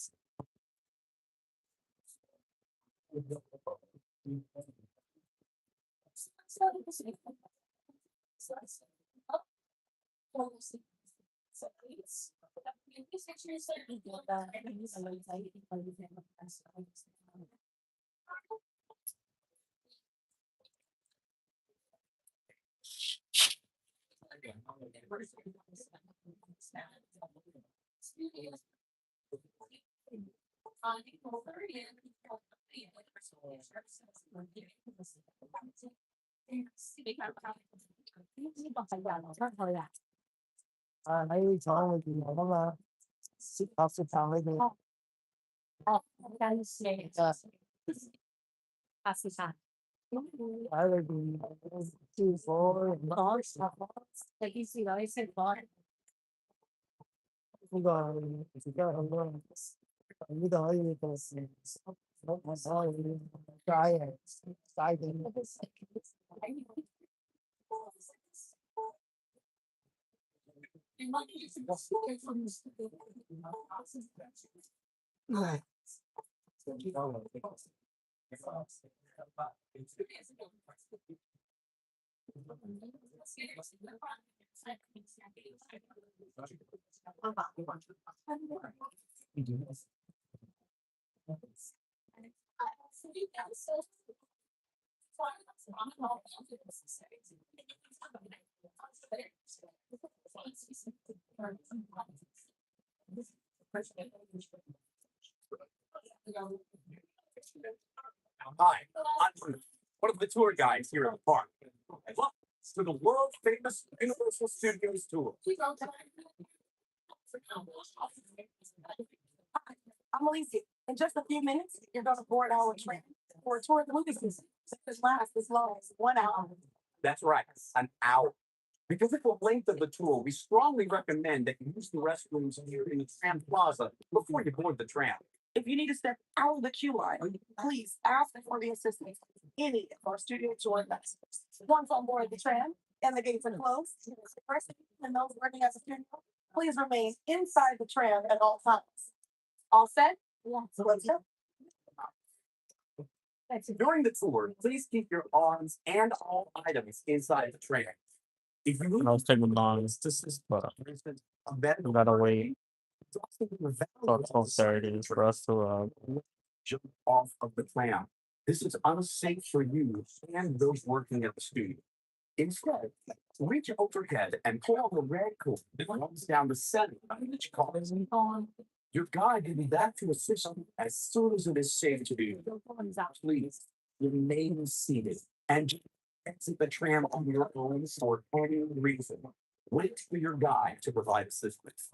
Hi, I'm Bruce, one of the tour guides here at the park. Welcome to the world famous Universal Studios tour. I'm Alicia. In just a few minutes, you're going to board our train for a tour of the movie season. This lasts as long as 1 hour. That's right, an hour. Because of the length of the tour, we strongly recommend that you use the restrooms here in the tram plaza before you board the tram. If you need to step out of the queue line, please ask for the assistance of any of our studio tour guides. Once on board the tram and the gates are closed, the person and those working as a studio, please remain inside the tram at all times. All set? Yeah. So let's go. During the tour, please keep your arms and all items inside the tram. If you And I was taking long, but we gotta wait till 12:30 for us to jump off of the tram. This is unsafe for you and those working at the studio. Instead, reach overhead and pull on the red cord that runs down the center of each car. Your guide will be back to assist you as soon as it is safe to do. Please remain seated and exit the tram on your own for any reason. Wait for your guide to provide assistance.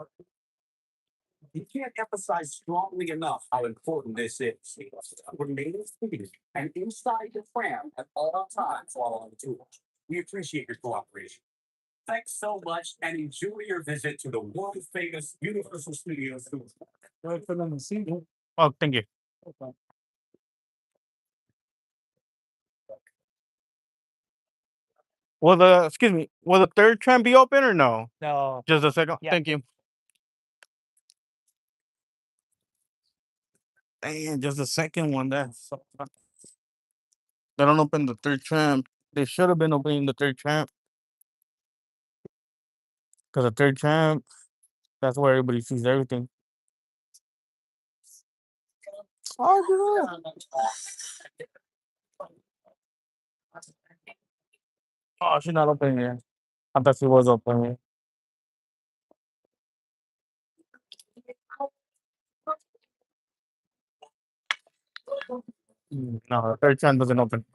You can't emphasize strongly enough how important this is. Remain seated and inside the tram at all times while on the tour. We appreciate your cooperation. Thanks so much and enjoy your visit to the world famous Universal Studios. Oh, thank you. Excuse me, will the third tram be open or no? No. Just a second. Yeah. Thank you. Damn, just the second one. They don't open the third tram. They should have been opening the third tram. Because the third tram, that's where everybody sees everything. Oh, she's not opening here. I thought she was opening. No, the third tram doesn't open.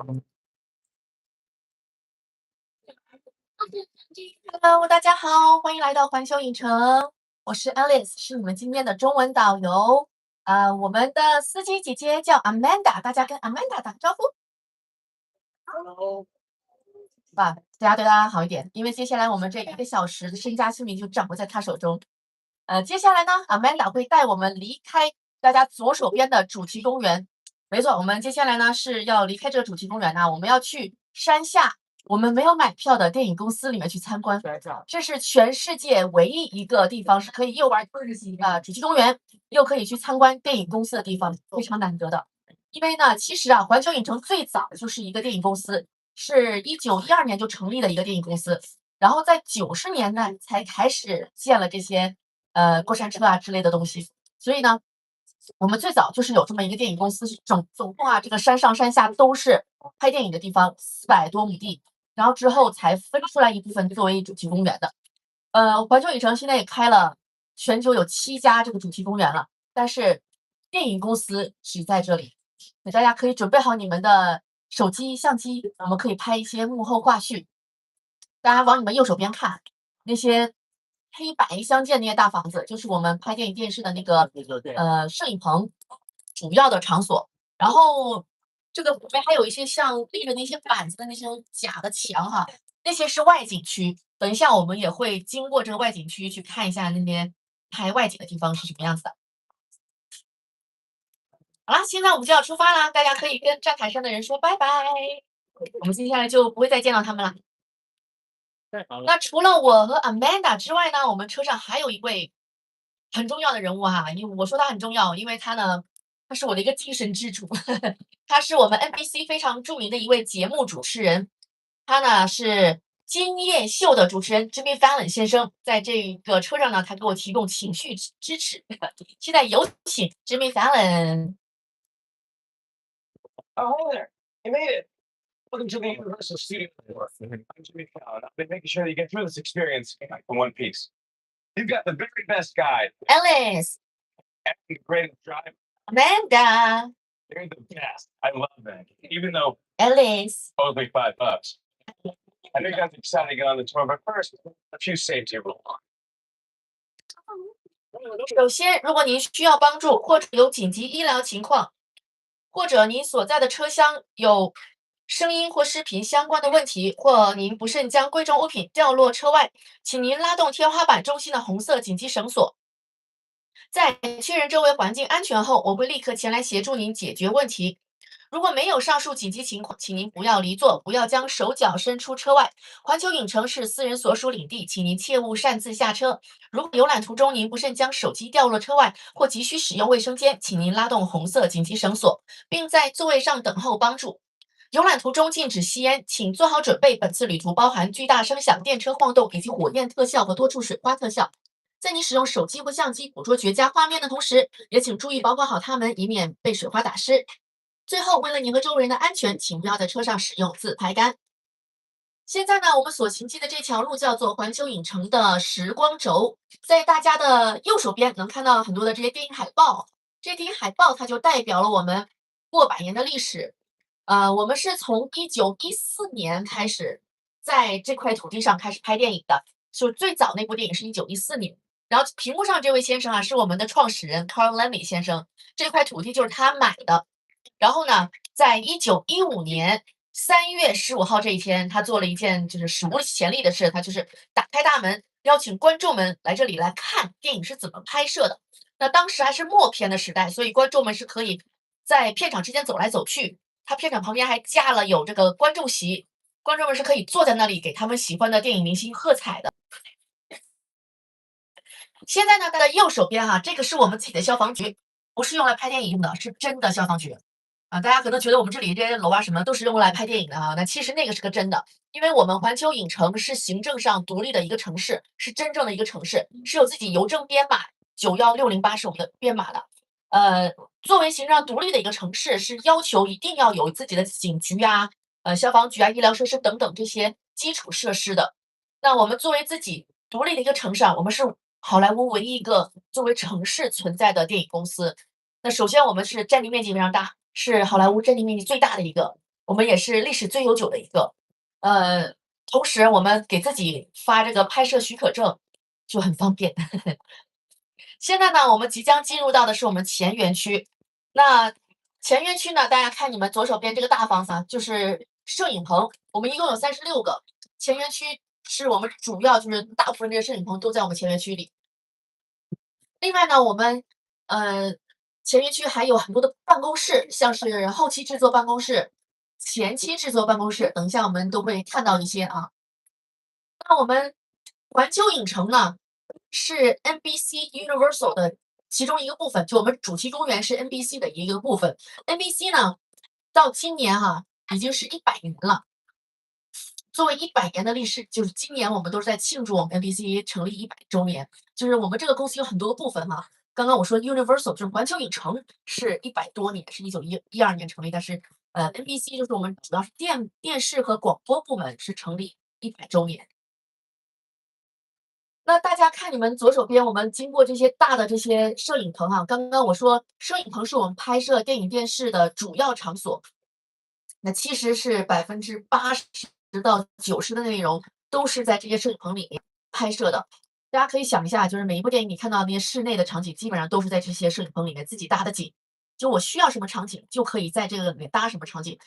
Hello，大家好，欢迎来到环球影城，我是 Alice，是你们今天的中文导游。我们的司机姐姐叫 Amanda，大家跟 Amanda 打个招呼。Hello。大家对她好一点，因为接下来我们这1个小时的身家性命就掌握在她手中。接下来呢 ，Amanda 会带我们离开大家左手边的主题公园。没错，我们接下来呢是要离开这个主题公园呢，我们要去山下我们没有买票的电影公司里面去参观。这是全世界唯一一个地方是可以又玩主题公园，又可以去参观电影公司的地方，非常难得的。因为呢，其实啊，环球影城最早就是一个电影公司，是1912年就成立的一个电影公司，然后在90年代才开始建了这些过山车啊之类的东西。所以呢，我们最早就是有这么一个电影公司，总共啊，这个山上山下都是拍电影的地方，400多亩地，然后之后才分出来一部分作为主题公园的。环球影城现在也开了全球有7家这个主题公园了，但是电影公司只在这里。大家可以准备好你们的手机、相机，我们可以拍一些幕后花絮。大家往你们右手边看，那些黑白相间那些大房子，就是我们拍电影电视的那个摄影棚主要的场所。然后这个旁边还有一些像立着那些板子的那些假的墙哈，那些是外景区。等一下我们也会经过这个外景区去看一下那边拍外景的地方是什么样子的。好啦，现在我们就要出发啦，大家可以跟站台上的人说拜拜。我们接下来就不会再见到他们了。那除了我和 Amanda 之外呢，我们车上还有一位很重要的人物哈，因为我说他很重要，因为他呢，他是我的一个精神支柱，他是我们 NBC 非常著名的一位节目主持人，他呢是今夜秀的主持人 Jimmy Fallon 先生，在这个车上呢，他给我提供情绪支持。现在有请 Jimmy Fallon。Oh, hi there. You made it. Welcome to the Universal Studios. I'm 𝐸𝐸𝐸𝐸. I've been making sure that you get through this experience in one piece. You've got the very best guide Alice, and the greatest driver. Amanda, They're the best. I love them. Even though Alice。owes me $5. I know you guys are excited to get on the tour, but first, a few safety rules. 首先，如果您需要帮助，或者有紧急医疗情况，或者您所在的车厢有声音或视频相关的问题，或您不慎将贵重物品掉落车外，请您拉动天花板中心的红色紧急绳索。在确认周围环境安全后，我会立刻前来协助您解决问题。如果没有上述紧急情况，请您不要离座，不要将手脚伸出车外。环球影城是私人所属领地，请您切勿擅自下车。如果游览途中您不慎将手机掉落车外，或急需使用卫生间，请您拉动红色紧急绳索，并在座位上等候帮助。游览途中禁止吸烟，请做好准备。本次旅途包含巨大声响、电车晃动以及火焰特效和多处水花特效。在你使用手机或相机捕捉绝佳画面的同时，也请注意保管好它们，以免被水花打湿。最后，为了你和周围人的安全，请不要在车上使用自拍杆。现在呢，我们所行经的这条路叫做环球影城的时光轴，在大家的右手边能看到很多的这些电影海报。这电影海报它就代表了我们过百年的历史。我们是从1914年开始在这块土地上开始拍电影的，就最早那部电影是1914年。然后屏幕上这位先生啊，是我们的创始人 Carl Laemmle 先生，这块土地就是他买的。然后呢，在1915年3月15号这一天，他做了一件就是史无前例的事，他就是打开大门，邀请观众们来这里来看电影是怎么拍摄的。那当时还是默片的时代，所以观众们是可以在片场之间走来走去。他片场旁边还架了有这个观众席，观众们是可以坐在那里给他们喜欢的电影明星喝彩的。现在呢，它的右手边哈，这个是我们自己的消防局，不是用来拍电影用的，是真的消防局。大家可能觉得我们这里这些楼啊什么都是用来拍电影的啊，那其实那个是个真的，因为我们环球影城是行政上独立的一个城市，是真正的一个城市，是有自己邮政编码91608是我们的编码的。作为行政上独立的一个城市，是要求一定要有自己的警局啊、消防局啊、医疗设施等等这些基础设施的。那我们作为自己独立的一个城市啊，我们是好莱坞唯一一个作为城市存在的电影公司。那首先我们是占地面积非常大，是好莱坞占地面积最大的一个，我们也是历史最悠久的一个。同时我们给自己发这个拍摄许可证就很方便。现在呢，我们即将进入到的是我们前园区。那前园区呢，大家看你们左手边这个大房子啊，就是摄影棚，我们一共有36个。前园区是我们主要就是大部分这些摄影棚都在我们前园区里。另外呢，我们前园区还有很多的办公室，像是后期制作办公室、前期制作办公室，等一下我们都会看到一些啊。那我们环球影城呢，是 NBC Universal 的其中一个部分，就我们主题公园是 NBC 的一个部分。NBC 呢，到今年已经是100年了。作为100年的历史，就是今年我们都是在庆祝我们 NBC 成立100周年。就是我们这个公司有很多个部分哈。刚刚我说 Universal 就是环球影城是100多年，是1912年成立，但是NBC 就是我们主要是电视和广播部门是成立100周年。那大家看你们左手边，我们经过这些大的这些摄影棚啊，刚刚我说摄影棚是我们拍摄电影电视的主要场所，那其实是80%到90%的内容都是在这些摄影棚里面拍摄的。大家可以想一下，就是每一部电影你看到那些室内的场景，基本上都是在这些摄影棚里面自己搭的景。就我需要什么场景，就可以在这个里面搭什么场景。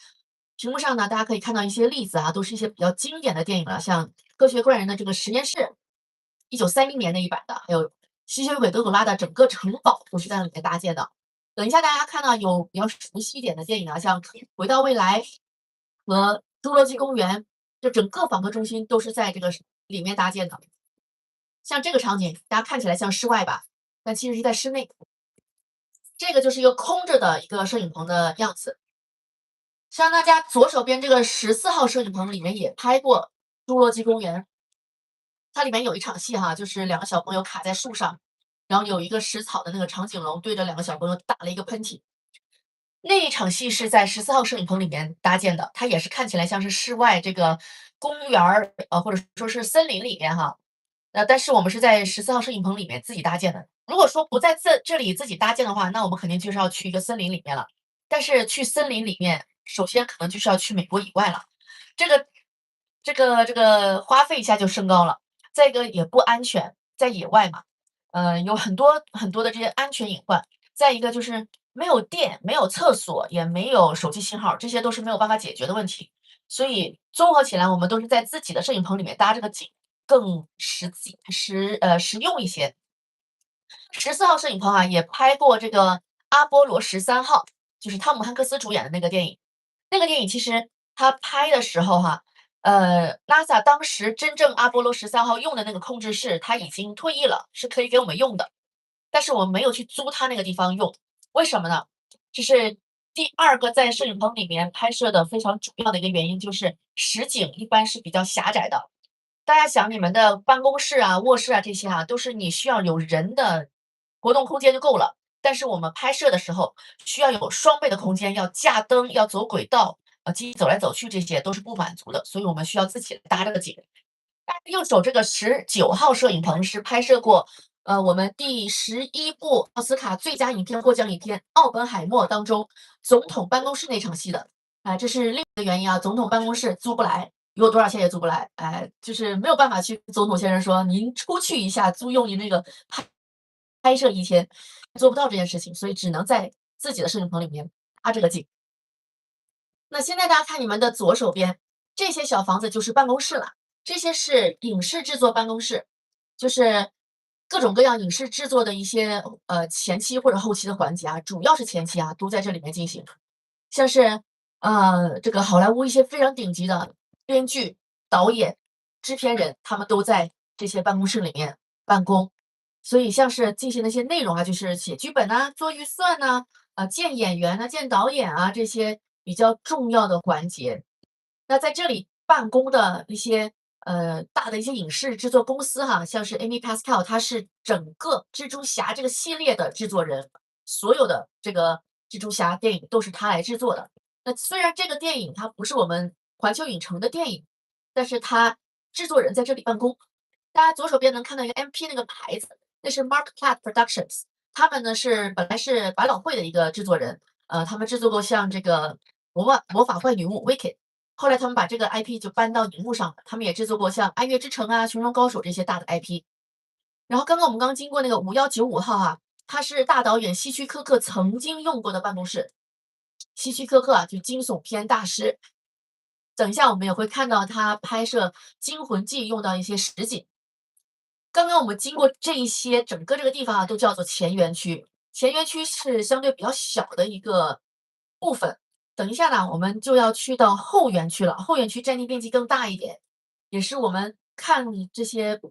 屏幕上呢，大家可以看到一些例子啊，都是一些比较经典的电影了，像科学怪人的这个实验室，1930年那一版的，还有吸血鬼德古拉的整个城堡都是在里面搭建的。等一下大家看到有比较熟悉一点的电影啊，像《回到未来》和《侏罗纪公园》，就整个访客中心都是在这个里面搭建的。像这个场景，大家看起来像室外吧，但其实是在室内。这个就是一个空着的一个摄影棚的样子。像大家左手边这个14号摄影棚里面也拍过《侏罗纪公园》，它里面有一场戏哈，就是2个小朋友卡在树上，然后有一个食草的那个长颈龙对着2个小朋友打了一个喷嚏。那一场戏是在14号摄影棚里面搭建的，它也是看起来像是室外这个公园儿，或者说是森林里面哈。但是我们是在14号摄影棚里面自己搭建的。如果说不在这里自己搭建的话，那我们肯定就是要去一个森林里面了。但是去森林里面，首先可能就是要去美国以外了，这个花费一下就升高了。再一个也不安全，在野外嘛，有很多很多的这些安全隐患。再一个就是没有电、没有厕所，也没有手机信号，这些都是没有办法解决的问题。所以综合起来，我们都是在自己的摄影棚里面搭这个景，更实用一些。14号摄影棚啊，也拍过这个阿波罗13号，就是汤姆汉克斯主演的那个电影。那个电影其实他拍的时候NASA 当时真正阿波罗13号用的那个控制室，他已经退役了，是可以给我们用的。但是我们没有去租他那个地方用，为什么呢？这是第2个在摄影棚里面拍摄的非常主要的一个原因，就是实景一般是比较狭窄的。大家想你们的办公室啊、卧室啊这些都是你需要有人的活动空间就够了。但是我们拍摄的时候需要有双倍的空间，要架灯，要走轨道，机器走来走去，这些都是不满足的，所以我们需要自己搭这个景。右手这个19号摄影棚是拍摄过我们第11部奥斯卡最佳影片获奖影片《奥本海默》当中总统办公室那场戏的。这是另一个原因啊，总统办公室租不来，有多少钱也租不来，就是没有办法去总统先生说您出去一下租用您那个拍摄一天，做不到这件事情，所以只能在自己的摄影棚里面搭这个景。那现在大家看你们的左手边，这些小房子就是办公室了，这些是影视制作办公室，就是各种各样影视制作的一些前期或者后期的环节主要是前期都在这里面进行。像是这个好莱坞一些非常顶级的编剧、导演、制片人，他们都在这些办公室里面办公。所以像是进行那些内容就是写剧本做预算见演员见导演这些比较重要的环节。那在这里办公的一些大的一些影视制作公司像是 Amy Pascal， 他是整个蜘蛛侠这个系列的制作人，所有的这个蜘蛛侠电影都是他来制作的。那虽然这个电影它不是我们环球影城的电影，但是他制作人在这里办公。大家左手边能看到一个 MP 那个牌子，那是 Mark Platt Productions， 他们呢本来是百老汇的一个制作人，他们制作过像这个魔法坏女巫 Wicked，后来他们把这个 IP 就搬到荧幕上了，他们也制作过像《爱乐之城》啊、《驯龙高手》这些大的 IP。然后刚刚我们刚经过那个5195号啊，它是大导演希区柯克曾经用过的办公室。希区柯克啊，就惊悚片大师。等一下我们也会看到他拍摄《惊魂记》用到一些实景。刚刚我们经过这一些，整个这个地方啊，都叫做前园区。前园区是相对比较小的一个部分。等一下呢，我们就要去到后园区了。后园区占地面积更大一点，也是我们看这些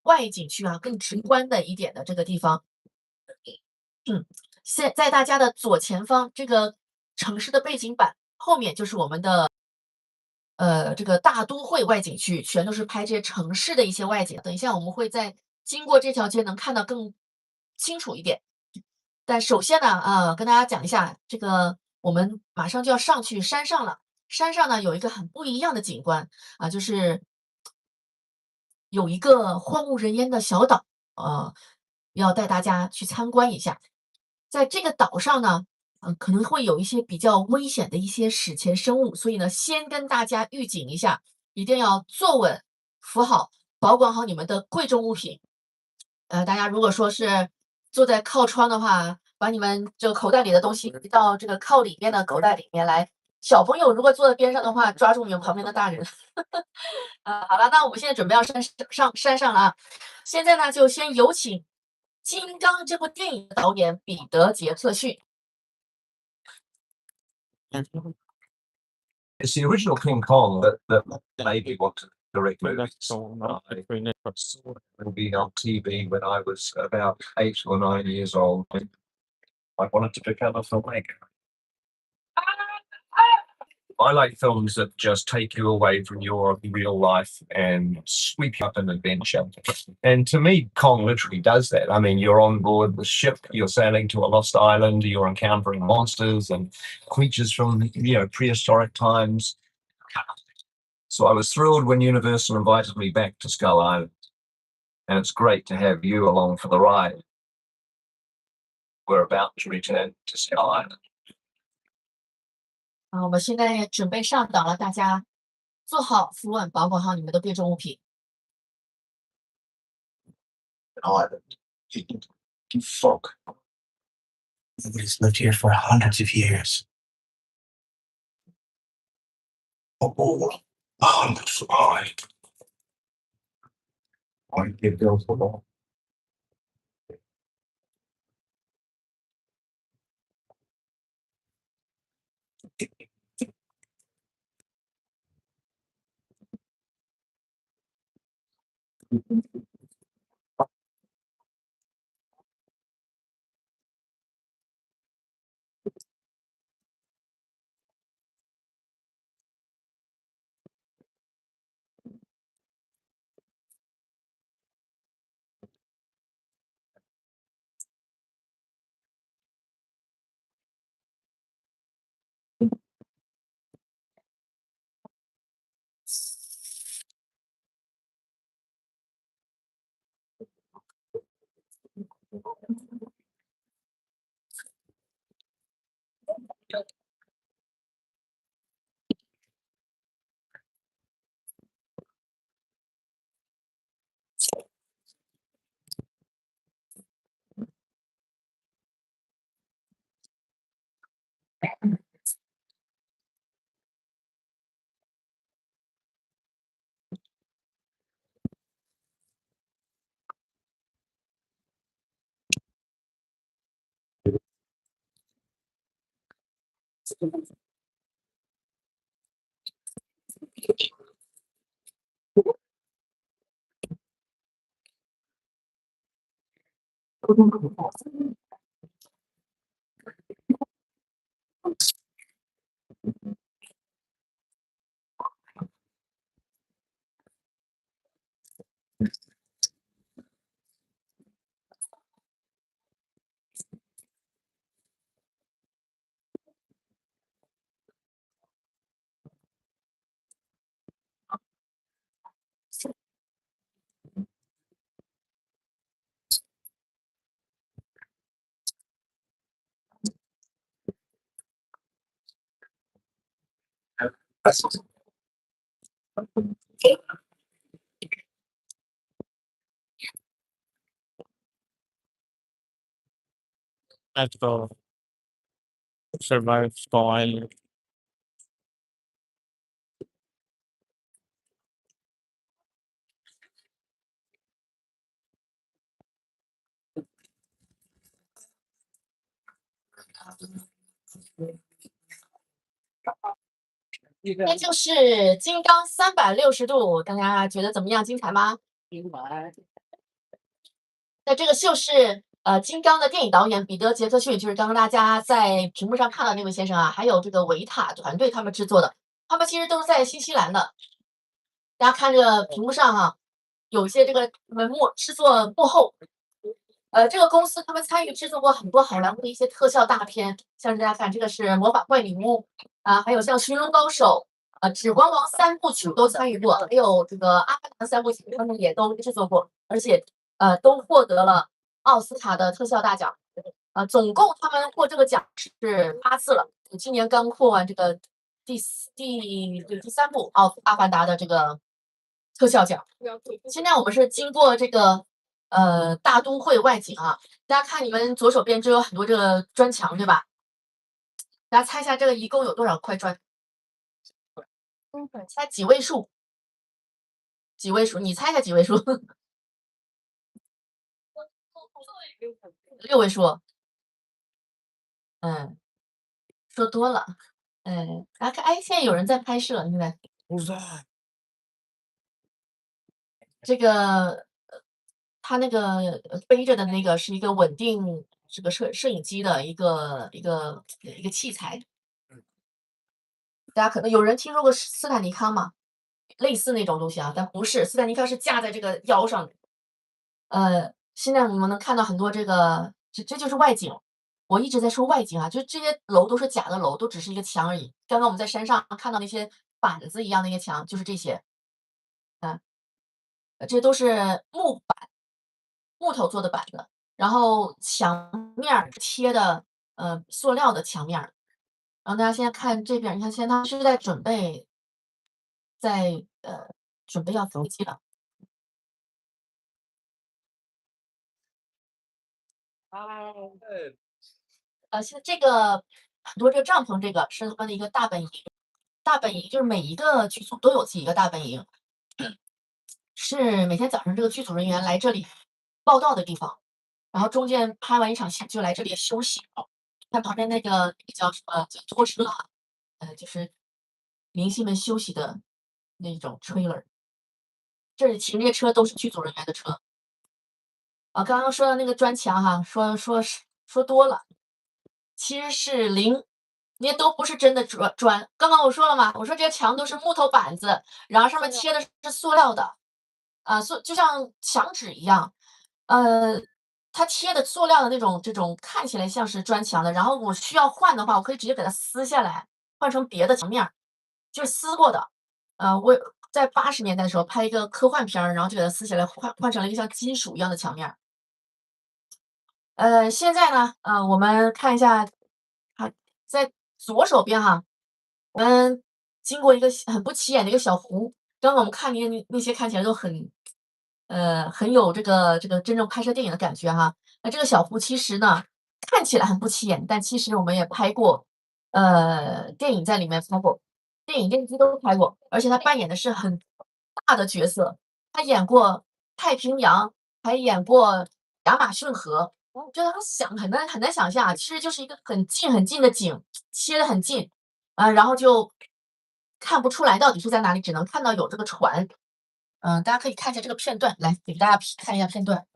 外景区啊更直观的一点的这个地方。在大家的左前方，这个城市的背景板后面就是我们的这个大都会外景区，全都是拍这些城市的一些外景。等一下我们会在经过这条街能看到更清楚一点。但首先呢，跟大家讲一下，这个我们马上就要上去山上了。山上呢有一个很不一样的景观啊，就是有一个荒无人烟的小岛，要带大家去参观一下。在这个岛上呢，可能会有一些比较危险的一些史前生物，所以呢，先跟大家预警一下，一定要坐稳、扶好、保管好你们的贵重物品。大家如果说是坐在靠窗的话，把你们这个口袋里的东西移到这个靠里面的口袋里面来。小朋友如果坐在边上的话，抓住你们旁边的大人。好了，那我们现在准备要上山上了啊。现在呢，就先有请《金刚》这部电影的导演彼得·杰克逊。It's the original King Kong that made me want to direct movies. I saw a movie on TV when I was about 8 or 9 years old. I wanted to become a filmmaker. I like films that just take you away from your real life and sweep you up an adventure. And to me, Kong literally does that. I mean, you're on board the ship, you're sailing to a lost island, you're encountering monsters and creatures from, prehistoric times. So I was thrilled when Universal invited me back to Skull Island. And it's great to have you along for the ride. We're about to return to Skull Island. 我们现在准备上岛了，大家坐好、扶稳、保管好你们的贵重物品。Island. Fog. Nobody's lived here for hundreds of years. Oh, 100 foot high. I give those the law. Let's go. Survive Skull Island.这就是金刚360度，大家觉得怎么样？精彩吗？那这个秀是金刚的电影导演彼得·杰克逊，就是刚刚大家在屏幕上看到那位先生啊，还有这个维塔团队他们制作的，他们其实都是在新西兰的。大家看这个屏幕上哈、有一些这个制作幕后，这个公司他们参与制作过很多好莱坞的一些特效大片，像是大家看这个是魔法怪女巫啊，还有像寻龙高手。指环王3部曲都参与过，还有这个阿凡达3部曲，他们也都制作过，而且都获得了奥斯卡的特效大奖。总共他们获这个奖是8次了，今年刚获完这个第3部阿凡达的这个特效奖。现在我们是经过这个大都会外景啊，大家看你们左手边就有很多这个砖墙，对吧？大家猜一下这个一共有多少块砖？猜几位数？几位数？你猜一下几位数？6位数。说多了。大家看，哎，现在有人在拍摄，现在Who's that? 这个他那个背着的那个是一个稳定这个摄影机的一个器材。大家可能有人听说过斯坦尼康吗？类似那种东西啊，但不是，斯坦尼康是架在这个腰上的。现在我们能看到很多这个，这就是外景。我一直在说外景啊，就这些楼都是假的楼，都只是一个墙而已。刚刚我们在山上看到那些板子一样那些墙，就是这些。这都是木头做的板子，然后墙面儿贴的塑料的墙面儿。然后大家现在看这边，你看现在他是在准备要飞机了。现在这个很多这个帐篷，这个是他们的一个大本营。大本营就是每一个剧组都有自己一个大本营，是每天早上这个剧组人员来这里报道的地方。然后中间拍完一场戏就来这里休息。看旁边那个叫什么叫拖车啊，就是明星们休息的那种 trailer。这里停这些车都是剧组人员的车。刚刚说的那个砖墙哈，说多了，其实是0，那些都不是真的砖。刚刚我说了嘛，我说这些墙都是木头板子，然后上面贴的是塑料的，就像墙纸一样。它贴的塑料的那种这种看起来像是砖墙的，然后我需要换的话，我可以直接给它撕下来，换成别的墙面儿，就是撕过的。我在80年代的时候拍一个科幻片儿，然后就给它撕下来，换成了一个像金属一样的墙面儿。现在呢，我们看一下，在左手边哈，我们经过一个很不起眼的一个小湖。刚刚我们看那些看起来都很有这个真正拍摄电影的感觉哈。那这个小湖其实呢，看起来很不起眼，但其实我们也拍过，电影在里面拍过，电影、电视剧都拍过，而且他扮演的是很大的角色。他演过太平洋，还演过亚马逊河。我觉得很难想象啊，其实就是一个很近的景，切得很近，然后就看不出来到底是在哪里，只能看到有这个船。大家可以看一下这个片段，来给大家看一下片段。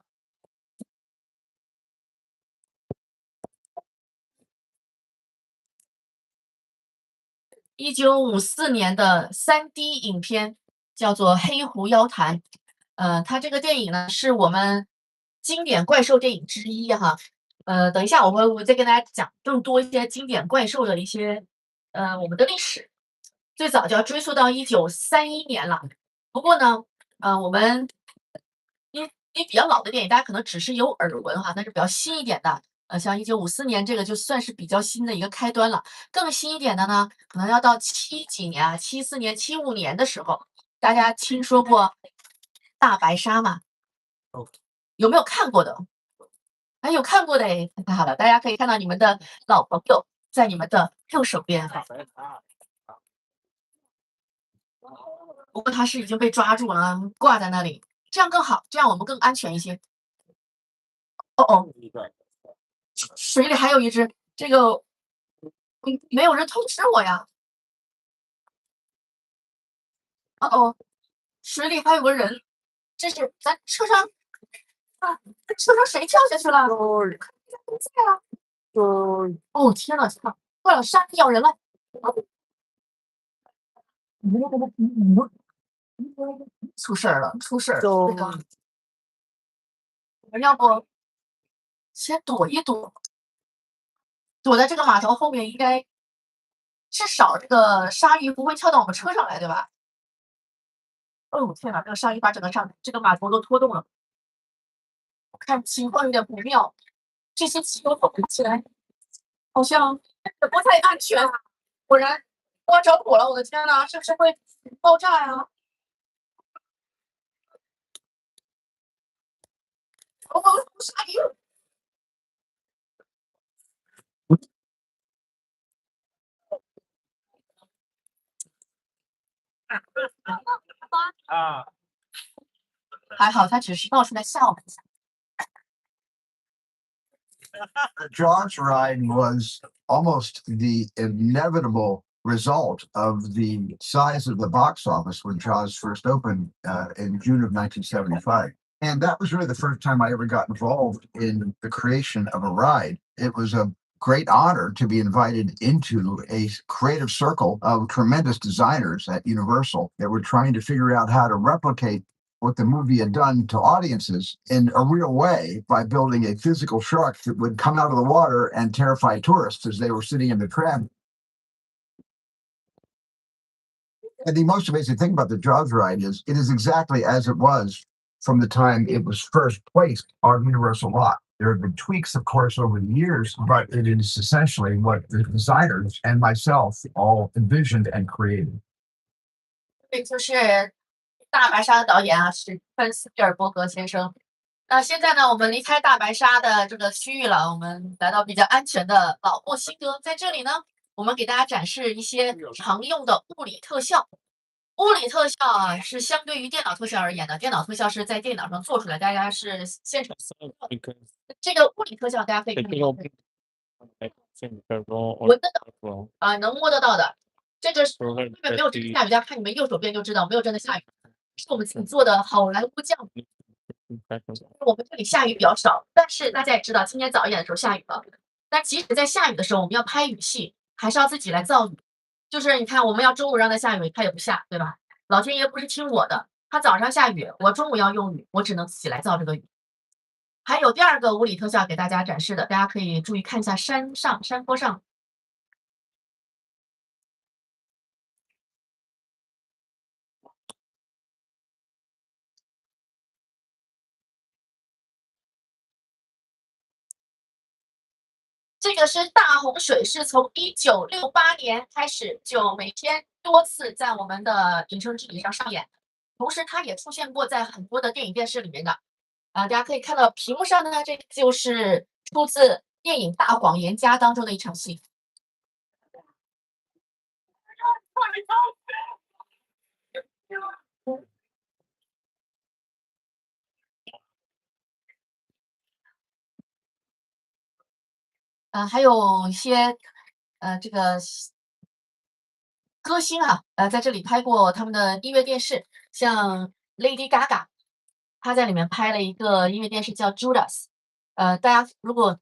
1954年的3D 影片叫做《黑狐妖谈》。它这个电影呢是我们经典怪兽电影之一哈。等一下我再跟大家讲更多一些经典怪兽的一些我们的历史，最早就要追溯到1931年了。不过呢，我们因为比较老的电影，大家可能只是有耳闻哈，但是比较新一点的，像1954年这个就算是比较新的一个开端了。更新一点的呢，可能要到70几年啊，74年、75年的时候，大家听说过大白鲨吗？有没有看过的？哎，有看过的哎，太好了！大家可以看到你们的老朋友在你们的右手边。不过它是已经被抓住了，挂在那里，这样更好，这样我们更安全一些。哦哦，水里还有一只，这个没有人通知我呀。哦哦，水里还有个人，这是咱车上啊，车上谁跳下去了？不在啊。哦天呐，快了，鲨鱼咬人了！出事儿了，出事儿了！这个，我们要不先躲一躲，躲在这个码头后面，应该至少这个鲨鱼不会跳到我们车上来，对吧？哦天呐，这个鲨鱼把整个这个码头都拖动了，我看情况有点不妙，这些汽油跑起来好像不太安全啊！果然，我要着火了！我的天呐，是不是会爆炸呀？哦，鲨鱼！啊，还好，它只是冒出来吓我们一下。The Jaws ride was almost the inevitable result of the size of the box office when Jaws first opened in June of 1975. And that was really the first time I ever got involved in the creation of a ride. It was a great honor to be invited into a creative circle of tremendous designers at Universal that were trying to figure out how to replicate what the movie had done to audiences in a real way by building a physical shark that would come out of the water and terrify tourists as they were sitting in the tram. And the most amazing thing about the Jaws ride is it is exactly as it was from the time it was first placed on Universal lot. There have been tweaks, of course, over the years, but it is essentially what the designers and myself all envisioned and created. 这就是大白鲨的导演啊，史蒂芬斯皮尔伯格先生。那现在呢，我们离开大白鲨的这个区域了，我们来到比较安全的老墨西哥。在这里呢，我们给大家展示一些常用的物理特效。物理特效啊，是相对于电脑特效而言的，电脑特效是在电脑上做出来，大家是现场。这个物理特效大家可以看到，闻得到啊，能摸得到的。这个是外面没有真的下雨，大家看你们右手边就知道，没有真的下雨，是我们自己做的好莱坞降雨。我们这里下雨比较少，但是大家也知道，今天早一点的时候下雨了。但即使在下雨的时候，我们要拍雨戏，还是要自己来造雨。就是你看，我们要中午让它下雨，它也不下，对吧？老天爷不是听我的，他早上下雨，我中午要用雨，我只能自己来造这个雨。还有第二个物理特效给大家展示的，大家可以注意看一下山坡上。这个是大洪水，是从1968年开始就每天多次在我们的影视剧里上上演，同时它也出现过在很多的电影电视里面的。大家可以看到屏幕上呢，这个就是出自电影《大谎言家》当中的一场戏。还有一些这个歌星啊，在这里拍过他们的音乐电视，像 Lady Gaga， 她在里面拍了一个音乐电视叫 Judas。大家如果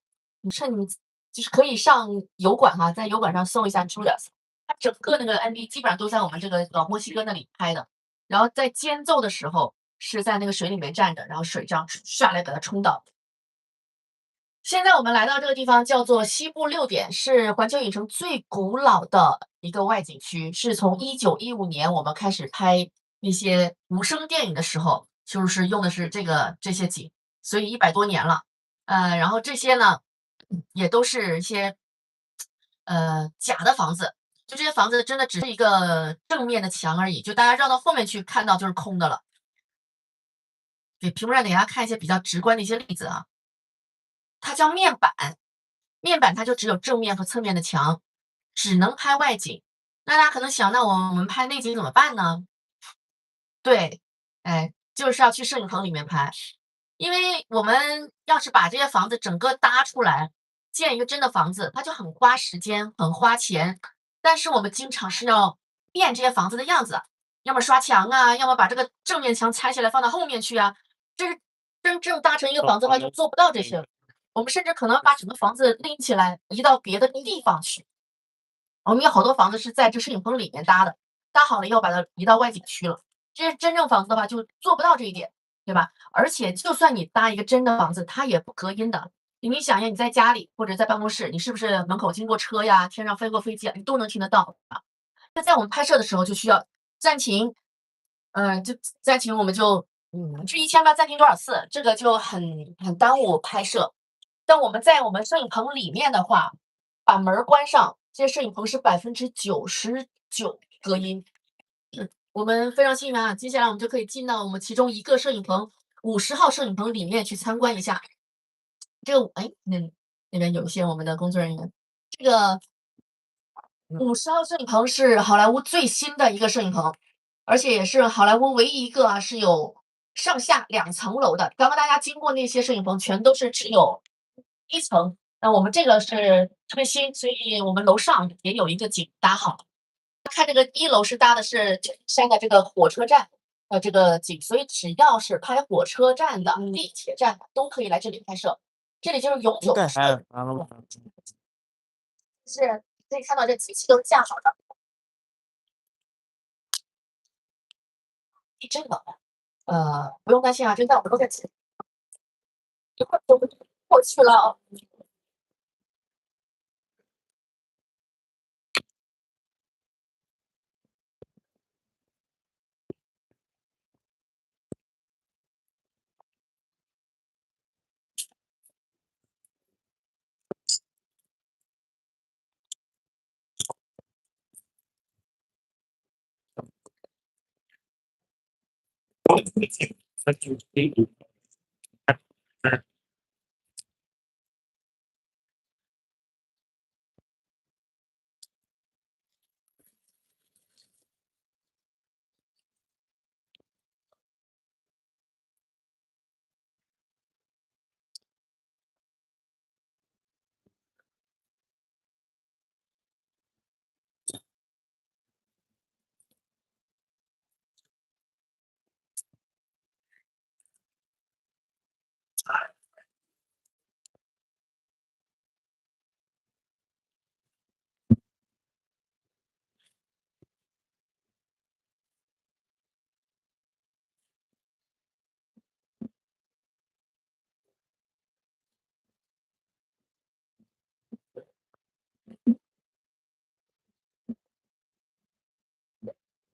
就是可以上油管哈，在油管上搜一下 Judas， 它整个那个 MV 基本上都在我们这个老墨西哥那里拍的。然后在间奏的时候是在那个水里面站着，然后水这样下来把它冲倒。现在我们来到这个地方叫做西部6点，是环球影城最古老的一个外景区，是从1915年我们开始拍那些无声电影的时候，就是用的是这些景，所以100多年了。然后这些呢，也都是一些假的房子，就这些房子真的只是一个正面的墙而已，就大家绕到后面去看到就是空的了。给屏幕上给大家看一些比较直观的一些例子啊，它叫面板，面板它就只有正面和侧面的墙，只能拍外景。那大家可能想，那我们拍内景怎么办呢？对，哎，就是要去摄影棚里面拍，因为我们要是把这些房子整个搭出来，建一个真的房子，它就很花时间，很花钱。但是我们经常是要变这些房子的样子，要么刷墙啊，要么把这个正面墙拆下来放到后面去啊。这是真正搭成一个房子的话，就做不到这些了。我们甚至可能把整个房子拎起来移到别的地方去。我们有好多房子是在这摄影棚里面搭的，搭好了以后把它移到外景区了。这是真正房子的话，就做不到这一点，对吧？而且就算你搭一个真的房子，它也不隔音的。你想想，你在家里或者在办公室，你是不是门口经过车呀，天上飞过飞机啊，你都能听得到啊？那在我们拍摄的时候就需要暂停，就暂停，我们就去1000万暂停多少次，这个就很耽误拍摄。但我们在我们摄影棚里面的话，把门关上，这些摄影棚是99%隔音。我们非常幸运啊，接下来我们就可以进到我们其中一个摄影棚50号摄影棚里面去参观一下。这个那边有一些我们的工作人员，这个50号摄影棚是好莱坞最新的一个摄影棚，而且也是好莱坞唯一一个是有上下2层楼的。刚刚大家经过那些摄影棚，全都是只有1层，那我们这个是特别新，所以我们楼上也有一个景搭好。看这个1楼是搭的是山的这个火车站这个景，所以只要是拍火车站的、地铁站的都可以来这里拍摄。这里就是永久是可以看到这机器都是架好的。地震了，不用担心啊，就在我们都在一会儿就过去了。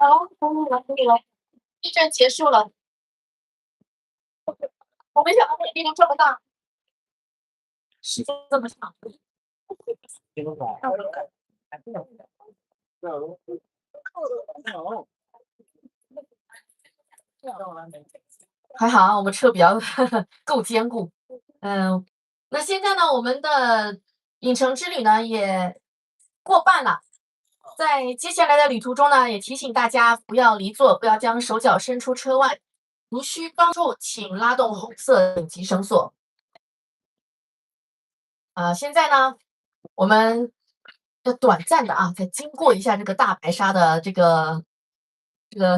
好，地震结束了。我没想到会地震这么大，时间这么长。还好啊，我们车比较够坚固。那现在呢，我们的影城之旅呢也过半了。在接下来的旅途中呢，也提醒大家不要离座，不要将手脚伸出车外。如需帮助，请拉动红色紧急绳索。现在呢，我们要短暂的再经过一下这个大白鲨的这个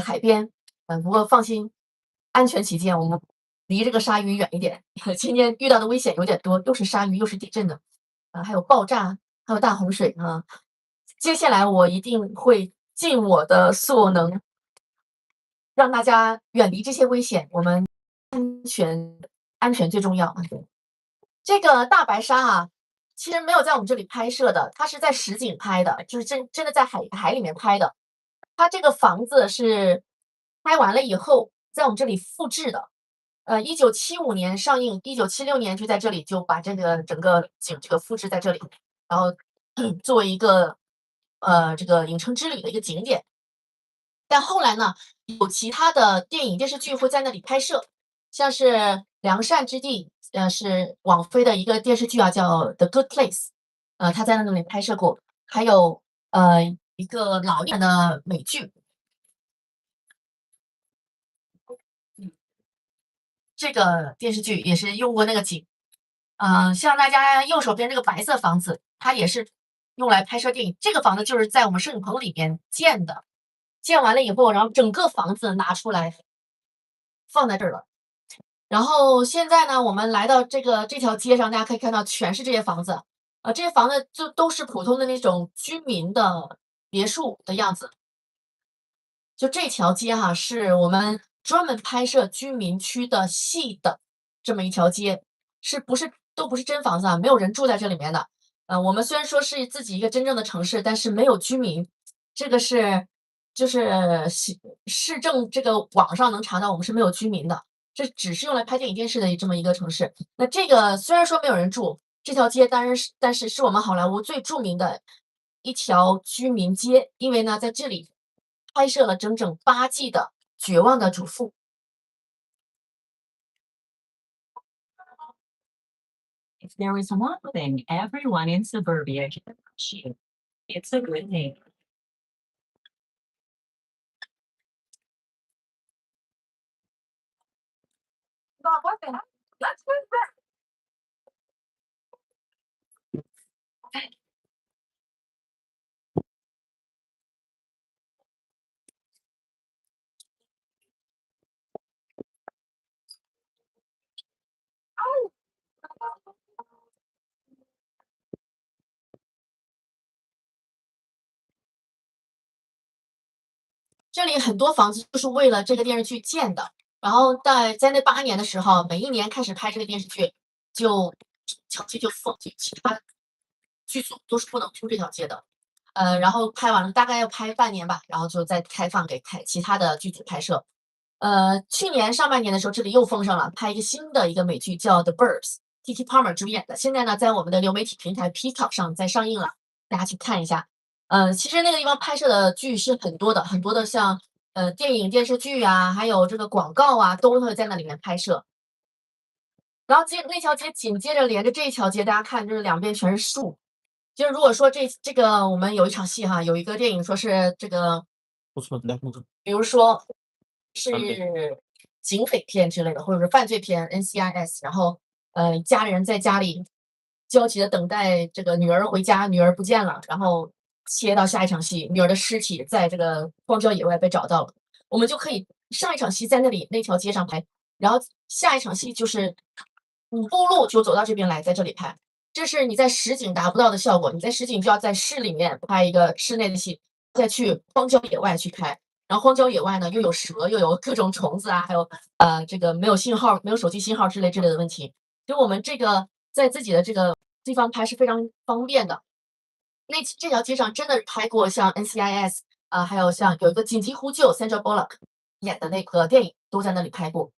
海边。不过放心，安全起见，我们离这个鲨鱼远一点。今天遇到的危险有点多，又是鲨鱼，又是地震的，还有爆炸，还有大洪水啊。接下来我一定会尽我的所能，让大家远离这些危险。我们安全最重要。这个大白鲨其实没有在我们这里拍摄的，它是在实景拍的，就是真的在海里面拍的。它这个房子是拍完了以后，在我们这里复制的。1975年上映，1976年就在这里就把这个整个景这个复制在这里，然后作为一个这个影城之旅的一个景点。但后来呢，有其他的电影电视剧会在那里拍摄，像是《良善之地》，是网飞的一个电视剧啊，叫《The Good Place》，他在那里拍摄过，还有一个老一点的美剧。这个电视剧也是用过那个景，像大家右手边这个白色房子，它也是用来拍摄电影。这个房子就是在我们摄影棚里面建的，建完了以后，然后整个房子拿出来放在这儿了。然后现在呢，我们来到这条街上，大家可以看到全是这些房子，这些房子就都是普通的那种居民的别墅的样子。就这条街哈，是我们专门拍摄居民区的戏的这么一条街，都不是真房子啊，没有人住在这里面的。我们虽然说是自己一个真正的城市，但是没有居民，这个就是市政这个网上能查到我们是没有居民的，这只是用来拍电影电视的这么一个城市。那这个虽然说没有人住，这条街但是是我们好莱坞最著名的一条居民街，因为呢在这里拍摄了整整8季的《绝望的主妇》。If there is one thing everyone in suburbia can appreciate, it's a good name. 这里很多房子就是为了这个电视剧建的，然后在那8年的时候，每一年开始拍这个电视剧，这条街就封，就其他剧组都是不能出这条街的。然后拍完了大概要拍半年吧，然后就再开放给其他的剧组拍摄。去年上半年的时候，这里又封上了，拍一个新的一个美剧叫《The Birds》，Keke Palmer 主演的，现在呢在我们的流媒体平台 Peacock 上在上映了，大家去看一下。其实那个地方拍摄的剧是很多的像电影、电视剧啊，还有这个广告啊，都会在那里面拍摄。然后那条街紧接着连着这一条街，大家看就是两边全是树。就是如果说这个我们有一场戏哈，有一个电影说是这个，比如说是警匪片之类的，或者是犯罪片 NCIS， 然后家人在家里焦急的等待这个女儿回家，女儿不见了，然后切到下一场戏，女儿的尸体在这个荒郊野外被找到了，我们就可以上一场戏在那条街上拍，然后下一场戏就是5步路就走到这边来，在这里拍。这是你在实景达不到的效果，你在实景就要在市里面拍一个室内的戏，再去荒郊野外去拍。然后荒郊野外呢，又有蛇，又有各种虫子啊，还有这个没有信号、没有手机信号之类的问题。就我们这个在自己的这个地方拍是非常方便的。这条街上真的拍过像 NCIS 还有像有一个紧急呼救 Sandra Bullock 演的那个电影都在那里拍过。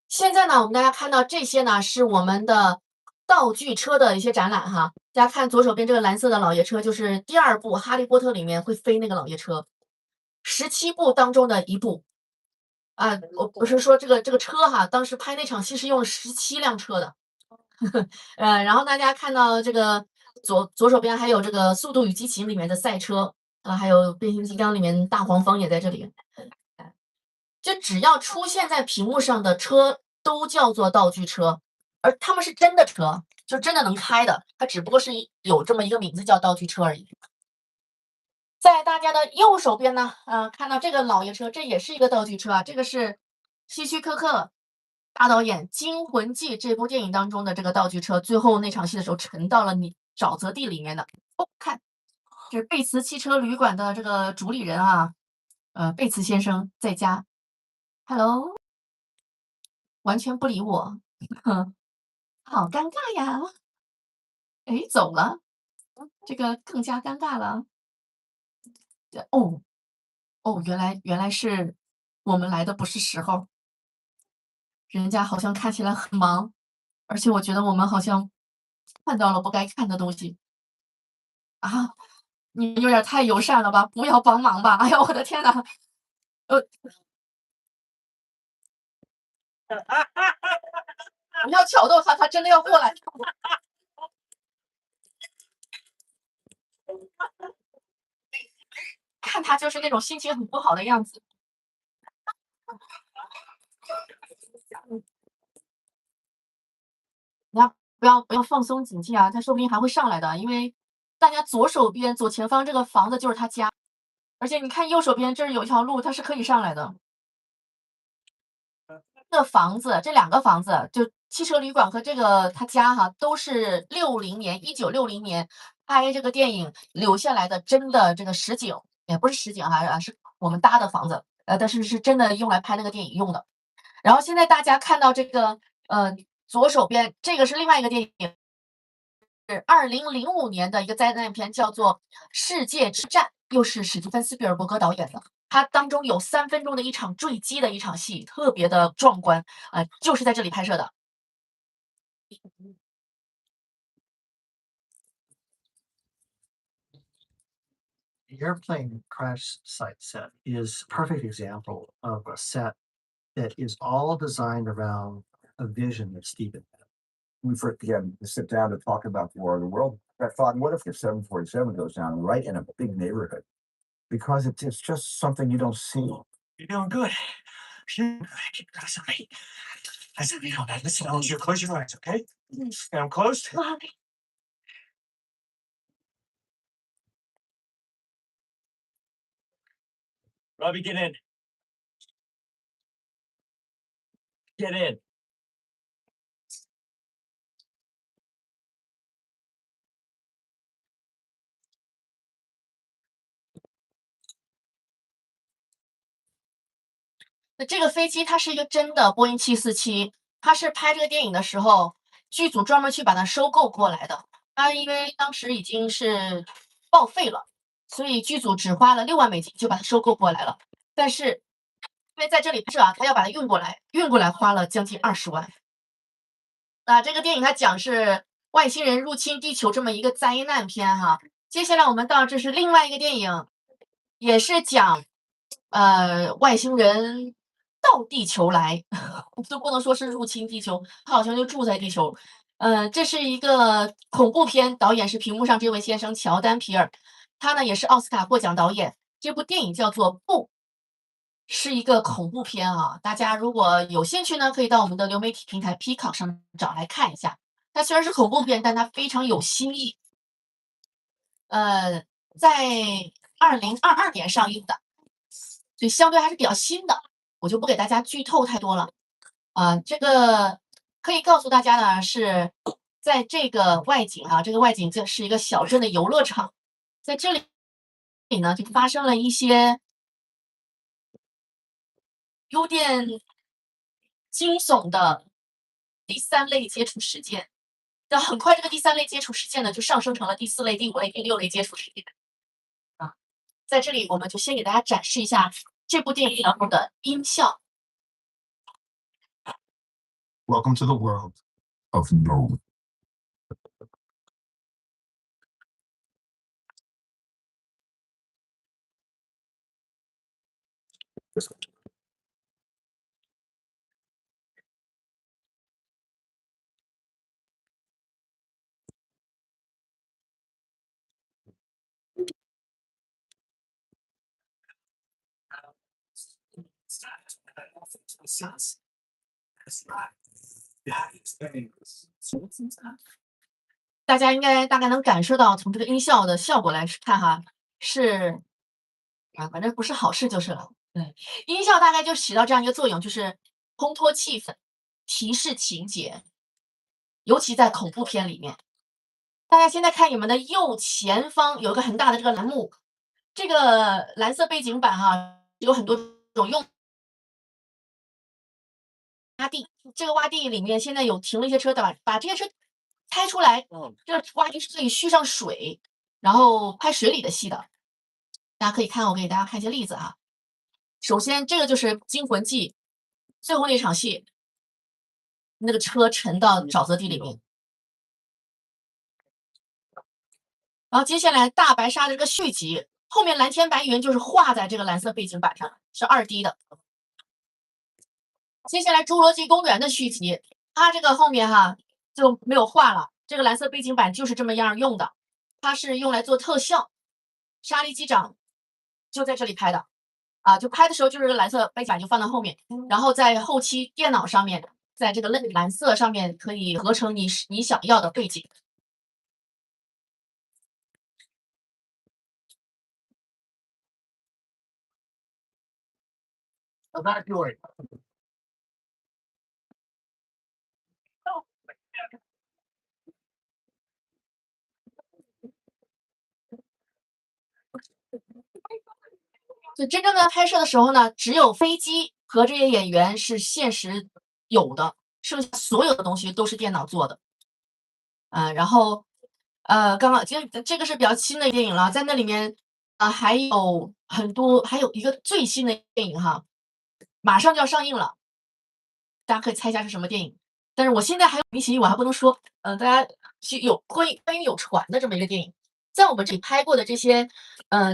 现在呢，我们大家看到这些呢是我们的道具车的一些展览哈。大家看左手边这个蓝色的老爷车，就是第2部《哈利波特》里面会飞那个老爷车，17部当中的1部。我不是说这个车哈，当时拍那场戏是用了17辆车的。然后大家看到这个左手边还有这个《速度与激情》里面的赛车，还有变形金刚里面大黄蜂也在这里。就只要出现在屏幕上的车都叫做道具车，而他们是真的车，就真的能开的，它只不过是有这么一个名字叫道具车而已。在大家的右手边呢，看到这个老爷车，这也是一个道具车啊，这个是希区柯克大导演《惊魂记》这部电影当中的这个道具车，最后那场戏的时候沉到了沼泽地里面的。看，这是贝茨汽车旅馆的这个主理人啊，贝茨先生在家。Hello， 完全不理我，好尴尬呀！哎，走了，这个更加尴尬了。原来是我们来的不是时候，人家好像看起来很忙，而且我觉得我们好像看到了不该看的东西啊。你有点太友善了吧？不要帮忙吧！哎呀，我的天呐，不要挑逗他，他真的要过来。看他就是那种心情很不好的样子。你要不要放松警惕啊？他说不定还会上来的，因为大家左手边左前方这个房子就是他家，而且你看右手边这儿有一条路，他是可以上来的。这房子，这2个房子，就汽车旅馆和这个他家哈，都是1960年拍这个电影留下来的真的这个实景，也不是实景哈，是我们搭的房子，但是是真的用来拍那个电影用的。然后现在大家看到这个，左手边这个是另外一个电影，是2005年的一个灾难片，叫做《世界之战》，又是史蒂芬斯皮尔伯格导演的。它当中有3分钟的一场坠机的一场戏，特别的壮观，就是在这里拍摄的。The airplane crash site set is a perfect example of a set that is all designed around a vision that Stephen had. We forget to sit down to talk about the War of the World. I thought, what if the 747 goes down right in a big neighborhood? Because it's just something you don't see. You're doing good. You're doing good. Keep pressing me. I said, you know that. Listen, I want you to close your eyes, okay? And I'm closed. Robbie, get in. Get in.这个飞机它是一个真的波音747，它是拍这个电影的时候，剧组专门去把它收购过来的。它因为当时已经是报废了，所以剧组只花了6万美金就把它收购过来了。但是因为在这里拍摄啊，他要把它运过来花了将近20万。这个电影它讲是外星人入侵地球这么一个灾难片哈。接下来我们到这是另外一个电影，也是讲外星人到地球来，我都不能说是入侵地球，他好像就住在地球。这是一个恐怖片，导演是屏幕上这位先生乔丹皮尔，他呢也是奥斯卡获奖导演。这部电影叫做《不》，是一个恐怖片啊。大家如果有兴趣呢，可以到我们的流媒体平台 Peacock 上找来看一下。它虽然是恐怖片，但它非常有新意。在2022年上映的，所以相对还是比较新的，我就不给大家剧透太多了。这个可以告诉大家呢，是在这个外景啊，这个外景这是一个小镇的游乐场，在这里呢就发生了一些有点惊悚的第3类接触事件。但很快，这个第3类接触事件呢，就上升成了第4类、第5类、第6类接触事件。在这里我们就先给大家展示一下这部电影当中的音效。Welcome to the world Of no.大家应该大概能感受到，从这个音效的效果来看哈，是反正不是好事就是了。对，音效大概就起到这样一个作用，就是烘托气氛，提示情节，尤其在恐怖片里面。大家现在看你们的右前方有一个很大的这个栏目，这个蓝色背景板哈，有很多种用。洼地，这个洼地里面现在有停了一些车的，把这些车开出来，这个洼地是可以蓄上水，然后拍水里的戏的。大家可以看，我给大家看一些例子啊。首先，这个就是《惊魂记》最后那场戏，那个车沉到沼泽地里面。然后接下来大白鲨的这个续集，后面蓝天白云就是画在这个蓝色背景板上，是2D 的。接下来侏罗纪公园的续集，它这个后面就没有画了，这个蓝色背景板就是这么样用的，它是用来做特效。沙利机长就在这里拍的，就拍的时候就是蓝色背景板就放到后面，然后在后期电脑上面，在这个蓝色上面可以合成你想要的背景。Evacuate. 就真正的拍摄的时候呢，只有飞机和这些演员是现实有的，剩下所有的东西都是电脑做的。然后刚刚这个是比较新的电影了，在那里面还有很多，还有一个最新的电影马上就要上映了，大家可以猜一下是什么电影。但是我现在还有迷情，我还不能说。大家是有关于有船的这么一个电影，在我们这里拍过的这些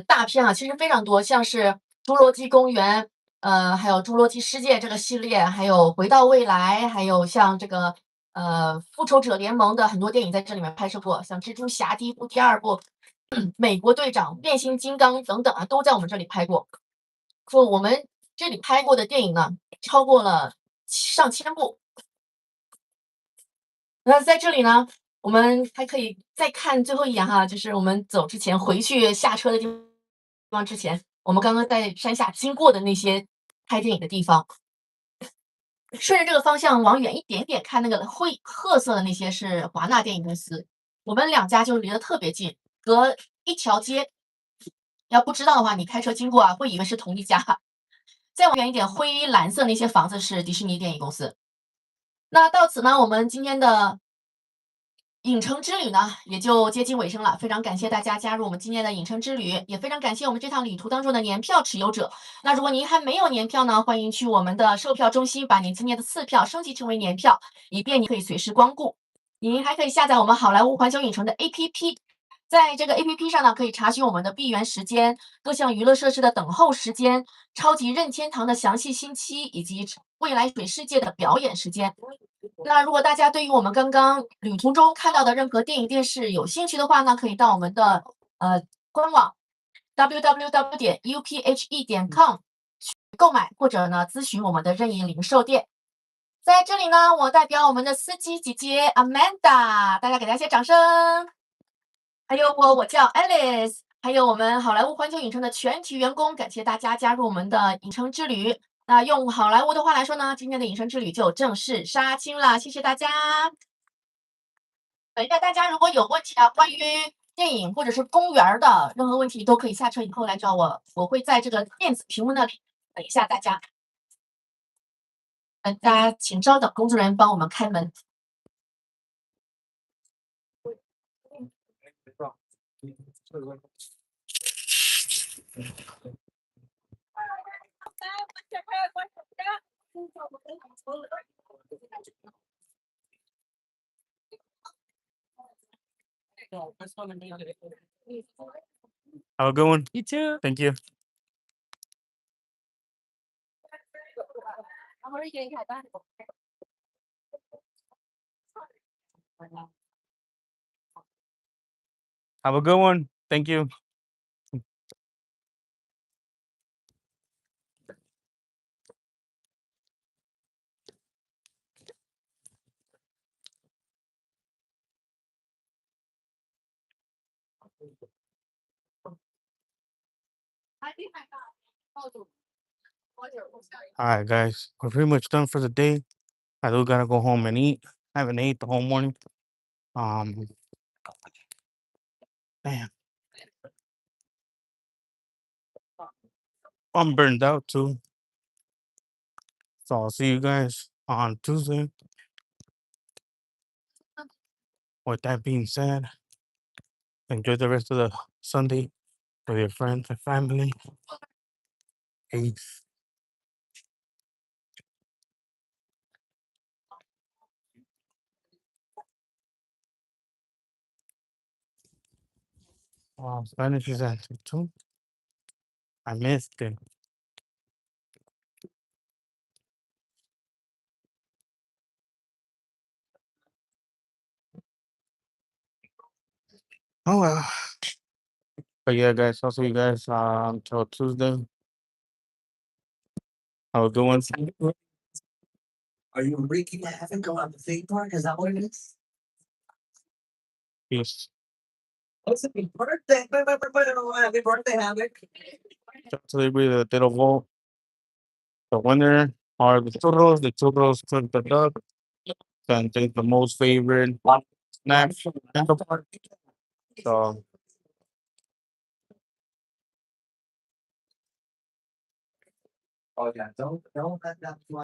大片其实非常多，像是《侏罗纪公园》，还有《侏罗纪世界》这个系列，还有《回到未来》，还有像这个复仇者联盟的很多电影在这里面拍摄过，像蜘蛛侠第1部、第2部，美国队长、变形金刚等等都在我们这里拍过。说我们这里拍过的电影呢，超过了上千部。那在这里呢，我们还可以再看最后一眼就是我们走之前回去下车的地方之前，我们刚刚在山下经过的那些拍电影的地方。顺着这个方向往远一点点看，那个褐色的那些是华纳电影公司，我们2家就离得特别近，隔一条街。要不知道的话，你开车经过会以为是同一家。再往远一点，灰蓝色那些房子是迪士尼电影公司。那到此呢，我们今天的影城之旅呢也就接近尾声了。非常感谢大家加入我们今天的影城之旅，也非常感谢我们这趟旅途当中的年票持有者。那如果您还没有年票呢，欢迎去我们的售票中心把您今年的次票升级成为年票，以便你可以随时光顾。您还可以下载我们好莱坞环球影城的 APP。在这个 APP 上呢，可以查询我们的闭园时间、各项娱乐设施的等候时间、超级任天堂的详细星期以及未来水世界的表演时间。那如果大家对于我们刚刚旅途中看到的任何电影、电视有兴趣的话呢，可以到我们的官网 www.uphe.com 去购买，或者呢咨询我们的任意零售店。在这里呢，我代表我们的司机姐姐 Amanda， 大家给她一些掌声。还有我叫 Alice， 还有我们好莱坞环球影城的全体员工，感谢大家加入我们的影城之旅。那用好莱坞的话来说呢，今天的影城之旅就正式杀青了，谢谢大家。等一下，大家如果有问题关于电影或者是公园的任何问题，都可以下车以后来找我，我会在这个电子屏幕那里等一下大家。大家请稍等，工作人员帮我们开门。Have a good one. You too. Thank you. Have a good one. Thank you. Alright, guys, we're pretty much done for the day. I do gotta go home and eat. I haven't ate the whole morning. Man, I'm burned out too. So I'll see you guys on Tuesday. With that being said, enjoy the rest of the Sunday with your friends and family. Peace. Spanish is answer too. I missed it. Oh well. But yeah, guys, I'll see you guys until Tuesday. Have a good one. Are you wreaking havoc on the theme park? Is that what it is? Peace. It's a big birthday. Happy birthday, Havoc. Celebrate the little vote. The winner are the churros. The churros took the duck. And take the most favorite snack in the park. So Oh yeah, don't let that fly.